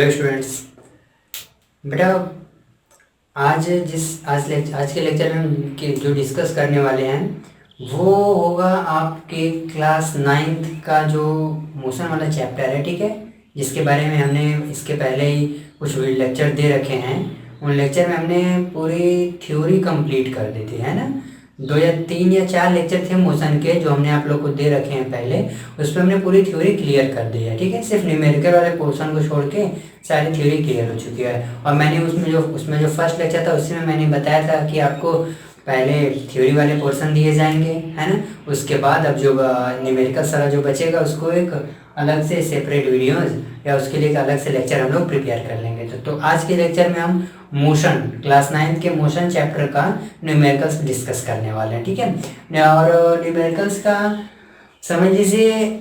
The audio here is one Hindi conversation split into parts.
Hello students. बेटा आज के लेक्चर में हम जो डिस्कस करने वाले हैं वो होगा आपके क्लास 9th का जो मोशन वाला चैप्टर है, ठीक है, जिसके बारे में हमने इसके पहले ही कुछ लेक्चर दे रखे हैं। उन लेक्चर में हमने पूरी थ्योरी कंप्लीट कर दी थी, है ना। 2 या 3 या 4 लेक्चर थे मोशन के जो हमने आप लोग को दे रखे हैं पहले, उस पर हमने पूरी थ्योरी क्लियर कर दी है, ठीक है। सिर्फ न्यूमेरिकल वाले पोर्शन को छोड़ के सारी थ्योरी क्लियर हो चुकी है। और मैंने उसमें जो फर्स्ट लेक्चर था उसमें मैंने बताया था कि आपको पहले थ्योरी वाले पोर्शन दिए जाएंगे, है ना। उसके बाद अब जो न्यूमेरिकल सारा जो बचेगा उसको एक अलग से सेपरेट वीडियोस या उसके लिए एक अलग से लेक्चर हम लोग प्रिपेयर कर लेंगे। तो आज के लेक्चर में हम मोशन क्लास 9th के मोशन चैप्टर का न्यूमेरिकल्स डिस्कस करने वाले हैं, ठीक है। और न्यूमेरिकल्स का समझ लीजिए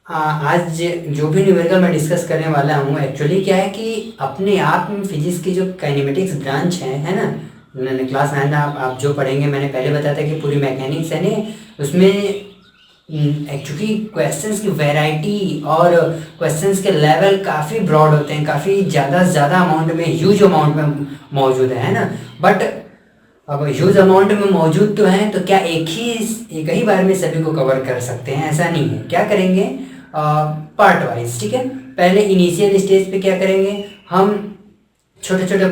आज जो भी न्यूमेरिकल मैं डिस्कस करने वाला हूँ एक्चुअली क्या है कि अपने आप में फिजिक्स की जो काइनेमेटिक्स ब्रांच है ना, क्लास 9 आप जो पढ़ेंगे, मैंने पहले बताया था कि पूरी मैकेनिक्स है ना, उसमें एक्चुअली क्वेश्चंस की वैरायटी और क्वेश्चंस के लेवल काफ़ी ब्रॉड होते हैं, काफ़ी ज़्यादा अमाउंट में, ह्यूज अमाउंट में मौजूद है ना। बट अब ह्यूज अमाउंट में मौजूद तो हैं, तो क्या एक ही बार में सभी को कवर कर सकते हैं? ऐसा नहीं है। क्या करेंगे? पार्ट वाइज, ठीक है। पहले इनिशियल स्टेज पे क्या करेंगे हम, छोटे छोटे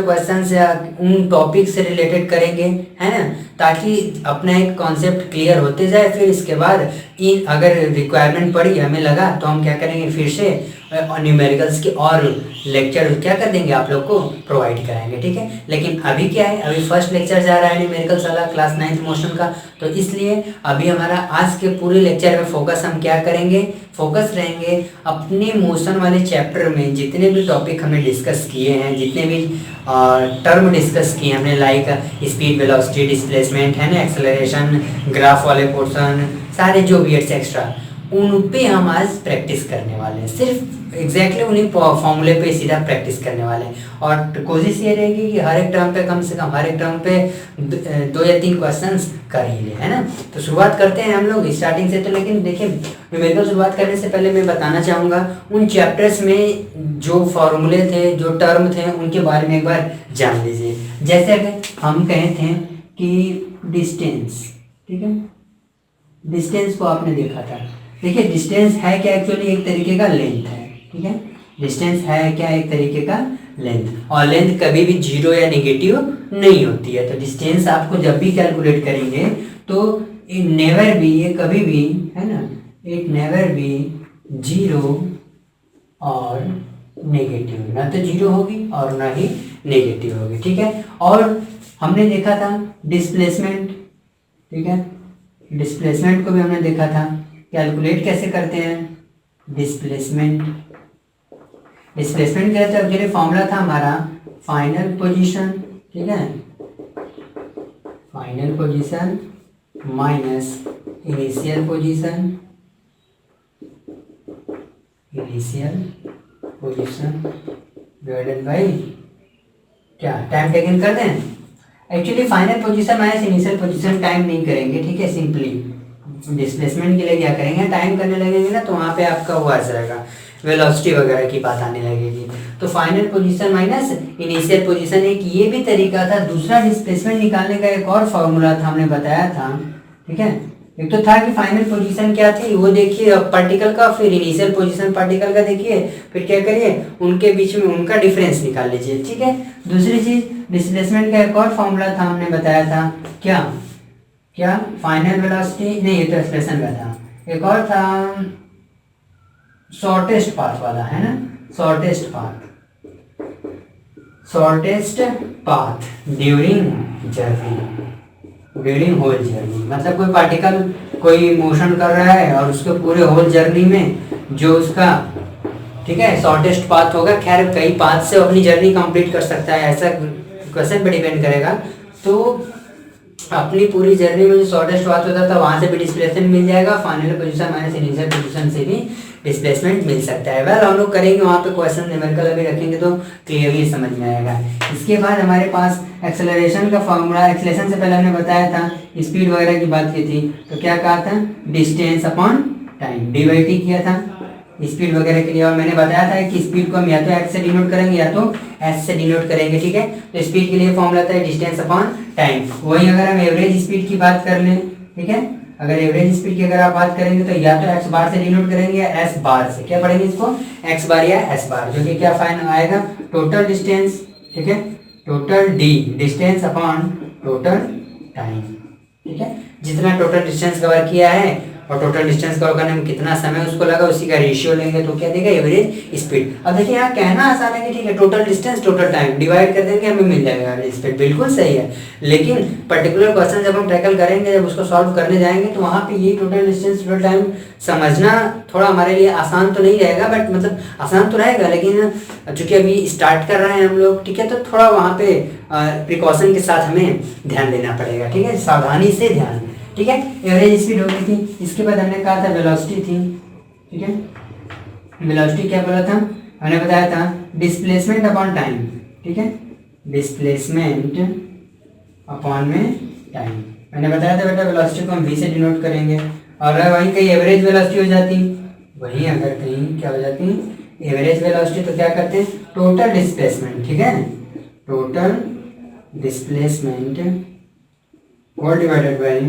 क्वेश्चंस या उन टॉपिक से रिलेटेड करेंगे, है ना, ताकि अपना एक कॉन्सेप्ट क्लियर होते जाए। फिर इसके बाद अगर रिक्वायरमेंट पड़ी, हमें लगा, तो हम क्या करेंगे, फिर से न्यूमेरिकल्स के और लेक्चर क्या कर देंगे, आप लोग को प्रोवाइड कराएंगे, ठीक है। लेकिन अभी क्या है, अभी फर्स्ट लेक्चर जा रहा है न्यूमेरिकल्स वाला क्लास 9th मोशन का, तो इसलिए अभी हमारा आज के पूरे लेक्चर में फोकस हम क्या करेंगे, फोकस रहेंगे अपने मोशन वाले चैप्टर में जितने भी टॉपिक हमने डिस्कस किए हैं, जितने भी टर्म डिस्कस किए हमने, लाइक स्पीड, वेलोसिटी, डिस्प्लेसमेंट, है ना, एक्सेलरेशन, ग्राफ वाले पोर्शन, सारे जो भी एक्स्ट्रा, उन पे हम आज प्रैक्टिस करने वाले हैं। सिर्फ एग्जैक्टली उन्हीं फॉर्मूले पे सीधा प्रैक्टिस करने वाले हैं। और कोशिश ये रहेगी कि हर एक टर्म पे कम से कम हर एक टर्म पे 2 या 3 क्वेश्चंस कर ही ले, है ना। तो शुरुआत करते हैं हम लोग स्टार्टिंग से। तो लेकिन देखिए, न्यूमेरिकल शुरुआत करने से पहले मैं बताना चाहूँगा उन चैप्टर्स में जो फॉर्मूले थे, जो टर्म थे, उनके बारे में एक बार जान लीजिए। जैसे अगर हम कहे थे कि डिस्टेंस, ठीक है, डिस्टेंस को आपने देखा था। देखिए डिस्टेंस है क्या, एक्चुअली एक तरीके का लेंथ है, ठीक है। डिस्टेंस है क्या, एक तरीके का लेंथ, और लेंथ कभी भी 0 या नेगेटिव नहीं होती है। तो डिस्टेंस आपको जब भी कैलकुलेट करेंगे तो इट नेवर बी, ये कभी भी, है ना, इट नेवर बी 0 और नेगेटिव, ना तो 0 होगी और ना ही नेगेटिव होगी, ठीक है। और हमने देखा था डिस्प्लेसमेंट, ठीक है, डिस्प्लेसमेंट को भी हमने देखा था। कैलकुलेट कैसे करते हैं डिस्प्लेसमेंट क्या था, एक्चुअली फॉर्मूला था हमारा फाइनल पोजीशन, ठीक है, final position minus initial position divided by क्या, टाइम टेकन कर दें। Actually final position minus initial position time नहीं करेंगे, ठीक है। सिंपली डिस्प्लेसमेंट के लिए क्या करेंगे, टाइम करने लगेंगे ना, तो वहाँ पे आपका वो आ जाएगा, वेलोसिटी वगैरह की बात आने लगेगी। तो final position minus initial position, एक ये भी तरीका था। दूसरा डिस्प्लेसमेंट निकालने का एक और फॉर्मूला था, हमने बताया था, ठीक है। एक तो था कि फाइनल पोजीशन क्या थी वो देखिए पार्टिकल का, फिर इनिशियल पोजीशन पार्टिकल का देखिए, फिर क्या करिए उनके बीच में उनका डिफरेंस निकाल लीजिए, ठीक है। दूसरी चीज डिस्प्लेसमेंट का एक और फॉर्मूला था, हमने बताया था क्या फाइनल वेलोसिटी, नहीं ये तो एक्सप्रेशन का था। एक और था शॉर्टेस्ट पाथ वाला, है ना, shortest path during whole journey. मतलब कोई पार्टिकल कोई मोशन कर रहा है और उसके पूरे होल जर्नी में जो उसका, ठीक है, शॉर्टेस्ट पाथ होगा। खैर कई पाथ से अपनी जर्नी कंप्लीट कर सकता है, ऐसा क्वेश्चन पे डिपेंड करेगा। तो अपनी पूरी जर्नी में जो शॉर्टेस्ट पाथ होता था वहाँ से भी डिस्प्लेसमेंट मिल जाएगा, final position minus initial position से भी डिस्प्लेसमेंट मिल सकता है। वेल हम लोग करेंगे वहाँ पे क्वेश्चन न्यूमेरिकल अभी रखेंगे तो क्लियरली समझ में आएगा। इसके बाद हमारे पास एक्सेलरेशन का फॉर्मूला, एक्सेलरेशन से पहले हमने बताया था, स्पीड वगैरह की बात की थी, तो क्या कहा था, डिस्टेंस अपॉन टाइम, डी/टी किया था, स्पीड वगैरह के लिए। और मैंने बताया था कि स्पीड को हम या तो एक्स से डिनोट करेंगे या तो एस से डिनोट करेंगे, ठीक है। तो स्पीड के लिए फॉर्मूला था डिस्टेंस अपॉन टाइम। वहीं अगर हम एवरेज स्पीड की बात कर लें, ठीक है, अगर एवरेज स्पीड की अगर आप बात करेंगे तो या तो एक्स बार से डिनोट करेंगे या एस बार से। क्या पढ़ेंगे इसको, एक्स बार या एस बार, जो कि क्या फाइन आएगा, टोटल डिस्टेंस, ठीक है, total D distance upon total time, ठीक है। जितना टोटल डिस्टेंस कवर किया है और टोटल डिस्टेंस कवर करने में कितना समय उसको लगा, उसी का रेशियो लेंगे तो क्या देगा, एवरेज स्पीड। अब देखिए यहाँ कहना आसान है कि ठीक है, total distance total time divide कर देंगे हमें मिल जाएगा एवरेज स्पीड, बिल्कुल सही है। लेकिन पर्टिकुलर क्वेश्चन जब हम टैकल करेंगे, जब उसको सॉल्व करने जाएंगे, तो वहाँ पे ये टोटल डिस्टेंस टोटल टाइम समझना थोड़ा हमारे लिए आसान तो नहीं रहेगा, बट मतलब आसान तो रहेगा, लेकिन चूंकि अभी स्टार्ट कर रहे हैं हम लोग, ठीक है, तो थोड़ा वहाँ पे प्रिकॉशन के साथ हमें ध्यान देना पड़ेगा, ठीक है, सावधानी से ध्यान, ठीक है। एवरेज स्पीड हो गई थी, इसके बाद हमने कहा था वेलोसिटी थी, ठीक है। वेलोसिटी क्या बोला था, हमने बताया था डिस्प्लेसमेंट अपॉन टाइम, ठीक है, डिस्प्लेसमेंट अपॉन में टाइम। मैंने बताया था बेटा वेलोसिटी को हम v से डिनोट करेंगे, और अगर वहीं कहीं एवरेज वेलोसिटी हो जाती, वहीं अगर कहीं क्या हो जाती एवरेज वेलोसिटी, तो क्या करते हैं, टोटल डिस्प्लेसमेंट, ठीक है, total displacement whole divided by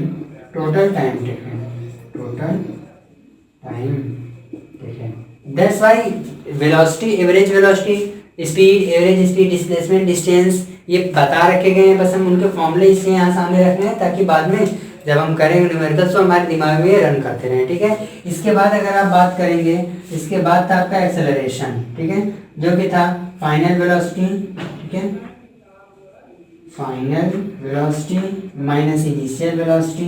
total time taken, total time taken. That's why velocity, average velocity, speed, average speed, displacement, distance, ये बता रखे गए हैं, बस हम उनके फॉर्मूले इसलिए यहाँ सामने रखने हैं ताकि बाद में जब हम करेंगे न्यूमेरिकल्स तो हमारे दिमाग में रन करते रहें, ठीक है। इसके बाद अगर आप बात करेंगे, इसके बाद था आपका एक्सेलरेशन, ठीक है, जो कि था फाइनल वेलोसिटी, ठीक है, final velocity minus initial velocity,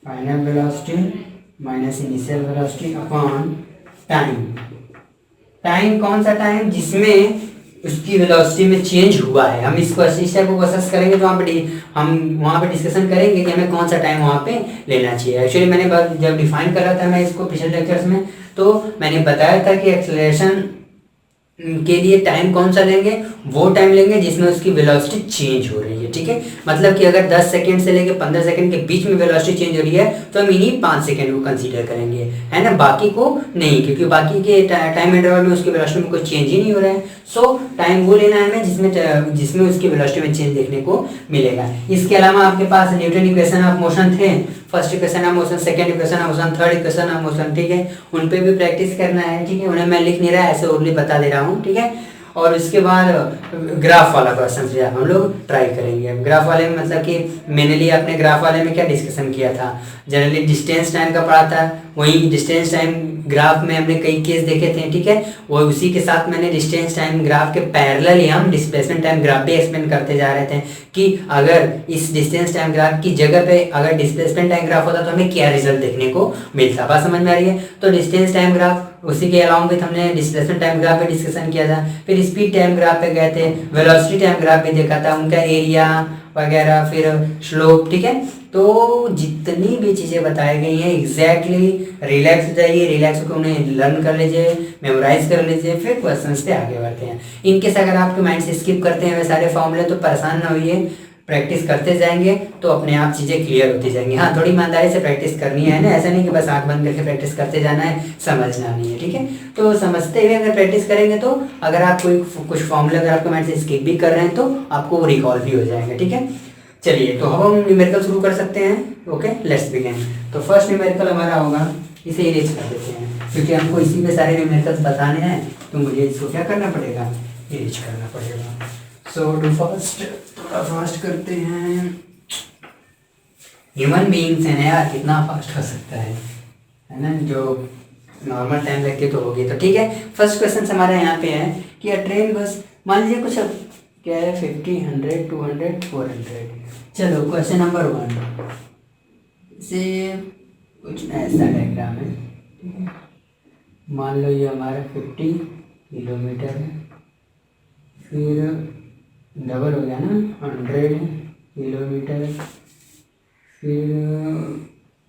final velocity minus initial velocity upon time. Time कौन सा टाइम, जिसमें उसकी वेलोसिटी में चेंज हुआ है। हम इसको इस स्टेप को प्रोसेस करेंगे तो हम वहाँ पे डिस्कशन करेंगे कि हमें कौन सा टाइम वहाँ पे लेना चाहिए। एक्चुअली मैंने जब डिफाइन कर रहा था मैं इसको पिछले लेक्चर्स में, तो मैंने बताया था कि एक्सेलरेशन के लिए टाइम कौन सा लेंगे, वो टाइम लेंगे जिसमें उसकी वेलोसिटी चेंज हो रही है, ठीक है। मतलब कि अगर 10 सेकंड से लेकर 15 सेकंड के बीच में वेलोसिटी चेंज हो रही है तो हम इन्हीं 5 सेकंड को कंसीडर करेंगे, है ना, बाकी को नहीं, क्योंकि बाकी के टाइम इंटरवल में उसकी वेलोसिटी में कोई चेंज ही नहीं हो रहा है। सो टाइम वो लेना है हमें जिसमें उसकी वेलोसिटी में चेंज देखने को मिलेगा। इसके अलावा आपके पास न्यूटन इक्वेशन ऑफ मोशन थे, first equation of motion, second equation of motion, third equation of motion, ठीक है, उन पे भी प्रैक्टिस करना है, ठीक है। उन्हें मैं लिख नहीं रहा, ऐसे ओरली बता दे रहा हूँ, ठीक है। और इसके बाद ग्राफ वाला क्वेश्चन से हम लोग ट्राई करेंगे। ग्राफ वाले में मतलब कि मेनली आपने ग्राफ वाले में क्या डिस्कशन किया था, जनरली डिस्टेंस टाइम का पढ़ा था, वही डिस्टेंस टाइम ग्राफ में हमने कई केस देखे थे, ठीक है। वो उसी के साथ मैंने डिस्टेंस टाइम ग्राफ के पैरेलल ही हम डिस्प्लेसमेंट टाइम ग्राफ भी एक्सप्लेन करते जा रहे थे कि अगर इस डिस्टेंस टाइम ग्राफ की जगह पे अगर डिस्प्लेसमेंट टाइम ग्राफ होता तो हमें क्या रिजल्ट देखने को मिलता। बात समझ में आ रही है। तो डिस्टेंस टाइम ग्राफ, उसी के अलावा भी हमने डिस्प्लेसमेंट टाइम ग्राफ पे डिस्कशन किया था, फिर स्पीड टाइम ग्राफ पे गए थे, वेलोसिटी टाइम ग्राफ भी देखा था, उनका एरिया वगैरह, फिर स्लोप, ठीक है। तो जितनी भी चीज़ें बताई गई हैं एग्जैक्टली रिलैक्स हो जाइए, रिलैक्स होकर उन्हें लर्न कर लीजिए, मेमोराइज कर लीजिए, फिर क्वेश्चंस पे आगे बढ़ते हैं। इनकेस अगर आपके माइंड से स्किप करते हैं वे सारे फॉर्मूले तो परेशान ना होइए, प्रैक्टिस करते जाएंगे तो अपने आप चीज़ें क्लियर होती जाएंगी। हाँ, थोड़ी ईमानदारी से प्रैक्टिस करनी है ना, ऐसा नहीं कि बस आंख बंद करके प्रैक्टिस करते जाना है, समझना नहीं है, ठीक है। तो समझते हुए अगर प्रैक्टिस करेंगे तो अगर आप कोई कुछ फॉर्मूले अगर आपके माइंड से स्किप भी कर रहे हैं तो आपको वो रिकॉल भी हो जाएगा, ठीक है। चलिए, तो हम न्यूमेरिकल शुरू कर सकते हैं। Okay, let's begin. तो फर्स्ट न्यूमेरिकल हमारा होगा, इसे इरेज कर देते हैं क्योंकि हमको इसी में सारे न्यूमेरिकल्स बताने हैं, तो मुझे इसको क्या करना पड़ेगा, इरेज करना पड़ेगा। सो डू फास्ट, थोड़ा फास्ट करते हैं। ह्यूमन बीइंग्स है ना यार, कितना फास्ट हो सकता है ना, जो नॉर्मल टाइम लगती तो होगी। तो ठीक है, फर्स्ट क्वेश्चन हमारा यहाँ पे है कि अ ट्रेन बस, मान लीजिए कुछ क्या है, 50, 100, 200, 400। चलो क्वेश्चन नंबर 1 से कुछ ऐसा डायग्राम है, ठीक है। मान लो ये हमारा 50 किलोमीटर है, फिर डबल हो गया ना, 100 किलोमीटर, फिर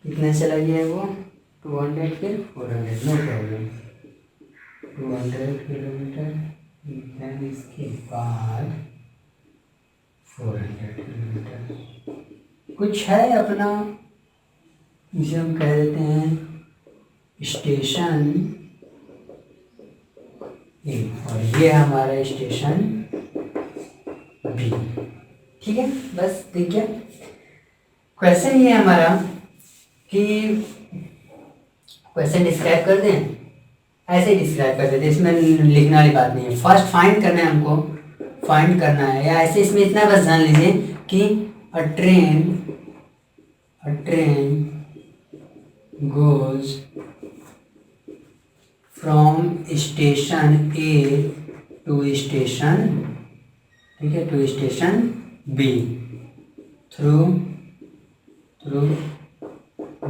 कितना चला गया है वो, 200, फिर 400, नो प्रॉब्लम, 200 किलोमीटर, देन इसके बाद 400 किलोमीटर। कुछ है अपना जिसे हम कह देते हैं स्टेशन ए और ये हमारा स्टेशन बी। ठीक है, बस ठीक है। क्वेश्चन ये हमारा कि क्वेश्चन डिस्क्राइब कर दें, ऐसे ही डिस्क्राइब कर देते, इसमें लिखने वाली बात नहीं है। फर्स्ट फाइंड करना है हमको, फाइंड करना है, या ऐसे इसमें इतना बस जान लीजिए कि a train goes from station A to station, ठीक है, to station B through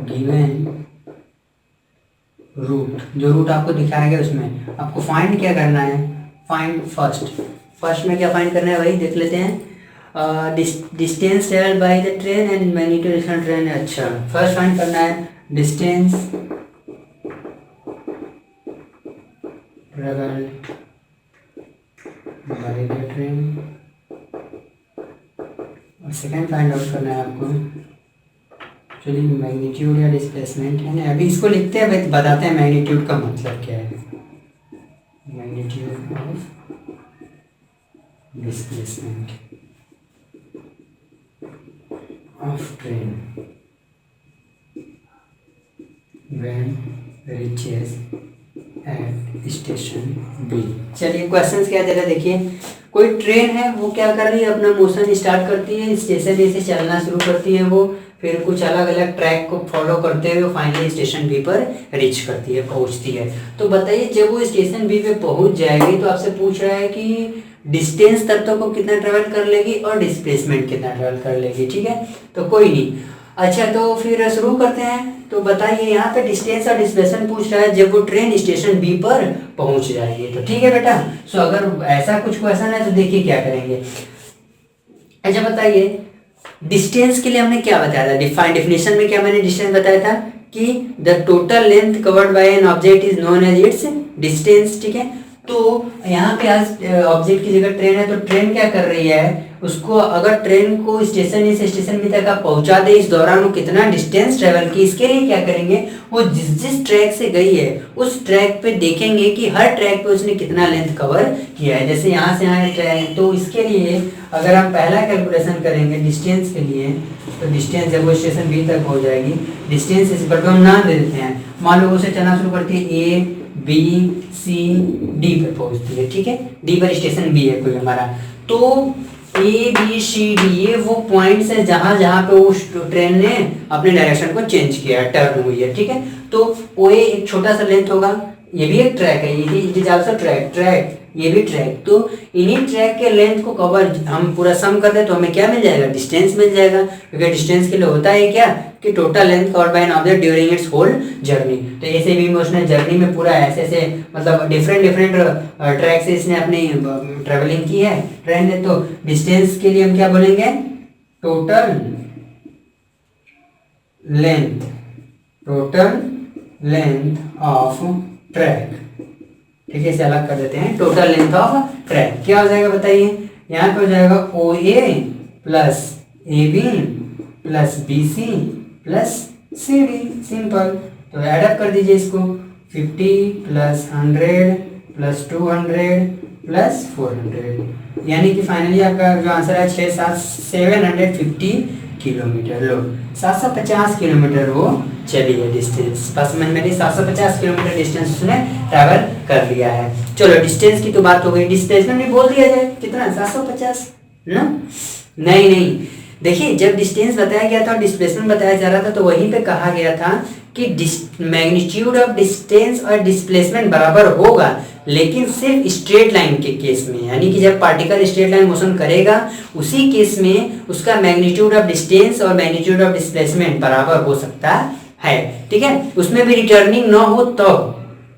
given route. जो रूट आपको दिखाया गया उसमें आपको फाइंड क्या करना है, फाइंड फर्स्ट में क्या फाइंड करना है वही देख लेते हैं। Distance travelled by the train and magnitude train. अच्छा, फर्स्ट फाइंड करना है distance travelled by the train, और सेकेंड फाइंड आउट करना है आपको एक्चुअली मैग्नीट्यूड या डिस्प्लेसमेंट है ना। अभी इसको लिखते हैं, बताते हैं मैग्नीट्यूड का मतलब क्या है। Magnitude of displacement of train when reaches at station B. चलिए क्वेश्चंस क्या दे रहा है देखिए। कोई ट्रेन है वो क्या कर रही है, अपना मोशन स्टार्ट करती है, स्टेशन ए से चलना शुरू करती है वो, फिर कुछ अलग अलग ट्रैक को फॉलो करते हुए फाइनली स्टेशन बी पर रीच करती है, पहुंचती है। तो बताइए जब वो स्टेशन बी पे पहुंच जाएगी तो आपसे पूछ रहा है कि डिस्टेंस तब तक वो कितना ट्रेवल कर लेगी और डिस्प्लेसमेंट कितना ट्रेवल कर लेगी। ठीक है, तो कोई नहीं। अच्छा, तो फिर शुरू करते हैं। तो बताइए यहाँ पे डिस्टेंस और डिस्प्लेसमेंट पूछ रहा है जब वो ट्रेन स्टेशन बी पर पहुंच जाएगी। तो ठीक है बेटा, सो अगर ऐसा कुछ क्वेश्चन है तो देखिए क्या करेंगे। अच्छा बताइए, डिस्टेंस के लिए हमने क्या बताया था, डेफिनेशन में क्या मैंने डिस्टेंस बताया था कि the total length covered by an object is known as its distance. ठीक है, तो यहाँ पे आज ऑब्जेक्ट की जगह ट्रेन है, तो ट्रेन क्या कर रही है, उसको अगर ट्रेन को स्टेशन ए से स्टेशन बी तक आप पहुंचा दे, इस दौरान वो कितना डिस्टेंस ट्रेवल की, इसके लिए क्या करेंगे, वो जिस जिस ट्रैक से गई है उस ट्रैक पे देखेंगे कि हर ट्रैक पे उसने कितना लेंथ कवर किया है। जैसे यहाँ से यहाँ ट्रैक, तो इसके लिए अगर हम पहला कैलकुलेशन करेंगे डिस्टेंस के लिए, तो डिस्टेंस जब वो स्टेशन बी तक हो जाएगी, डिस्टेंस इस पर हम नाम दे देते हैं। मान लो उसे चलना शुरू करती है ए बी सी डी पर पहुंचती है। ठीक है, डी पर स्टेशन बी है कोई हमारा, तो ए बी सी डी ये वो पॉइंट्स है जहां जहां पे उस ट्रेन ने अपने डायरेक्शन को चेंज किया है, टर्न हुई है। ठीक है, तो ओ ए एक छोटा सा लेंथ होगा, ये भी एक ट्रैक है, ये इट इज आल्सो ट्रैक, ये भी ट्रैक। तो इन्हीं ट्रैक के लेंथ को कवर हम पूरा सम कर दे तो हमें क्या मिल जाएगा, डिस्टेंस मिल जाएगा। क्योंकि डिस्टेंस के लिए होता है क्या कि total length covered by an object during its whole journey. तो ऐसे भी उसने जर्नी में पूरा ऐसे मतलब डिफरेंट ट्रैक से इसने अपनी ट्रेवलिंग की है ट्रेन ने। तो डिस्टेंस के लिए हम क्या बोलेंगे, टोटल लेंथ ऑफ ट्रैक। ठीक है, इसे अलग कर देते हैं, टोटल लेंथ ऑफ ट्रैक क्या हो जाएगा बताइए। यहाँ पे हो जाएगा O A plus A B plus B C plus C D, simple. तो एडअप कर दीजिए इसको, 50 प्लस 100 प्लस 200 प्लस 400, यानी कि फाइनली आपका जो आंसर है 750 किलोमीटर। लो 750 किलोमीटर वो चली है डिस्टेंस, बस समझ में नहीं, 750 किलोमीटर डिस्टेंस उसने ट्रैवल कर लिया है। चलो डिस्टेंस की तो बात हो गई, डिस्प्लेसमेंट भी बोल दिया जाए कितना, 750 ना? नहीं, देखिए जब डिस्टेंस बताया गया था और डिस्प्लेसमेंट बताया जा रहा था तो वहीं पे कहा गया था कि मैग्नीट्यूड ऑफ डिस्टेंस और डिस्प्लेसमेंट बराबर होगा, लेकिन सिर्फ स्ट्रेट लाइन के केस में, यानी कि जब पार्टिकल स्ट्रेट लाइन मोशन करेगा उसी केस में उसका मैग्नीट्यूड ऑफ डिस्टेंस और मैग्नीट्यूड ऑफ डिस्प्लेसमेंट बराबर हो सकता है। ठीक है, उसमें भी रिटर्निंग ना हो तो,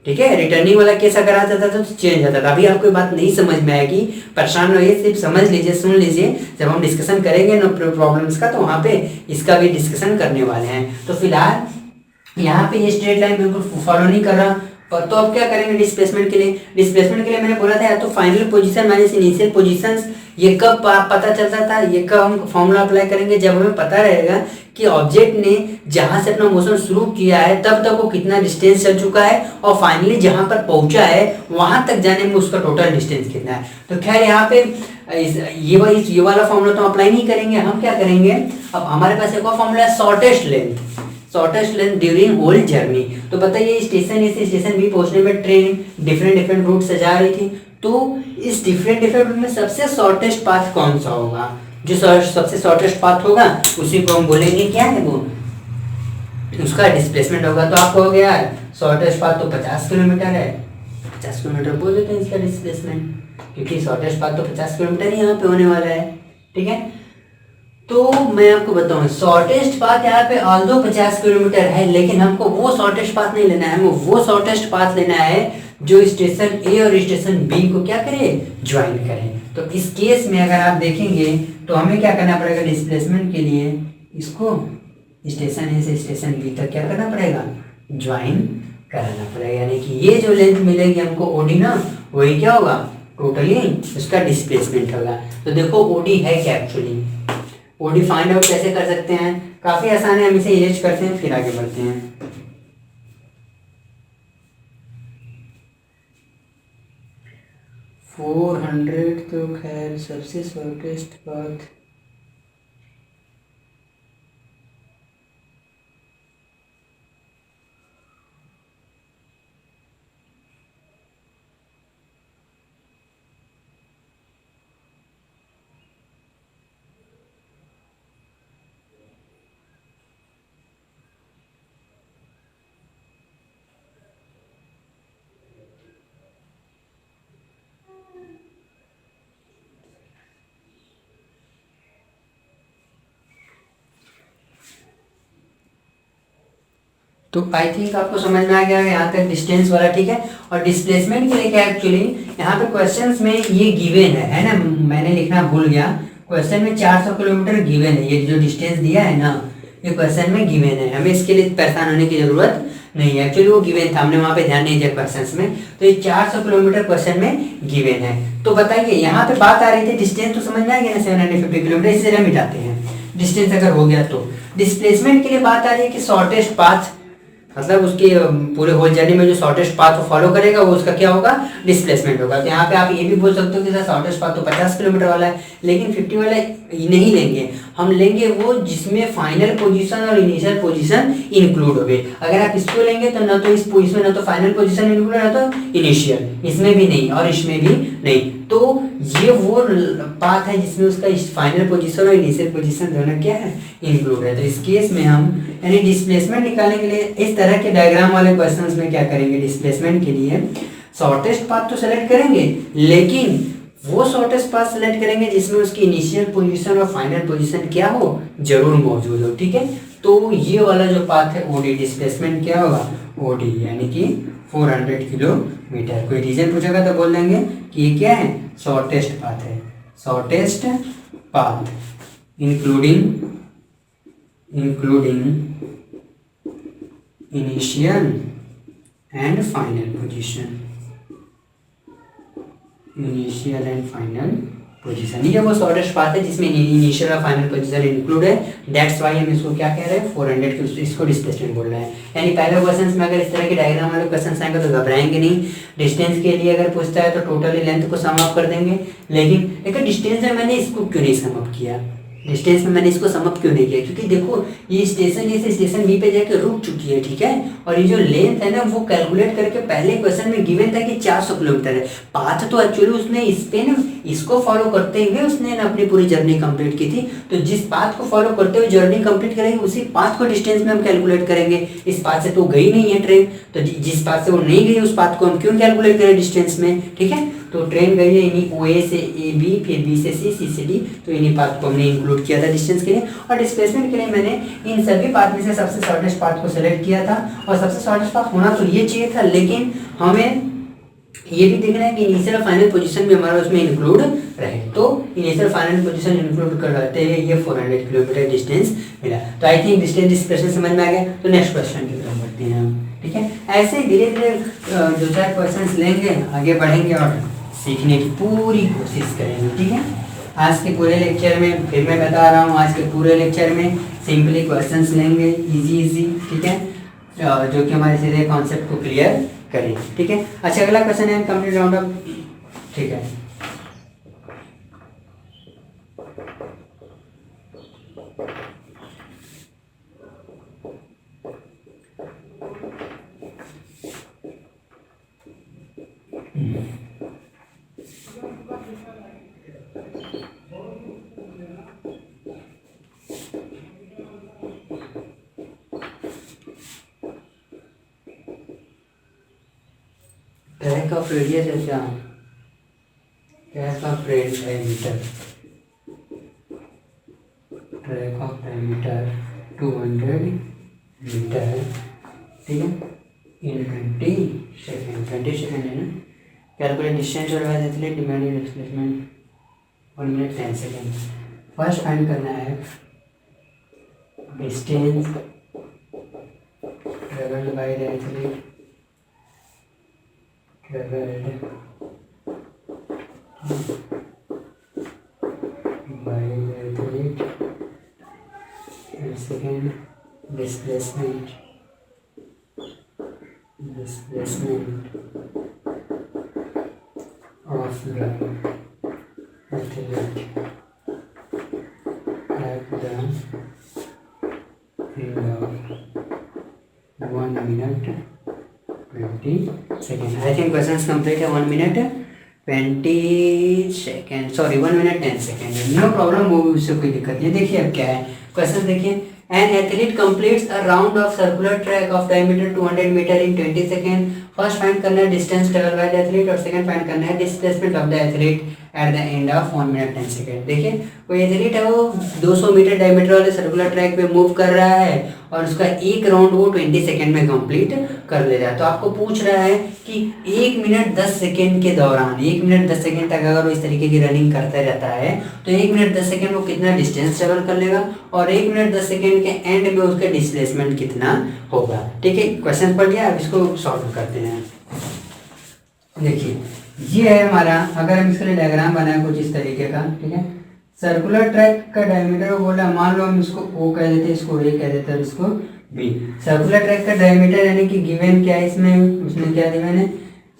ठीक है, रिटर्निंग वाला केस अगर आ जाता तो चेंज जाता था। अभी आपको बात नहीं समझ में आएगी, परेशान होइए, सिर्फ समझ लीजिए, सुन लीजिए, जब हम डिस्कशन करेंगे ना प्रॉब्लम्स का तो वहाँ पे इसका भी डिस्कशन करने वाले हैं। तो फिलहाल यहाँ पे ये स्ट्रेट लाइन बिल्कुल फॉलो नहीं कर रहा, तो अब क्या करेंगे डिस्प्लेसमेंट के लिए। डिस्प्लेसमेंट के लिए मैंने बोला था या तो final position minus initial positions, ये कब पता चलता था, ये कब हम फॉर्मूला अप्लाई करेंगे, जब हमें पता रहेगा कि ऑब्जेक्ट ने जहां से अपना मोशन शुरू किया है तब तक वो कितना डिस्टेंस चल चुका है और फाइनली जहां पर पहुंचा है वहां तक जाने में उसका टोटल डिस्टेंस कितना है। तो खैर यहाँ पे ये वाला फॉर्मूला तो अप्लाई नहीं करेंगे, हम क्या करेंगे, अब हमारे पास एक और फॉर्मूला है shortest length during whole journey. तो बताइए स्टेशन ए से स्टेशन बी पहुंचने में ट्रेन डिफरेंट रूट से जा रही थी, तो इस डिफरेंट रूट में सबसे शॉर्टेस्ट पाथ कौन सा होगा, जो सबसे शॉर्टेस्ट पाथ होगा उसी को हम बोलेंगे क्या है, वो उसका डिस्प्लेसमेंट होगा। तो आप कहोगे यार शॉर्टेस्ट पाथ तो 50 किलोमीटर है, 50 किलोमीटर बोल देते हैं इसका डिस्प्लेसमेंट, क्योंकि शॉर्टेस्ट पाथ तो 50 किलोमीटर ही यहाँ पे होने वाला है, ठीक है। तो मैं आपको बताऊं शॉर्टेस्ट पाथ यहाँ पे ऑल्दो 50 किलोमीटर है, लेकिन हमको वो शॉर्टेस्ट पाथ नहीं लेना है, हमको वो शॉर्टेस्ट पाथ लेना है जो स्टेशन ए और स्टेशन बी को क्या करे, ज्वाइन करे। तो इस केस में अगर आप देखेंगे तो हमें क्या करना पड़ेगा, डिस्प्लेसमेंट के लिए इसको स्टेशन ए से स्टेशन बी तक क्या करना पड़ेगा, ज्वाइन कराना पड़ेगा, यानी कि ये जो लेंथ मिलेगी हमको ओडी ना, वही क्या होगा, टोटली उसका डिस्प्लेसमेंट होगा। तो देखो ओडी है क्या एक्चुअली, ओडी फाइंड आउट कैसे कर सकते हैं, काफी आसान है, हम इसे इरेज करते हैं फिर आगे बढ़ते हैं। फोर 400 तो खैर सबसे शॉर्टेस्ट पाथ, तो आई थिंक आपको समझ में आ गया यहाँ तक डिस्टेंस वाला, ठीक है। और डिस्प्लेसमेंट के लिए क्या एक्चुअली यहाँ पे क्वेश्चंस में ये गिवन है ना, मैंने लिखना भूल गया, क्वेश्चन में 400 किलोमीटर गिवन है, ये जो डिस्टेंस दिया है ना ये क्वेश्चन में गिवन है, हमें इसके लिए परेशान होने की जरूरत नहीं है, एक्चुअली वो गिवन था, हमने वहाँ पे ध्यान नहीं दिया क्वेश्चंस में। तो ये 400 किलोमीटर क्वेश्चन में गिवन है। तो बताइए यहाँ पे बात आ रही थी डिस्टेंस, तो समझ में आ गया ना 750 किलोमीटर, इसी तरह मिटाते हैं डिस्टेंस अगर हो गया तो। डिस्प्लेसमेंट के लिए बात आ रही है कि शॉर्टेस्ट पाथ, मतलब उसके पूरे होल जर्नी में जो शॉर्टेस्ट पाथ को फॉलो करेगा वो उसका क्या होगा, डिस्प्लेसमेंट होगा। तो यहाँ पे आप ये भी बोल सकते हो कि सर शॉर्टेस्ट पाथ तो 50 किलोमीटर वाला है, लेकिन 50 वाला नहीं लेंगे, हम लेंगे वो जिसमें फाइनल पोजीशन और इनिशियल पोजीशन इंक्लूड हो गए। अगर आप इसको लेंगे तो ना तो इस पोजीशन ना तो फाइनल पोजीशन इंक्लूड है, ना तो इनिशियल, इसमें भी नहीं और इसमें भी नहीं। तो ये वो पाथ है जिसमें उसका फाइनल पोजीशन और इनिशियल पोजीशन दोनों क्या है, इंक्लूड है। तो इस केस में हम यानी डिस्प्लेसमेंट निकालने के लिए इस तरह के डायग्राम वाले क्वेश्चंस में क्या करेंगे, डिस्प्लेसमेंट के लिए शॉर्टेस्ट पाथ तो सेलेक्ट करेंगे, लेकिन वो शॉर्टेस्ट पाथ सेलेक्ट करेंगे जिसमें उसकी इनिशियल पोजीशन और फाइनल पोजीशन क्या हो, जरूर मौजूद हो, ठीक है। तो ये वाला जो पाथ है ओडी, डिस्प्लेसमेंट क्या होगा, ओडी, यानी कि 400 किलोमीटर। कोई रीजन पूछेगा तो बोल देंगे कि ये क्या है, शॉर्टेस्ट पाथ है, shortest path including initial and final position, initial and final position, ये वो शॉर्टेस्ट पाथ है जिसमें इनिशियल और फाइनल पोजीशन इंक्लूड है। दैट्स वाई हम इसको क्या कह रहे हैं, 400 के इसको डिस्प्लेसमेंट बोल रहे हैं। यानी पहले क्वेश्चंस में अगर इस तरह के डायग्राम वाले क्वेश्चंस आएंगे तो घबराएंगे नहीं। डिस्टेंस के लिए अगर पूछता है तो टोटली लेंथ को सम अप कर देंगे, लेकिन एक डिस्टेंस में मैंने इसको क्यों नहीं सम अप किया, डिस्टेंस में मैंने इसको समअप क्यों नहीं किया, क्योंकि देखो ये स्टेशन ए से स्टेशन बी पे जाके रुक चुकी है, ठीक है। और ये जो लेंथ है ना वो कैलकुलेट करके पहले क्वेश्चन में गिवन था कि 400 किलोमीटर है। पाथ तो एक्चुअली उसने इस पे ना इसको फॉलो करते हुए उसने ना अपनी पूरी जर्नी कंप्लीट की थी। तो जिस पाथ को फॉलो करते हुए जर्नी कंप्लीट करेंगे उसी पाथ को डिस्टेंस में हम कैलकुलेट करेंगे। इस पाथ से तो गई नहीं है ट्रेन, तो जिस पाथ से वो नहीं गई उस पाथ को हम क्यों कैलकुलेट करें डिस्टेंस में, ठीक है। तो ट्रेन गई है इन्हीं ओ ए से ए बी, फिर बी से सी, सी से डी, तो इन्हीं पाथ को हमने इंक्लूड किया था डिस्टेंस के लिए। और डिस्प्लेसमेंट के लिए मैंने इन सभी पाथ में से सबसे शॉर्टेस्ट पाथ को सेलेक्ट किया था। और सबसे शॉर्टेस्ट पाथ होना तो ये चाहिए था, लेकिन हमें ये भी देखना है कि इनिशियल और फाइनल पोजीशन भी हमारा उसमें इंक्लूड रहे। तो इनिशियल फाइनल पोजीशन इंक्लूड करते हुए ये 400 किलोमीटर डिस्टेंस मिला। तो आई थिंक डिस्टेंस डिस्प्लेसमेंट समझ में आ गया। तो नेक्स्ट क्वेश्चन की तरफ बढ़ते हैं हम, ठीक है। ऐसे ही धीरे धीरे दो चार क्वेश्चन लेंगे, आगे बढ़ेंगे और सीखने की पूरी कोशिश करेंगे, ठीक है। आज के पूरे लेक्चर में फिर मैं बता रहा हूँ, आज के पूरे लेक्चर में सिंपली क्वेश्चंस लेंगे इजी, ठीक है, जो कि हमारे सीधे कॉन्सेप्ट को क्लियर करेंगे, ठीक है। अच्छा, अगला क्वेश्चन है कंप्लीट राउंड अप, ठीक है। ट्रैक ऑफ रेडियस है क्या? Track of diameter, track of diameter 200 metre, ठीक है, इन 20 सेकेंड, 20 सेकेंड है ना। कैलकुलेट डिस्टेंस और wise athlete demanded displacement 1 minute 10 second. First find करना है distance travelled by the athlete, travelled by the athlete, and second displacement of the athlete at the end of 1 minute 20 seconds. I think questions complete है 1 minute 20 second, sorry 1 minute 10 second, no problem, वो भी उससे कोई दिक्कत नहीं। देखिए अब क्या है क्वेश्चन, देखिए an athlete completes a round of circular track of diameter 200 metre in 20 second. First find करना है distance travel by the athlete और सेकंड फाइंड करना है displacement of the athlete at the end of 1 minute 10 second. देखिए कोई एथलीट है, वो 200 मीटर डायमीटर वाले सर्कुलर ट्रैक पे मूव कर रहा है और उसका एक राउंड वो 20 सेकेंड में कंप्लीट कर ले रहा है। तो आपको पूछ रहा है कि 1 मिनट 10 सेकेंड के दौरान, 1 मिनट 10 सेकेंड तक अगर वो इस तरीके की रनिंग करता रहता है तो 1 मिनट 10 सेकेंड वो कितना डिस्टेंस ट्रेवल कर लेगा और 1 मिनट 10 सेकेंड के एंड में उसका डिस्प्लेसमेंट कितना होगा, ठीक है। क्वेश्चन पढ़ लिया, अब इसको सॉल्व करते हैं। देखिए ये है हमारा, अगर हम इसके लिए डायग्राम बनाए कुछ इस तरीके का, ठीक है। सर्कुलर ट्रैक का डायमीटर वो बोला, मान लो हम इसको O कह देते हैं, इसको A कह देते हैं और इसको B। सर्कुलर ट्रैक का डायमीटर यानी कि गिवन क्या है इसमें, उसने क्या दिया है,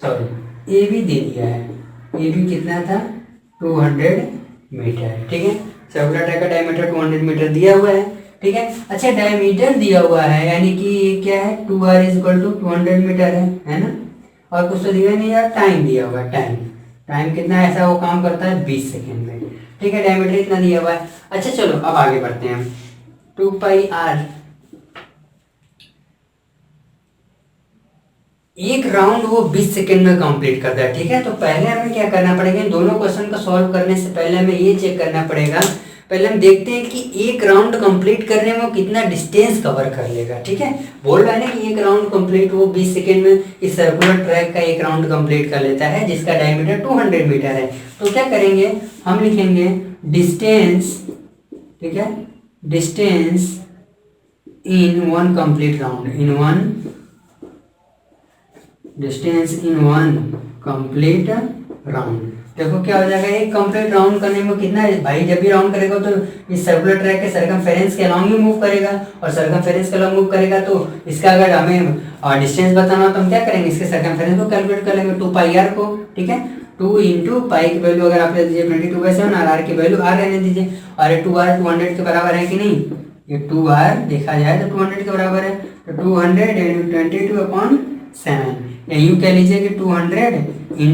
सॉरी AB दे दिया है। AB कितना था 200 मीटर, ठीक है। सर्कुलर ट्रैक का डायमीटर 200 मीटर दिया हुआ है, ठीक है। अच्छा डायमीटर दिया हुआ है यानी कि ये क्या है 2R = 200 मीटर है ना। और कुछ तो दिया नहीं यार, टाइम दिया हुआ है, टाइम कितना ऐसा वो काम करता है 20 सेकेंड में, ठीक है। डायमीटर इतना दिया हुआ है। अच्छा चलो अब आगे बढ़ते हैं। 2πr, एक राउंड वो 20 सेकेंड में कंप्लीट करता है, ठीक है। तो पहले हमें क्या करना पड़ेगा, दोनों क्वेश्चन को सॉल्व करने से पहले हमें ये चेक करना पड़ेगा, पहले हम देखते हैं कि एक राउंड कंप्लीट करने में वो कितना डिस्टेंस कवर कर लेगा, ठीक है। बोल रहा है ना कि एक राउंड कंप्लीट वो 20 सेकेंड में इस सर्कुलर ट्रैक का एक राउंड कंप्लीट कर लेता है जिसका डायमीटर 200 मीटर है। तो क्या करेंगे, हम लिखेंगे डिस्टेंस, ठीक है, distance in one complete round, in one distance in one complete round. देखो क्या हो जाएगा, एक कंप्लीट राउंड करने में कितना है भाई, जब भी राउंड करेगा तो इस सर्कुलर ट्रैक के सर्कमफेरेंस के अलॉन्ग ही मूव करेगा और सर्कमफेरेंस के अलॉन्ग मूव करेगा। तो इसका अगर हमें डिस्टेंस बताना हो तो हम क्या करेंगे, इसके सर्कमफेरेंस को कैलकुलेट कर लेंगे 2πr को, ठीक है। 2 × पाई की वैल्यू अगर आप ले लीजिए 22/7 और r की वैल्यू r रहने दीजिए। और ये 2r 200 के बराबर है कि नहीं, ये 2r देखा जाए तो 200 के बराबर है, तो 200 × 22/7 या यूँ कह लीजिए कि 200 ×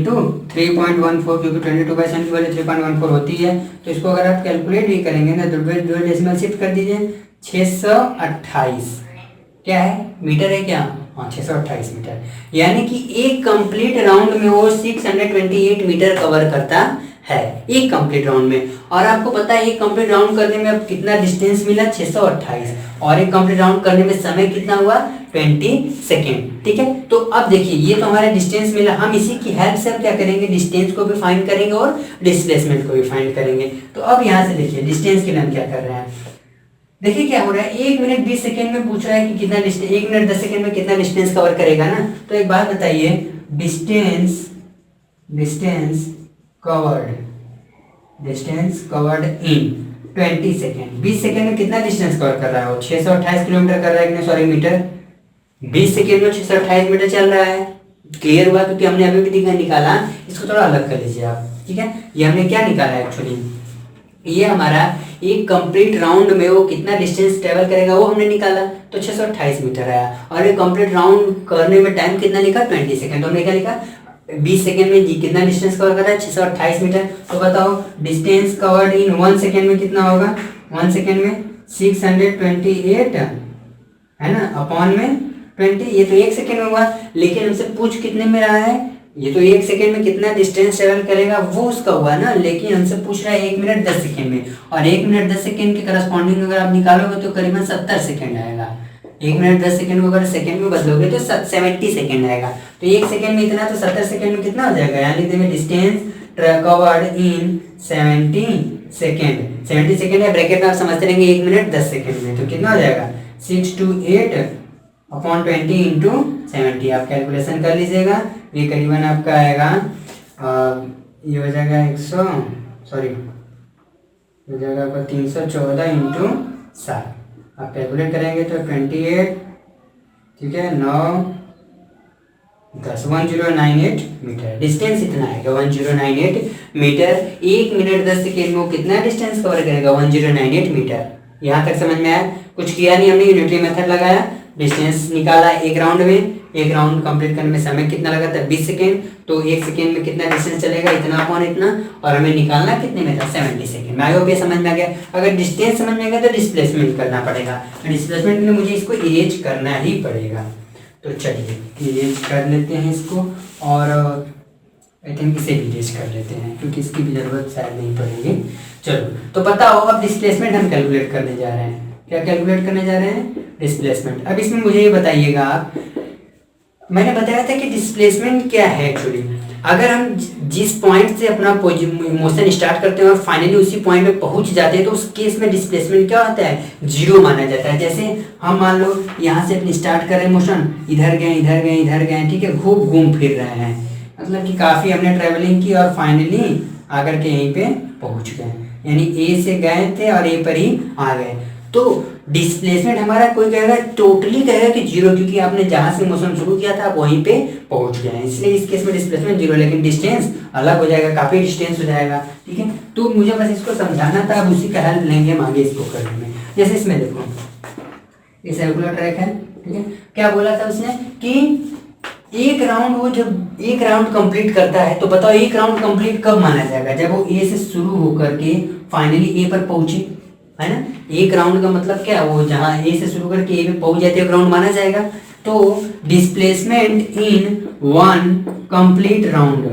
3.14, क्योंकि 22/7 की वैल्यू 3.14 होती है। तो इसको अगर आप कैलकुलेट भी करेंगे ना तो दो डेसिमल शिफ्ट कर दीजिए, 628 क्या है मीटर है क्या, हाँ 628 मीटर, यानी कि एक कंप्लीट राउंड में वो 628 मीटर कवर करता है एक कंप्लीट राउंड में। और आपको पता है एक कंप्लीट राउंड करने में अब कितना डिस्टेंस मिला 628, और एक कंप्लीट राउंड करने में समय कितना हुआ 20 सेकेंड, ठीक है। तो अब देखिए ये तो हमारा डिस्टेंस मिला, हम इसी की हेल्प से अब क्या करेंगे, डिस्टेंस को भी फाइंड करेंगे और डिस्प्लेसमेंट को भी फाइंड करेंगे। तो अब यहाँ से देखिए डिस्टेंस के लिए हम क्या कर रहे हैं, देखिए क्या हो रहा है, 1 मिनट 20 सेकेंड में पूछ रहा है कि कितना डिस्टेंस, 1 मिनट 10 सेकेंड में कितना डिस्टेंस कवर करेगा ना। तो एक बात बताइए, distance covered distance covered in 20 second. 20 second में कितना डिस्टेंस कवर कर रहा है वो? 628 किलोमीटर कर रहा है कि नहीं, सॉरी मीटर। 20 सेकेंड में 628 मीटर चल रहा है। क्लियर हुआ? क्योंकि हमने अभी भी निकाला। इसको थोड़ा अलग कर लीजिए आप, ठीक है। ये हमने क्या निकाला है एक्चुअली, ये हमारा एक कंप्लीट राउंड में वो कितना डिस्टेंस ट्रेवल करेगा वो हमने निकाला, तो 628 मीटर आया। और ये कंप्लीट राउंड करने में टाइम कितना लिखा? 20 सेकेंड। तो हमने क्या लिखा? 20 सेकेंड में जी कितना डिस्टेंस कवर कर रहा है? 628 मीटर। तो बताओ डिस्टेंस कवर्ड इन 1 सेकेंड में कितना होगा? 1 सेकेंड में 628 है ना, अपॉन में 20। ये तो 1 सेकेंड में हुआ, लेकिन हमसे पूछ कितने में रहा है? ये तो 1 सेकेंड में कितना डिस्टेंस ट्रेवल करेगा वो उसका हुआ ना, लेकिन हमसे पूछ रहा है 1 मिनट 10 सेकेंड में। और 1 मिनट 10 सेकेंड के करस्पॉन्डिंग अगर आप निकालोगे तो करीबन 70 सेकेंड आएगा। 1 मिनट 10 सेकेंड को अगर सेकेंड में बदलोगे तो 70 सेकेंड आएगा। तो 1 सेकेंड में इतना, तो 70 सेकेंड में कितना हो जाएगा? यानी देखिए distance covered in 70 second. 70 second है, ब्रैकेट में आप समझते रहेंगे 1 मिनट 10 सेकेंड में, तो कितना हो जाएगा? 628 अपॉन 20 इंटू 70। आप कैलकुलेशन कर लीजिएगा, ये करीबन आपका आएगा ये हो जाएगा 100 सॉरी हो जाएगा आपका 314 इंटू 7। आप कैलकुलेट करेंगे तो 28, ठीक है, 9 10 1098 मीटर। डिस्टेंस इतना आएगा 1098 मीटर। 1 मिनट 10 सेकेंड में वो कितना डिस्टेंस कवर करेगा? 1098 मीटर। यहाँ तक समझ में आया? कुछ किया नहीं हमने, यूनिटरी मेथड लगाया, डिस्टेंस निकाला एक राउंड में। एक राउंड कंप्लीट करने में समय कितना लगा था? 20 सेकेंड। तो 1 सेकेंड में कितना डिस्टेंस चलेगा? इतना अपॉन इतना। और हमें निकालना कितने में था? 70 सेकेंड में। आई होप ये समझ में आ गया। अगर डिस्टेंस समझ में आ गया तो डिस्प्लेसमेंट करना पड़ेगा। डिस्प्लेसमेंट के लिए मुझे इसको इरेज करना ही पड़ेगा। तो चलिए इरेज कर लेते हैं इसको, और आई थिंक इसे भी इरेज कर लेते हैं क्योंकि इसकी भी ज़रूरत शायद नहीं पड़ेगी। चलो तो बताओ, अब डिस्प्लेसमेंट हम कैलकुलेट करने जा रहे हैं। क्या कैलकुलेट करने जा रहे हैं? डिस्प्लेसमेंट। अब इसमें मुझे ये बताइएगा आप, मैंने बताया था कि डिस्प्लेसमेंट क्या है एक्चुअली। अगर हम जिस पॉइंट से अपना मोशन स्टार्ट करते हैं और फाइनली उसी पॉइंट पे पहुंच जाते हैं तो उस केस में डिस्प्लेसमेंट क्या होता है? 0 माना जाता है। जैसे हम मान लो यहाँ से अपनी स्टार्ट कर रहे हैं मोशन, इधर गए इधर गए इधर गए, ठीक है, खूब घूम फिर रहे हैं, मतलब कि काफ़ी हमने ट्रैवलिंग की और फाइनली आकर के यहीं पे पहुँच गए। यानी ए से गए थे और ए पर ही आ गए। तो डिस्प्लेसमेंट हमारा कोई कहेगा टोटली कहेगा कि 0, क्योंकि आपने जहां से मोशन शुरू किया था आप वहीं पे पहुंच गए हैं, इसलिए इस केस में डिस्प्लेसमेंट 0। लेकिन डिस्टेंस अलग हो जाएगा, काफी डिस्टेंस हो जाएगा, ठीक है। तो मुझे बस इसको समझाना था, अब उसी का हेल्प लेंगे हम आगे इसको करने में। जैसे इसमें देखो ये सर्कुलर ट्रैक है, ठीक है। क्या बोला था उसने कि एक राउंड, वो जब एक राउंड कंप्लीट करता है तो बताओ एक राउंड कंप्लीट कब माना जाएगा? जब वो ए से शुरू होकर के फाइनली ए पर पहुंचे, है ना। एक राउंड का मतलब क्या? वो जहां ए से शुरू करके ए पे पहुंच जाते हैं, एक राउंड माना जाएगा। तो displacement in 1 complete round,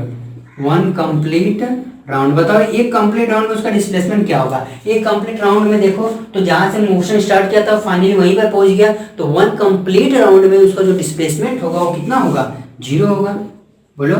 1 complete round, बताओ एक कंप्लीट राउंड में उसका डिस्प्लेसमेंट क्या होगा? एक कंप्लीट राउंड में देखो तो जहां से मोशन स्टार्ट किया था फाइनली वहीं पर पहुंच गया, तो 1 कंप्लीट राउंड में उसका जो डिस्प्लेसमेंट होगा वो कितना होगा? 0 होगा। बोलो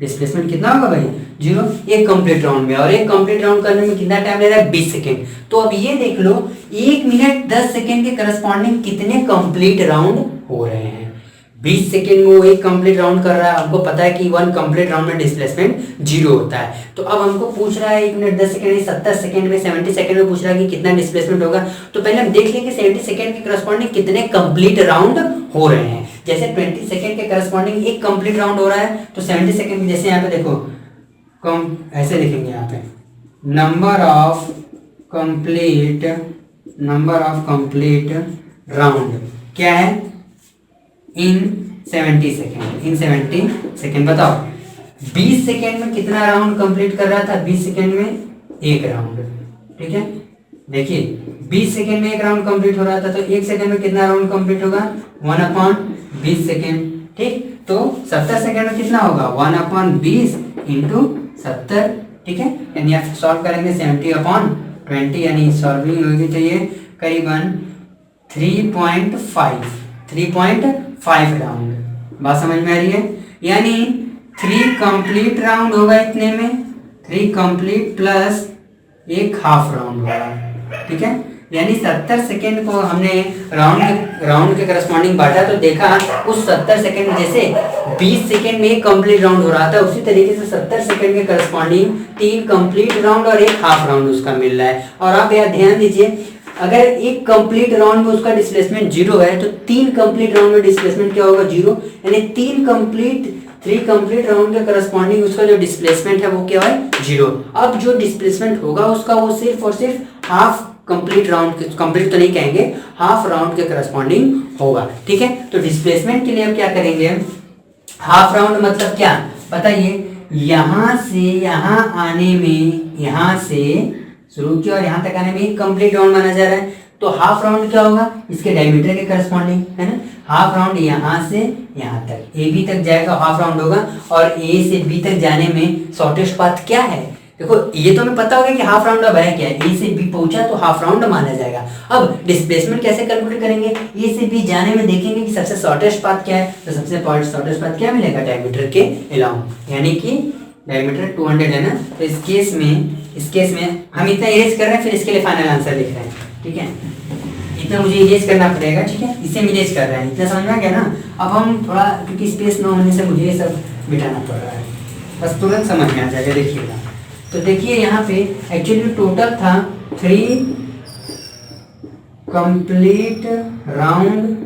डिस्प्लेसमेंट कितना होगा भाई? 0 एक कंप्लीट राउंड में। और एक कंप्लीट राउंड करने में कितना टाइम ले रहा है? 20 सेकेंड। तो अब ये देख लो 1 मिनट 10 सेकेंड के करस्पॉन्डिंग कितने कंप्लीट राउंड हो रहे हैं? 20 सेकेंड में वो एक कंप्लीट राउंड कर रहा है। हमको पता है कि 1 कंप्लीट राउंड में डिस्प्लेसमेंट 0 होता है। तो अब हमको पूछ रहा है 1 मिनट 10 सेकेंड, 70 सेकेंड में, 70 सेकेंड में पूछ रहा है कि कितना डिस्प्लेसमेंट होगा। तो पहले हम देख लेंगे 70 सेकेंड के करस्पॉन्डिंग कितने कंप्लीट राउंड हो रहे हैं। जैसे 20 सेकेंड के करस्पॉन्डिंग एक कंप्लीट राउंड हो रहा है, तो 70 सेकेंड जैसे यहाँ पे देखो ऐसे लिखेंगे यहाँ पे नंबर ऑफ कंप्लीट राउंड क्या है? इन 70 सेकेंड, इन 70 सेकेंड। बताओ 20 सेकेंड में कितना राउंड कंप्लीट कर रहा था? 20 सेकेंड में एक राउंड, ठीक है। देखिए 20 सेकेंड में एक राउंड कंप्लीट हो रहा था, तो 1 सेकेंड में कितना राउंड कंप्लीट होगा? 1/20 सेकेंड, ठीक। तो 70 सेकेंड में कितना होगा? 1/20 इंटू 70, ठीक है। यानी आप सॉल्व करेंगे 70/20, यानी सॉल्विंग होगी तो ये करीबन 3.5 राउंड। बात समझ में आ रही है? यानी 3 कंप्लीट राउंड होगा इतने में, 3 कंप्लीट प्लस एक हाफ राउंड होगा, ठीक है। यानी 70 सेकेंड को हमने राउंड के करस्पॉन्डिंग बांटा, तो देखा उस 70 सेकेंड में जैसे 20 सेकेंड में एक कंप्लीट राउंड हो रहा था, उसी तरीके से 70 सेकेंड के करस्पॉन्डिंग 3 कंप्लीट राउंड और 1 हाफ राउंड उसका मिल रहा है। और आप यहाँ ध्यान दीजिए, अगर एक कंप्लीट राउंड में उसका डिस्प्लेसमेंट 0 है तो 3 कंप्लीट राउंड में डिस्प्लेसमेंट क्या होगा? 0। यानी 3 कंप्लीट राउंड के करस्पॉन्डिंग उसका जो डिस्प्लेसमेंट है वो क्या है? 0। अब जो डिस्प्लेसमेंट होगा उसका वो सिर्फ और सिर्फ हाफ कंप्लीट राउंड के, कंप्लीट तो नहीं कहेंगे, हाफ राउंड के करस्पॉन्डिंग होगा। ठीक है, तो डिस्प्लेसमेंट के लिए अब क्या करेंगे? हाफ राउंड मतलब क्या बताइए? यहां से यहां आने में, यहां से शुरू किया और यहां तक आने में एक कंप्लीट राउंड माना जा रहा है, तो हाफ राउंड क्या होगा? इसके डायमीटर के करस्पॉन्डिंग, है ना। हाफ राउंड यहां से यहां तक ए बी तक जाएगा, हाफ राउंड होगा। और ए से बी तक जाने में शॉर्टेस्ट पाथ क्या है? देखो ये तो हमें पता होगा कि हाफ राउंड अब है क्या है, ए से बी पहुंचा तो हाफ राउंड माना जाएगा। अब डिस्प्लेसमेंट कैसे कैलकुलेट करेंगे? ए से बी जाने में देखेंगे कि सबसे शॉर्टेस्ट पाथ क्या है, तो सबसे शॉर्टेस्ट पाथ क्या मिलेगा? डायमीटर के अलाउंग, यानी कि डायमीटर 200 है ना। तो इस केस में हम इतना इरेज कर रहे हैं, फिर इसके लिए फाइनल आंसर लिख रहे हैं। ठीक है, इतना मुझे इरेज करना पड़ेगा। ठीक है, इसे हम इरेज कर रहे हैं, इतना समझ में आ गया ना। अब हम थोड़ा, क्योंकि स्पेस न होने से मुझे ये सब मिटाना पड़ रहा है, बस तुरंत समझ में आ जाएगा। देखिएगा, तो देखिए यहाँ पे एक्चुअली टोटल था 3 complete round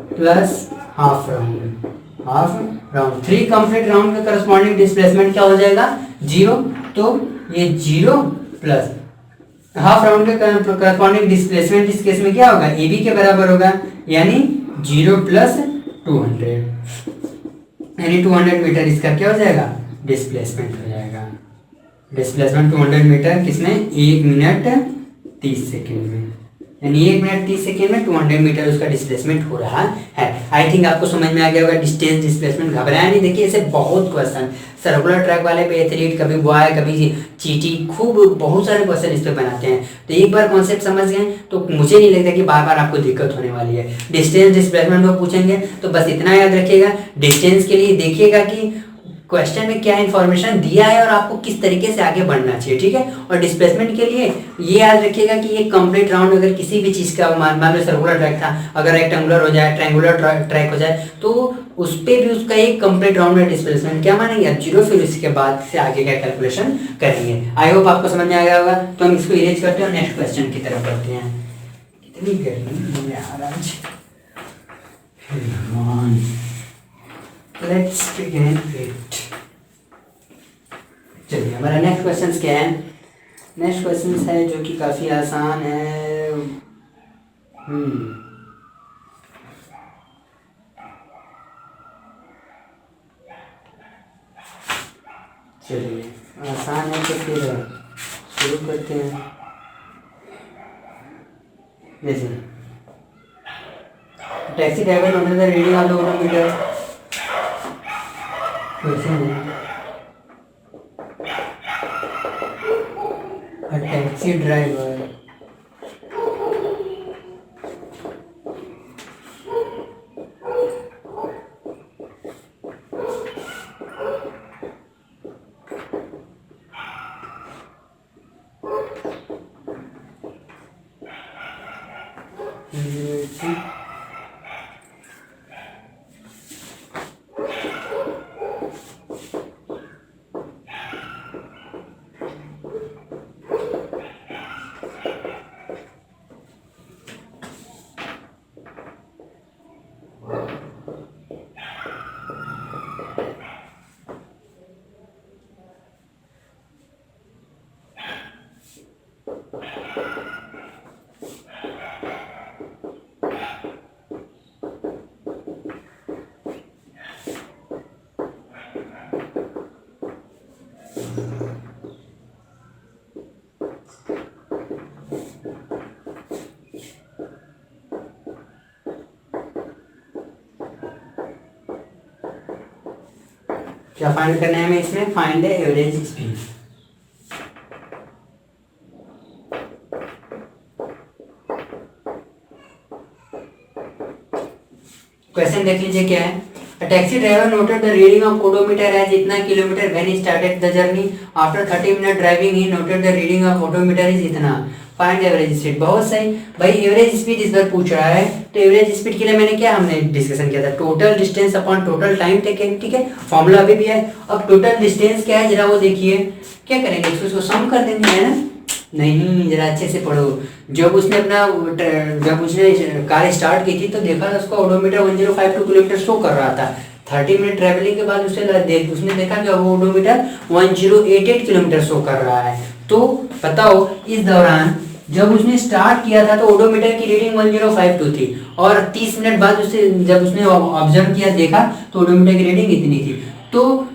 plus half round 3 complete round का करस्पॉन्डिंग डिस्प्लेसमेंट क्या हो जाएगा? 0। तो ये 0 प्लस हाफ राउंड के करस्पॉन्डिंग डिस्प्लेसमेंट इस केस में क्या होगा? ए बी के बराबर होगा, यानी 0 प्लस 200, यानी 200 मीटर इसका क्या हो जाएगा? डिस्प्लेसमेंट हो जाएगा। डिस्प्लेसमेंट 200 मीटर किसमें? 1 मिनट 30 सेकेंड में, यानी 1 मिनट 30 सेकेंड में 200 मीटर उसका डिस्प्लेसमेंट हो रहा है। आई थिंक आपको समझ में आ गया होगा डिस्टेंस डिस्प्लेसमेंट। घबराया नहीं, देखिए ऐसे बहुत क्वेश्चन सर्कुलर ट्रैक वाले पे एथलीट, कभी बॉय कभी चीटी, खूब बहुत सारे क्वेश्चन इस पे बनाते हैं। तो एक बार कॉन्सेप्ट समझ गए तो मुझे नहीं लगता कि बार बार आपको दिक्कत होने वाली है। डिस्टेंस डिस्प्लेसमेंट में पूछेंगे तो बस इतना याद रखिएगा, डिस्टेंस के लिए देखिएगा कि क्वेश्चन में क्या इन्फॉर्मेशन दिया है और आपको किस तरीके से आगे बढ़ना चाहिए। ठीक है, और डिस्प्लेसमेंट के लिए ये याद रखिएगा कि ये कंप्लीट राउंड अगर किसी भी चीज़ का, मान लो सर्कुलर ट्रैक था, अगर रेक्टेंगुलर हो जाए, ट्रायंगुलर ट्रैक हो जाए, तो उस पर भी उसका एक कंप्लीट राउंड में डिस्प्लेसमेंट क्या मानेंगे? अब 0, फिर इसके बाद से आगे का कैलकुलेशन करेंगे। आई होप आपको समझ में आ गया होगा। तो हम इसको इरेज करते हैं और नेक्स्ट क्वेश्चन की तरफ बढ़ते हैं। कितनी गर्मी यार आज। Let's begin it. चलिए, हमारा नेक्स्ट क्वेश्चन क्या है? नेक्स्ट क्वेश्चन है जो कि काफ़ी आसान है। चलिए, आसान है तो फिर शुरू करते हैं। जैसे taxi driver noted the reading of the odometer. A taxi driver क्या फाइंड करना है हमें इसमें? Find the average speed. Question देख लीजिए क्या है। A taxi driver noted the reading of odometer as इतना kilometre when he started the journey. After 30 minute driving he noted the reading of odometer is इतना. Find average speed. बहुत सही भाई, एवरेज स्पीड इस बार पूछ रहा है, तो एवरेज स्पीड के लिए मैंने क्या हमने डिस्कशन किया था, total distance upon total time taken, ठीक है, फॉर्मूला अभी भी है। अब टोटल डिस्टेंस क्या है जरा वो देखिए, क्या करेंगे इसको सम कर देंगे, है ना। नहीं, जरा अच्छे से पढ़ो। जब उसने कार स्टार्ट की थी तो देखा था उसका ओडोमीटर 1052 किलोमीटर शो कर रहा था। 30 मिनट ट्रैवलिंग के बाद उसने देखा कि वो ओडोमीटर 1088 किलोमीटर शो कर रहा है। तो बताओ इस दौरान जब उसने स्टार्ट किया था तो ओडोमीटर की रीडिंग 1052 थी, और 30 मिनट बाद जब उसने ऑब्जर्व किया देखा तो ओडोमीटर की रीडिंग इतनी थी। तो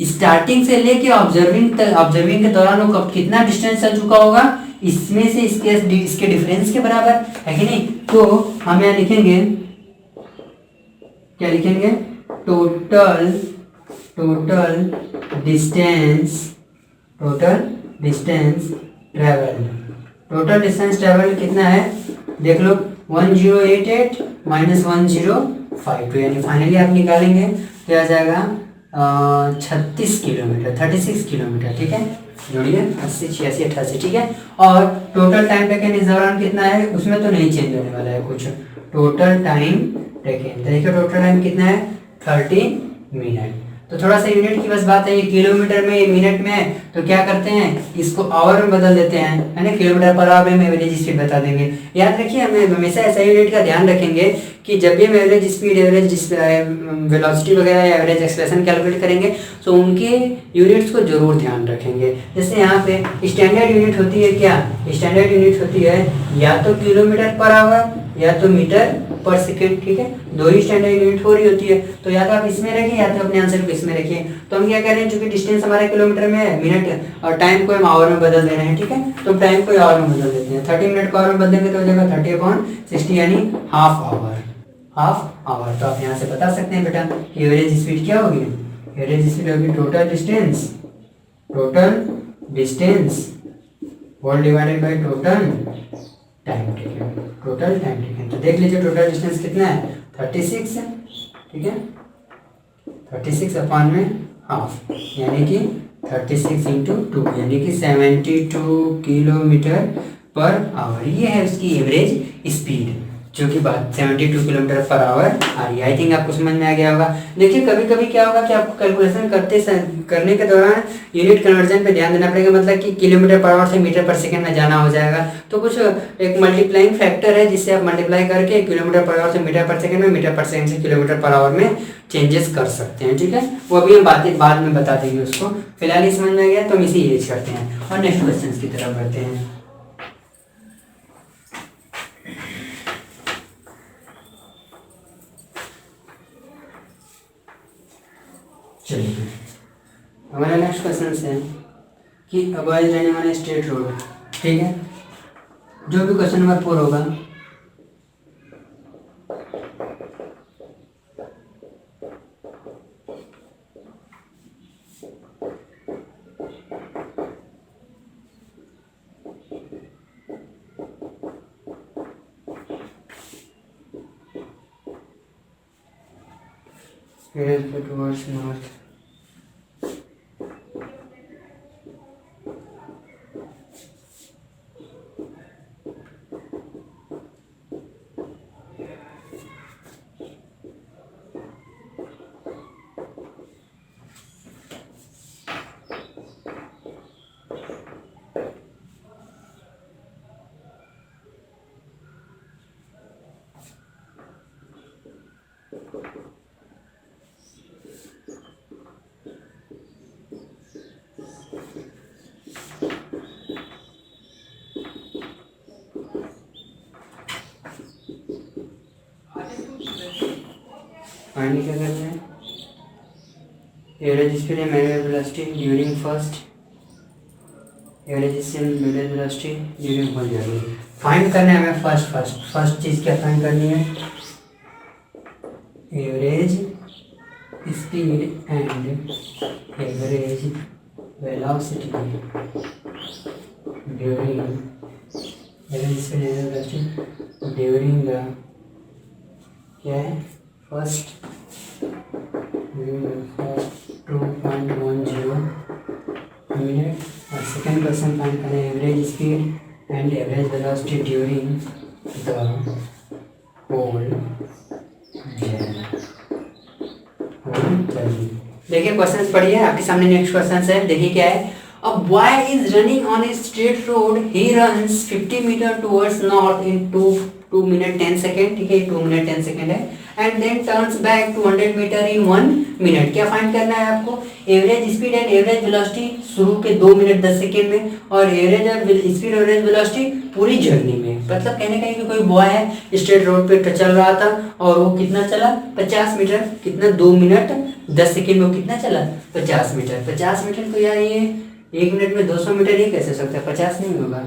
स्टार्टिंग से लेके ऑब्जर्विंग के दौरान वो कब कितना डिस्टेंस चल चुका होगा, इसमें से इसके डिफरेंस के बराबर है कि नहीं। तो हम यहाँ लिखेंगे, क्या लिखेंगे, total distance travel. Total distance travel कितना है देख लो, 1088 माइनस 1052, यानी फाइनली आप निकालेंगे तो आ जाएगा 36 किलोमीटर, 36 किलोमीटर, ठीक है। जोड़िए 80, 86, 88, ठीक है। और टोटल टाइम टेकन इस दौरान कितना है, उसमें तो नहीं चेंज होने वाला है कुछ। टोटल टाइम टेकन देखिए, टोटल टाइम कितना है, 30 मिनट। तो थोड़ा सा यूनिट की बस बात है, ये किलोमीटर में, ये मिनट में है, तो क्या करते हैं इसको आवर में बदल देते हैं, है ना। किलोमीटर पर आवर में एवरेज स्पीड बता देंगे। याद रखिए, हमें हमेशा ऐसा यूनिट का ध्यान रखेंगे कि जब भी हम एवरेज स्पीड, एवरेज वेलोसिटी वगैरह या एवरेज एक्सप्रेशन कैलकुलेट करेंगे तो उनके यूनिट्स को जरूर ध्यान रखेंगे। जैसे यहाँ पे स्टैंडर्ड यूनिट होती है, क्या स्टैंडर्ड यूनिट होती है, या तो किलोमीटर पर आवर या तो मीटर पर सेकेंड, ठीक है। दो ही स्टैंडर्ड यूनिट हो रही होती है, तो या तो आप इसमें रखिए या तो अपने आंसर को इसमें रखिए। तो हम क्या कर रहे हैं, चूंकि डिस्टेंस हमारा किलोमीटर में है, मिनट और टाइम को हम आवर में बदल दे रहे हैं, ठीक है। तो टाइम को आवर में बदल देते हैं, 30 मिनट को आवर में बदलेंगे तो हो जाएगा 30/60, यानी हाफ आवर। तो आप यहाँ से बता सकते हैं बेटा कि एवरेज स्पीड क्या होगी, एवरेज स्पीड होगी total distance whole divided by total time taken. तो देख लीजिए टोटल डिस्टेंस कितना है, 36 है, ठीक है। 36 अपॉन में हाफ, यानी कि 36 इंटू 2, यानी कि 72 किलोमीटर पर आवर। ये है उसकी एवरेज स्पीड, जो कि बात 72 किलोमीटर पर आवर आ रही है। आई थिंक आपको समझ में आ गया होगा। देखिए कभी कभी क्या होगा कि आपको कैलकुलेशन करने के दौरान यूनिट कन्वर्जन पे ध्यान देना पड़ेगा, मतलब कि किलोमीटर पर आवर से मीटर पर सेकंड में जाना हो जाएगा। तो कुछ एक मल्टीप्लाइंग फैक्टर है जिससे आप मल्टीप्लाई करके किलोमीटर पर आवर से मीटर पर सेकंड में, मीटर पर सेकंड से किलोमीटर पर आवर में चेंजेस कर सकते हैं, ठीक है। वो अभी हम बाद में बता देंगे उसको। फिलहाल ही समझ में आ गया तो हम इसी यूज करते हैं और नेक्स्ट क्वेश्चन की तरफ बढ़ते हैं। चलिए हमारा नेक्स्ट क्वेश्चन है कि अवॉइड रहने वाले स्ट्रेट रोड, ठीक है। जो भी क्वेश्चन नंबर 4 होगा, towards north. फाइंड क्या करना है, average speed and manual velocity during first, average speed manual velocity during whole journey. Find करना है हमें फर्स्ट चीज क्या फाइंड करनी है, average speed and average velocity during, average speed and velocity during the, क्या है, फर्स्ट 2.10 मिनट। और सेकेंड क्वेश्चन फाइंड करें average speed and average velocity during the whole journey. देखिए क्वेश्चन पढ़िए, आपके सामने नेक्स्ट क्वेश्चन है, देखिए क्या है। A boy is running on a straight road. He runs 50 meter towards north in 2 minute 10 second. ठीक है, 2 minute 10 second है, and then turns back 200 meter in 1 minute. क्या फाइंड करना है आपको? Average speed and average velocity शुरू के 2 मिनट 10 सेकेंड में, और एवरेज स्पीड एवरेज वेलोसिटी पूरी जर्नी में। मतलब कहने का है कि कोई बॉय है स्ट्रेट रोड पे चल रहा था और वो कितना चला? 50 मीटर। कितना? 2 मिनट 10 सेकेंड में वो कितना चला? 50 मीटर। 50 मीटर को यार ये 1 मिनट में 200 मीटर, ये कैसे सकता है? 50 नहीं होगा,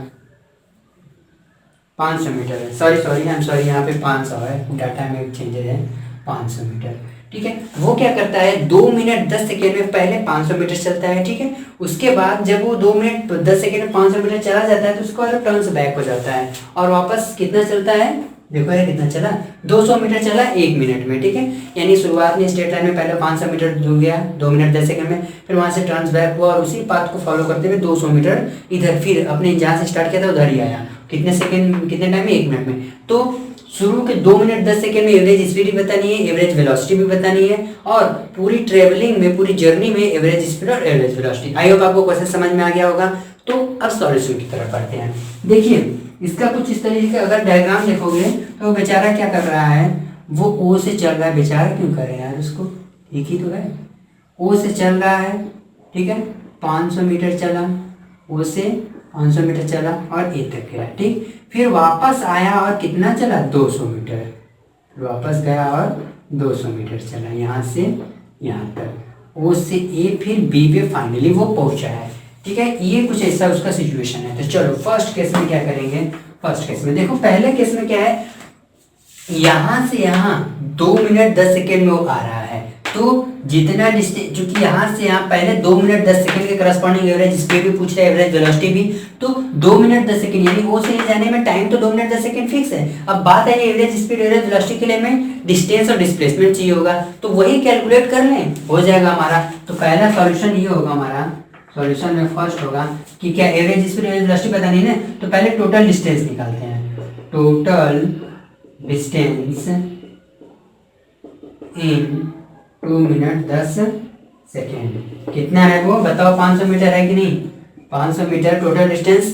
500 मीटर है। सॉरी आई एम सॉरी, यहाँ पे 500 है, डाटा में चेंजेस है, 500 मीटर। ठीक है, वो क्या करता है 2 मिनट 10 सेकेंड में पहले 500 मीटर चलता है। ठीक है, उसके बाद जब वो 2 मिनट 10 सेकेंड में 500 मीटर चला जाता है तो उसको टर्न्स बैक हो जाता है और वापस कितना चलता है? देखो यार कितना चला, 200 मीटर चला 1 मिनट में। ठीक है, यानी शुरुआत में स्ट्रेट लाइन में पहले 500 मीटर दूर गया 2 मिनट 10 सेकंड में, फिर वहां से टर्न्स बैक हुआ और उसी पाथ को फॉलो करते हुए 200 मीटर इधर फिर अपने जहाँ से स्टार्ट किया था उधर ही आया। कितने सेकंड, कितने टाइम में? 1 मिनट में। तो शुरू के 2 मिनट 10 सेकंड में एवरेज स्पीड भी बतानी है, एवरेज वेलोसिटी भी बतानी है, और पूरी ट्रेवलिंग में, पूरी जर्नी में एवरेज स्पीड और एवरेज वेलोसिटी। आई होप आपको क्वेश्चन समझ में आ गया होगा। तो अब सॉल्यूशन की तरफ बढ़ते हैं। देखिए इसका कुछ इस तरीके का अगर डायग्राम देखोगे तो बेचारा क्या कर रहा है, वो ओ से चल रहा है। बेचारा क्यों करे यार, उसको ठीक ही तो है। ओ से चल रहा है, ठीक है, 500 मीटर चला, ओ से 500 मीटर चला और ए तक गया। ठीक, फिर वापस आया और कितना चला? 200 मीटर। वापस गया और 200 मीटर चला यहाँ से यहाँ तक, ओ से ए फिर बी पे फाइनली वो पहुंचा है। ठीक है, ये कुछ ऐसा उसका सिचुएशन है। तो चलो फर्स्ट केस में क्या करेंगे। फर्स्ट केस में देखो, पहले केस में क्या है, यहाँ से यहाँ 2 मिनट 10 सेकेंड में वो आ रहा है। तो जितना डिस्टेंस, चूंकि यहाँ से यहाँ पहले 2 मिनट 10 सेकेंड के करस्पॉन्डिंग एवरेज स्पीड भी पूछ रहा है, एवरेज वेलोसिटी भी। तो 2 मिनट 10 सेकेंड यानी वो से जाने में टाइम तो 2 मिनट 10 सेकेंड फिक्स है। अब बात है एवरेज स्पीड एवरेज वेलोसिटी के लिए हमें डिस्टेंस और डिस्प्लेसमेंट चाहिए होगा, तो वही कैलकुलेट कर लें, हो जाएगा हमारा। तो पहला सॉल्यूशन ये होगा हमारा, सॉल्यूशन में फर्स्ट होगा कि क्या एवरेज स्पीड एवरेज वेलोसिटी पता नहीं ना, तो पहले टोटल डिस्टेंस निकालते हैं। टोटल डिस्टेंस इन 2 मिनट 10 सेकेंड कितना है वो बताओ? 500 मीटर है कि नहीं? 500 metre total distance,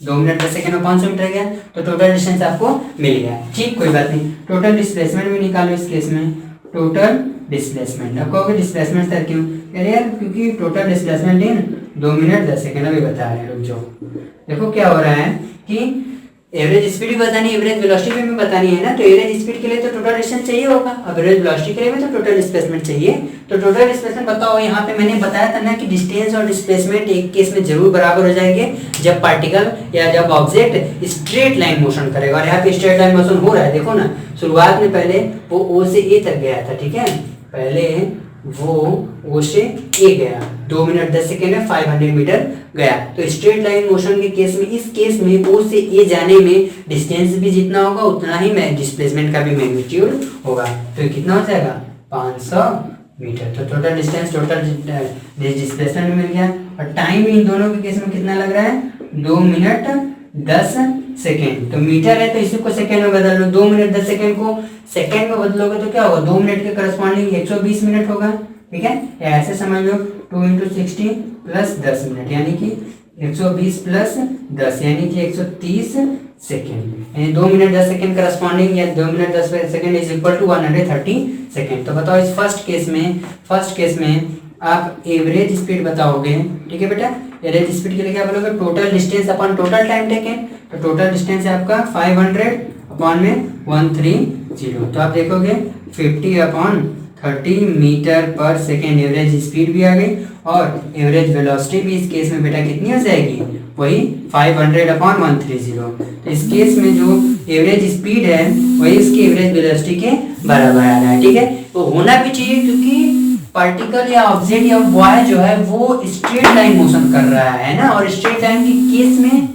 2 minute 10 second में 500 मीटर गया, तो टोटल डिस्टेंस आपको मिल गया। ठीक, कोई बात नहीं। टोटल डिस्प्लेसमेंट भी निकालो इस केस में। टोटल डिस्प्लेसमेंट, अब कहोगे डिस्प्लेसमेंट सर क्यों? अरे यार क्योंकि टोटल डिस्प्लेसमेंट इन 2 मिनट 10 सेकेंड अभी बता रहे हैं, रुक जाओ। देखो क्या हो रहा है कि एवरेज स्पीड भी बतानी है, एवरेज वेलोसिटी भी बतानी है ना। तो एवरेज स्पीड के लिए तो टोटल डिस्टेंस चाहिए होगा, अब एवरेज वेलोसिटी के लिए भी तो टोटल डिस्प्लेसमेंट चाहिए। तो टोटल डिस्प्लेसमेंट बताओ, यहाँ पे मैंने बताया था ना कि डिस्टेंस और डिस्प्लेसमेंट एक केस में जरूर बराबर हो जाएंगे, जब पार्टिकल या जब ऑब्जेक्ट स्ट्रेट लाइन मोशन करेगा। और यहाँ पे स्ट्रेट लाइन मोशन हो रहा है, देखो ना, शुरुआत में पहले वो ओ से ए तक गया था। ठीक है, पहले वो ओ से ए गया, 2 मिनट 10 सेकेंड में 500 मीटर गया। तो स्ट्रेट लाइन मोशन के केस में, इस केस में ओ से ए जाने में डिस्टेंस भी जितना होगा उतना ही डिस्प्लेसमेंट का भी मैग्नीट्यूड होगा। तो कितना हो जाएगा? 500 मीटर। तो टोटल डिस्टेंस, टोटल डिस्प्लेसमेंट मिल गया। और टाइम इन दोनों के केस में कितना लग रहा है? 2 मिनट 10 सेकेंड। तो मीटर है तो इसी को सेकेंड में बदल लो। 2 मिनट 10 सेकेंड को सेकेंड में बदलोगे तो क्या होगा? 2 मिनट के करस्पॉन्डिंग 120 मिनट होगा। ठीक है, या ऐसे समझ लो 2 × 60 + 10 मिनट, यानी कि 120 + 10 यानी कि 130 सेकेंड। यानी 2 मिनट 10 सेकेंड करस्पॉन्डिंग या 2 minute 10 second is equal to 130 second. तो बताओ इस फर्स्ट केस में आप एवरेज स्पीड बताओगे। ठीक है बेटा, एवरेज स्पीड के लिए क्या बोलोगे? Total distance upon total time taken. तो टोटल डिस्टेंस है आपका 500 अपॉन में 130। तो आप देखोगे 50/30 मीटर पर सेकेंड एवरेज स्पीड भी आ गई, और एवरेज वेलोसिटी भी इस केस में बेटा कितनी हो जाएगी? वही 500/130। तो इस केस में जो एवरेज स्पीड है वही इसकी एवरेज वेलोसिटी के बराबर आ रहा है। ठीक है, तो होना भी चाहिए क्योंकि पार्टिकल या ऑब्जेक्ट या बॉय जो है वो स्ट्रेट लाइन मोशन कर रहा है ना। और स्ट्रेट लाइन के केस में,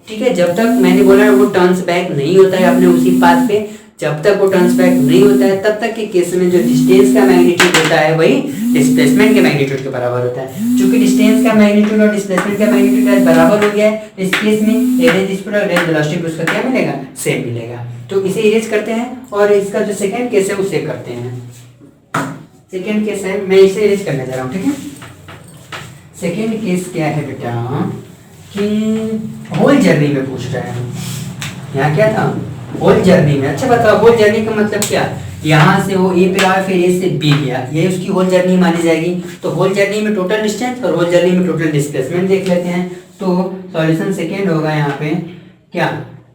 ठीक है, जब तक मैंने बोला वो टर्न्स बैक नहीं होता है अपने उसी पाथ पे, जब तक वो ट्रांसपेक्ट नहीं होता है तब तक के केस में जो डिस्टेंस का मैग्नीट्यूड होता है वही डिस्प्लेसमेंट के मैग्नीट्यूड के बराबर होता है। चूंकि डिस्टेंस का मैग्नीट्यूड और डिस्प्लेसमेंट का मैग्नीट्यूड बराबर हो गया है, इस केस में एवरेज स्पीड और एवरेज वेलोसिटी उसका क्या मिलेगा, सेम मिलेगा। तो इसे इरेज करते हैं और इसका जो सेकंड केस है उसे करते हैं। सेकंड केस है, मैं इसे इरेज करने जा रहा हूँ, ठीक है। सेकंड केस क्या है बेटा कि होल जर्नी में पूछ रहा है। यहाँ क्या था, होल जर्नी में। अच्छा बताओ होल जर्नी का मतलब क्या, यहाँ से वो ए पे आया फिर ए से बी गया, ये उसकी होल जर्नी मानी जाएगी। तो होल जर्नी में टोटल डिस्टेंस और होल जर्नी में टोटल डिस्प्लेसमेंट देख लेते हैं। तो सॉल्यूशन सेकेंड होगा यहाँ पे क्या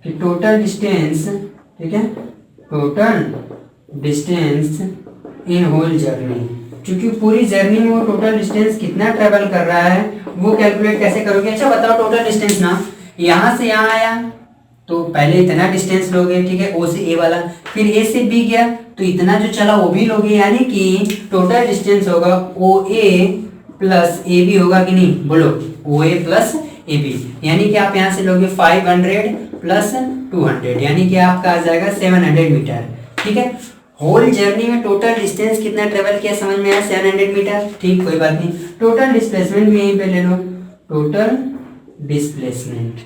कि टोटल डिस्टेंस, ठीक है, total distance in whole journey. क्योंकि पूरी जर्नी में वो टोटल डिस्टेंस कितना ट्रेवल कर रहा है वो कैलकुलेट कैसे करोगे। अच्छा बताओ टोटल डिस्टेंस ना, यहाँ से यहाँ आया तो पहले इतना डिस्टेंस लोगे, ठीक है, ओ से ए वाला, फिर ए से बी गया तो इतना जो चला वो भी लोगे, यानी कि टोटल डिस्टेंस होगा ओ ए प्लस ए बी होगा कि नहीं, बोलो, ओ ए प्लस ए बी। यानी कि आप यहाँ से लोगे 500 प्लस 200, यानी कि आपका आ जाएगा 700 मीटर, ठीक है। होल जर्नी में टोटल डिस्टेंस कितना ट्रेवल किया समझ में आया, 700 मीटर, ठीक, कोई बात नहीं। टोटल डिस्प्लेसमेंट भी यहीं पे ले लो, total displacement,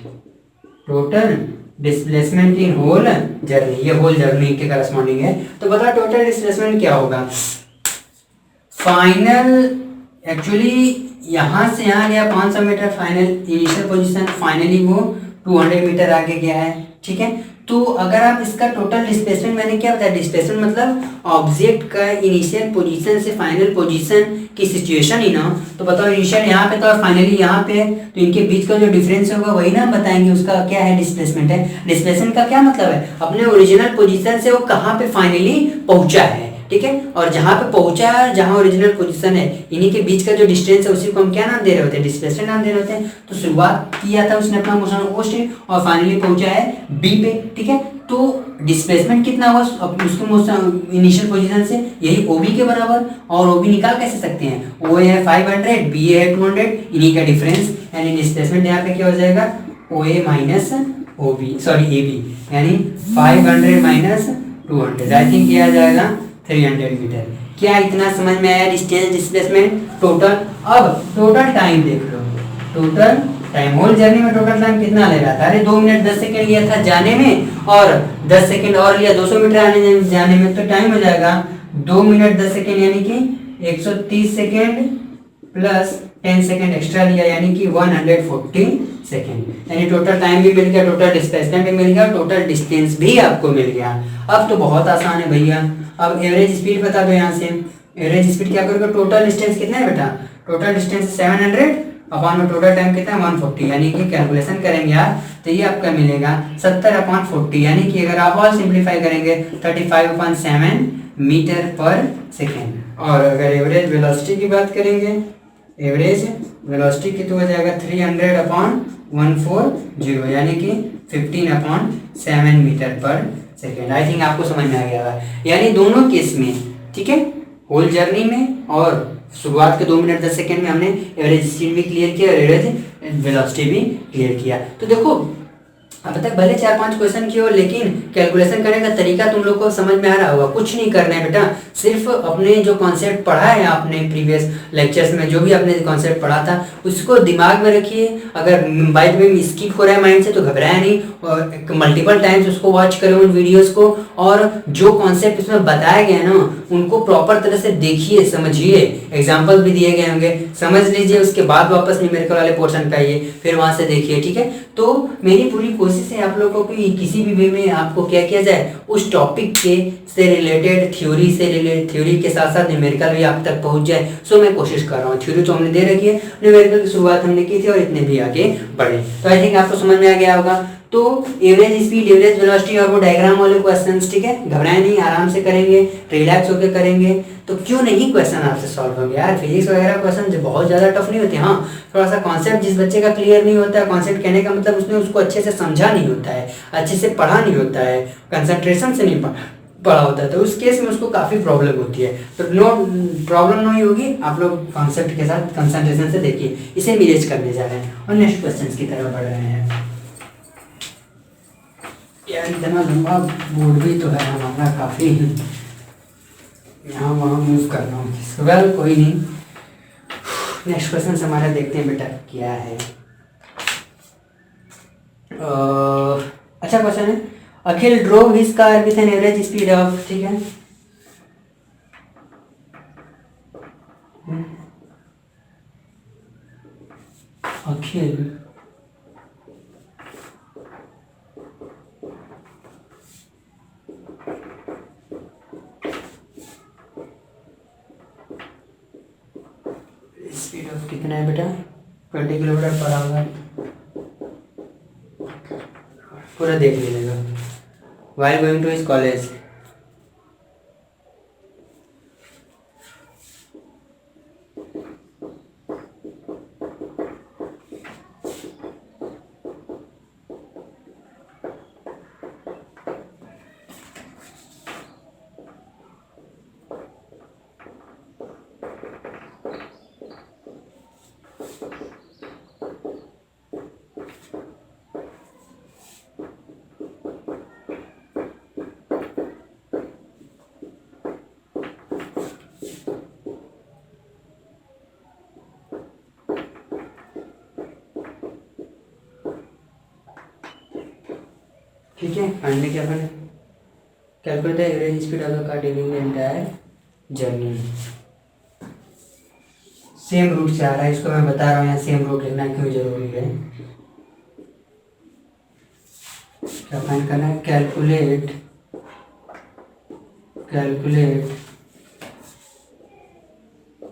total displacement in whole journey, ये होल जर्नी के करस्पॉन्डिंग है। तो बताओ टोटल डिस्प्लेसमेंट क्या होगा। फाइनल एक्चुअली यहाँ से यहाँ गया 500 metre final initial position, finally वो 200 मीटर आगे गया है, ठीक है। तो अगर आप इसका टोटल डिस्प्लेसमेंट, मैंने क्या बताया, डिस्प्लेसमेंट मतलब ऑब्जेक्ट का इनिशियल पोजीशन से फाइनल पोजीशन की सिचुएशन ही ना। तो बताओ इनिशियल यहाँ पे था और फाइनली यहाँ पे है, तो इनके बीच का जो डिफरेंस होगा वही ना बताएंगे उसका क्या है, डिस्प्लेसमेंट है। डिस्प्लेसमेंट का क्या मतलब है, अपने ओरिजिनल पोजीशन से वो कहाँ पे फाइनली पहुंचा है, ठीक है, और जहाँ पे पहुंचा है, जहाँ ओरिजिनल पोजीशन है, इन्हीं के बीच का जो डिस्टेंस है उसी को हम क्या नाम दे रहे होते हैं, डिस्प्लेसमेंट नाम दे रहे होते हैं। तो शुरुआत किया था उसने अपना मोशन ओ से और फाइनली पहुंचा है बी पे, ठीक है। तो डिस्प्लेसमेंट कितना हुआ उसके मोशन इनिशियल पोजीशन से, यही ओ बी के बराबर। और ओ बी निकाल कैसे सकते हैं, ओ ए है 500, बी ए है 200, इन्हीं का डिफरेंस, यानी डिस्प्लेसमेंट यहाँ पे क्या हो जाएगा, O A minus O B, sorry A B, यानी 500 माइनस 200, आई थिंक किया जाएगा 300 मीटर। क्या इतना समझ में आया, डिस्टेंस डिस्प्लेसमेंट टोटल। अब टोटल टाइम देख लो, टोटल टाइम होल जर्नी में टोटल टाइम कितना ले रहा था, अरे 2 मिनट 10 सेकंड लिया था जाने में और 10 सेकंड और लिया 200 मीटर आने जाने में, तो टाइम हो जाएगा 2 मिनट 10 सेकंड, यानी कि 130 सेकंड प्लस 10 सेकंड एक्स्ट्रा लिया, यानी कि 140 सेकंड। यानी टोटल टाइम भी मिल गया, टोटल डिस्प्लेसमेंट भी मिल गया, टोटल डिस्टेंस भी आपको मिल गया। अब तो बहुत आसान है भैया। अब एवरेज स्पीड बता दो, यहाँ से एवरेज स्पीड क्या करोगे, टोटल डिस्टेंस कितना है बेटा, टोटल डिस्टेंस 700 अपॉन में टोटल टाइम कितना है 140, यानी कि कैलकुलेशन करेंगे आप तो ये आपका मिलेगा 70/40, यानी कि अगर आप और सिंप्लीफाई करेंगे 35/7 मीटर पर सेकेंड। और अगर एवरेज वेलोसिटी की बात करेंगे, एवरेज वेलोसिटी की तो हो जाएगा 300/140, यानी कि 15/7 मीटर पर सेकेंड। आई थिंक आपको समझ में आ गया है, यानी दोनों केस में, ठीक है, होल जर्नी में और शुरुआत के 2 मिनट 10 सेकंड में हमने एवरेज स्पीड भी क्लियर किया और एवरेज वेलोसिटी भी क्लियर किया। तो देखो अब तक भले 4-5 क्वेश्चन किए हो, लेकिन कैलकुलेशन करने का तरीका तुम लोग को समझ में आ रहा होगा। कुछ नहीं करना है बेटा, सिर्फ अपने जो कॉन्सेप्ट पढ़ा है आपने प्रीवियस लेक्चर्स में, जो भी आपने कॉन्सेप्ट पढ़ा था उसको दिमाग में रखिए। अगर बाई द वे स्किप हो रहा है माइंड से तो घबराया नहीं, और मल्टीपल टाइम्स उसको वॉच करें उन वीडियोज़ को, और जो कॉन्सेप्ट इसमें बताया गया ना उनको प्रॉपर तरह से देखिए, समझिए, एग्जाम्पल भी दिए गए होंगे, समझ लीजिए, उसके बाद वापस न्यूमेरिकल वाले पोर्शन पे आइए, फिर वहाँ से देखिए, ठीक है। तो मेरी पूरी कोशिश है आप लोगों को कि किसी भी वे में आपको क्या किया जाए, उस टॉपिक के से रिलेटेड थ्योरी से रिलेटेड, थ्योरी के साथ साथ न्यूमेरिकल भी आप तक पहुंच जाए। सो मैं कोशिश कर रहा हूँ। थ्योरी तो हमने दे रखी है, न्यूमेरिकल की शुरुआत हमने की थी और इतने भी आगे बढ़े। तो आई थिंक आपको समझ में आ गया होगा। तो एवरेज स्पीड, एवरेज वेलोसिटी और वो डायग्राम वाले क्वेश्चंस, ठीक है, घबराए नहीं, आराम से करेंगे, रिलैक्स होकर करेंगे, तो क्यों नहीं क्वेश्चन आपसे सॉल्व होंगे यार। फिजिक्स वगैरह क्वेश्चन जो बहुत ज़्यादा टफ नहीं होते, हाँ थोड़ा सा कॉन्सेप्ट जिस बच्चे का क्लियर नहीं होता है, कॉन्सेप्ट कहने का मतलब उसने उसको अच्छे से समझा नहीं होता है, अच्छे से पढ़ा नहीं होता है, कंसंट्रेशन से नहीं पढ़ा होता है, तो उस केस में उसको काफ़ी प्रॉब्लम होती है। तो नो प्रॉब्लम नहीं होगी, आप लोग कॉन्सेप्ट के साथ कंसंट्रेशन से देखिए। इसे मिरेज करने जा रहे हैं और नेक्स्ट क्वेश्चन की तरफ बढ़ रहे हैं। यार इतना लंबा बोर्ड भी तो है हमारा, काफ़ी यहाँ वहाँ मूव करना होता है। वेल कोई नहीं, नेक्स्ट क्वेश्चन हमारा देखते हैं बेटा क्या है। अच्छा क्वेश्चन है, Akhil drove his car with an average speed of, ठीक है, अखिल स्पीड ऑफ कितना है बेटा, 20 किलोमीटर पर आवर, पूरा देख लीजिएगा। While going to his college, ठीक है, फाइनली क्या करना, calculate the average speed of the car during the entire journey. Same route से आ रहा है, इसको मैं बता रहा हूँ यहाँ सेम रूट लिखना क्यों जरूरी है। क्या फाइंड करना है, calculate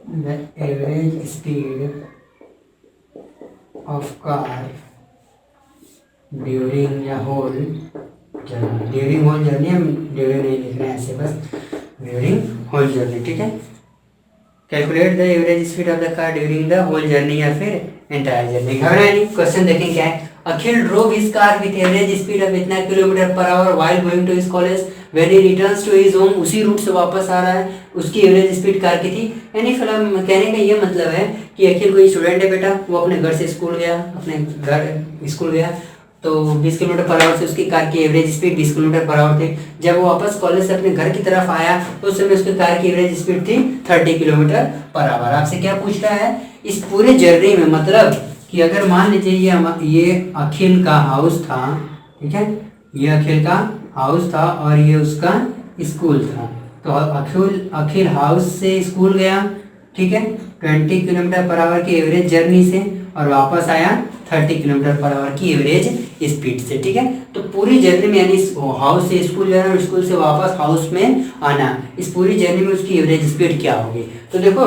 the average speed of car during या whole journey, during whole journey, हम ड्यूरिंग नहीं लिख रहे हैं ऐसे, बस ड्यूरिंग होल जर्नी, ठीक है। Calculate the average speed of the car during the whole journey या फिर एंटायर जर्नी। घबराए नहीं, क्वेश्चन देखें क्या है, Akhil drove his car with average speed of इतना kilometre per hour while going to his college, when he returns to his home, उसी रूट से वापस आ रहा है, उसकी एवरेज स्पीड कार की थी। यानी फिलहाल कहने का ये मतलब है कि अखिल कोई स्टूडेंट है बेटा, वो अपने घर से स्कूल गया, अपने घर स्कूल गया तो 20 किलोमीटर पर आवर से उसकी कार की average speed 20 kilometre per our थी। जब वो वापस कॉलेज से अपने घर की तरफ आया तो उस समय उसकी कार की एवरेज स्पीड थी 30 किलोमीटर पर आवर। आपसे क्या पूछ रहा है, इस पूरे जर्नी में, मतलब कि अगर मान लीजिए ये अखिल का हाउस था, ठीक है, ये अखिल का हाउस था और ये उसका स्कूल था, तो अखिल हाउस से स्कूल गया, ठीक है, 20 किलोमीटर पर आवर की एवरेज जर्नी से, और वापस आया 30 किलोमीटर पर आवर की एवरेज स्पीड से, ठीक है। तो पूरी जर्नी में यानी हाउस से स्कूल जाना और स्कूल से वापस हाउस में आना, इस पूरी जर्नी में उसकी एवरेज स्पीड क्या होगी। तो देखो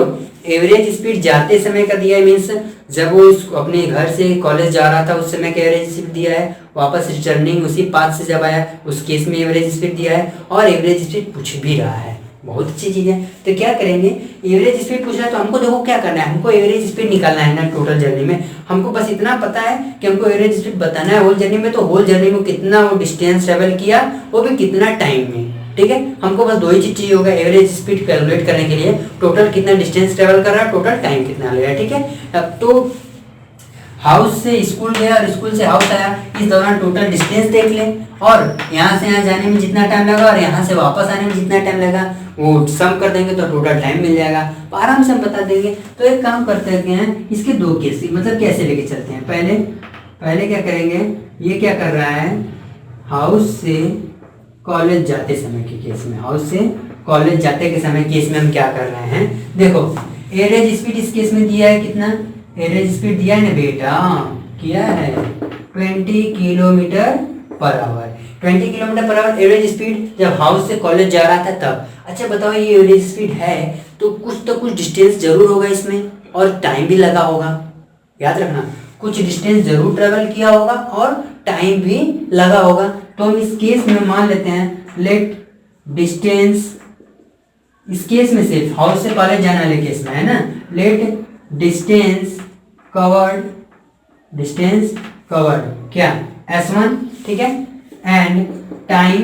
एवरेज स्पीड जाते समय का दिया है, मीन्स जब वो अपने घर से कॉलेज जा रहा था उस समय का एवरेज स्पीड दिया है, वापस रिटर्निंग उसी पाथ से जब आया उस केस में एवरेज स्पीड दिया है, और एवरेज स्पीड पूछ भी रहा है, बहुत अच्छी चीज़ है। तो क्या करेंगे, एवरेज स्पीड पूछ रहा है तो हमको देखो क्या करना है, हमको एवरेज स्पीड निकालना है ना टोटल जर्नी में। हमको बस इतना पता है कि हमको एवरेज स्पीड बताना है होल जर्नी में, तो होल जर्नी में कितना वो डिस्टेंस ट्रेवल किया, वो भी कितना टाइम में, ठीक है। हमको बस दो ही चीज चाहिए होगा, एवरेज स्पीड कैलकुलेट करने के लिए टोटल कितना डिस्टेंस ट्रेवल कर रहा है, टोटल टाइम कितना ले रहा है, ठीक है। अब तो हाउस से स्कूल गया और स्कूल से हाउस आया, इस दौरान टोटल डिस्टेंस देख ले, और यहाँ से यहाँ जाने में जितना टाइम लगा और यहाँ से वापस आने में जितना टाइम लगा वो सम कर देंगे तो टोटल टाइम मिल जाएगा, तो आराम से हम बता देंगे। तो एक काम करते हैं, इसके दो केस, मतलब कैसे लेके चलते हैं। पहले क्या करेंगे, ये क्या कर रहा है, हाउस से कॉलेज जाते समय के केस में, हाउस से कॉलेज जाते के समय केस में हम क्या कर रहे हैं, देखो एवरेज स्पीड इस केस में दिया है, कितना एवरेज स्पीड दिया है ना बेटा, किया है 20 kilometre per our, 20 kilometre per our average speed जब हाउस से कॉलेज जा रहा था तब। अच्छा बताओ ये एवरेज स्पीड है तो कुछ डिस्टेंस जरूर होगा इसमें, और टाइम भी लगा होगा, याद रखना कुछ डिस्टेंस जरूर ट्रेवल किया होगा और टाइम भी लगा होगा। तो हम इस केस में मान लेते हैं, लेट डिस्टेंस, इस केस में सिर्फ हाउस से कॉलेज जाने वाले केस में है ना, लेट डिस्टेंस कवर्ड क्या S1, ठीक है, एंड टाइम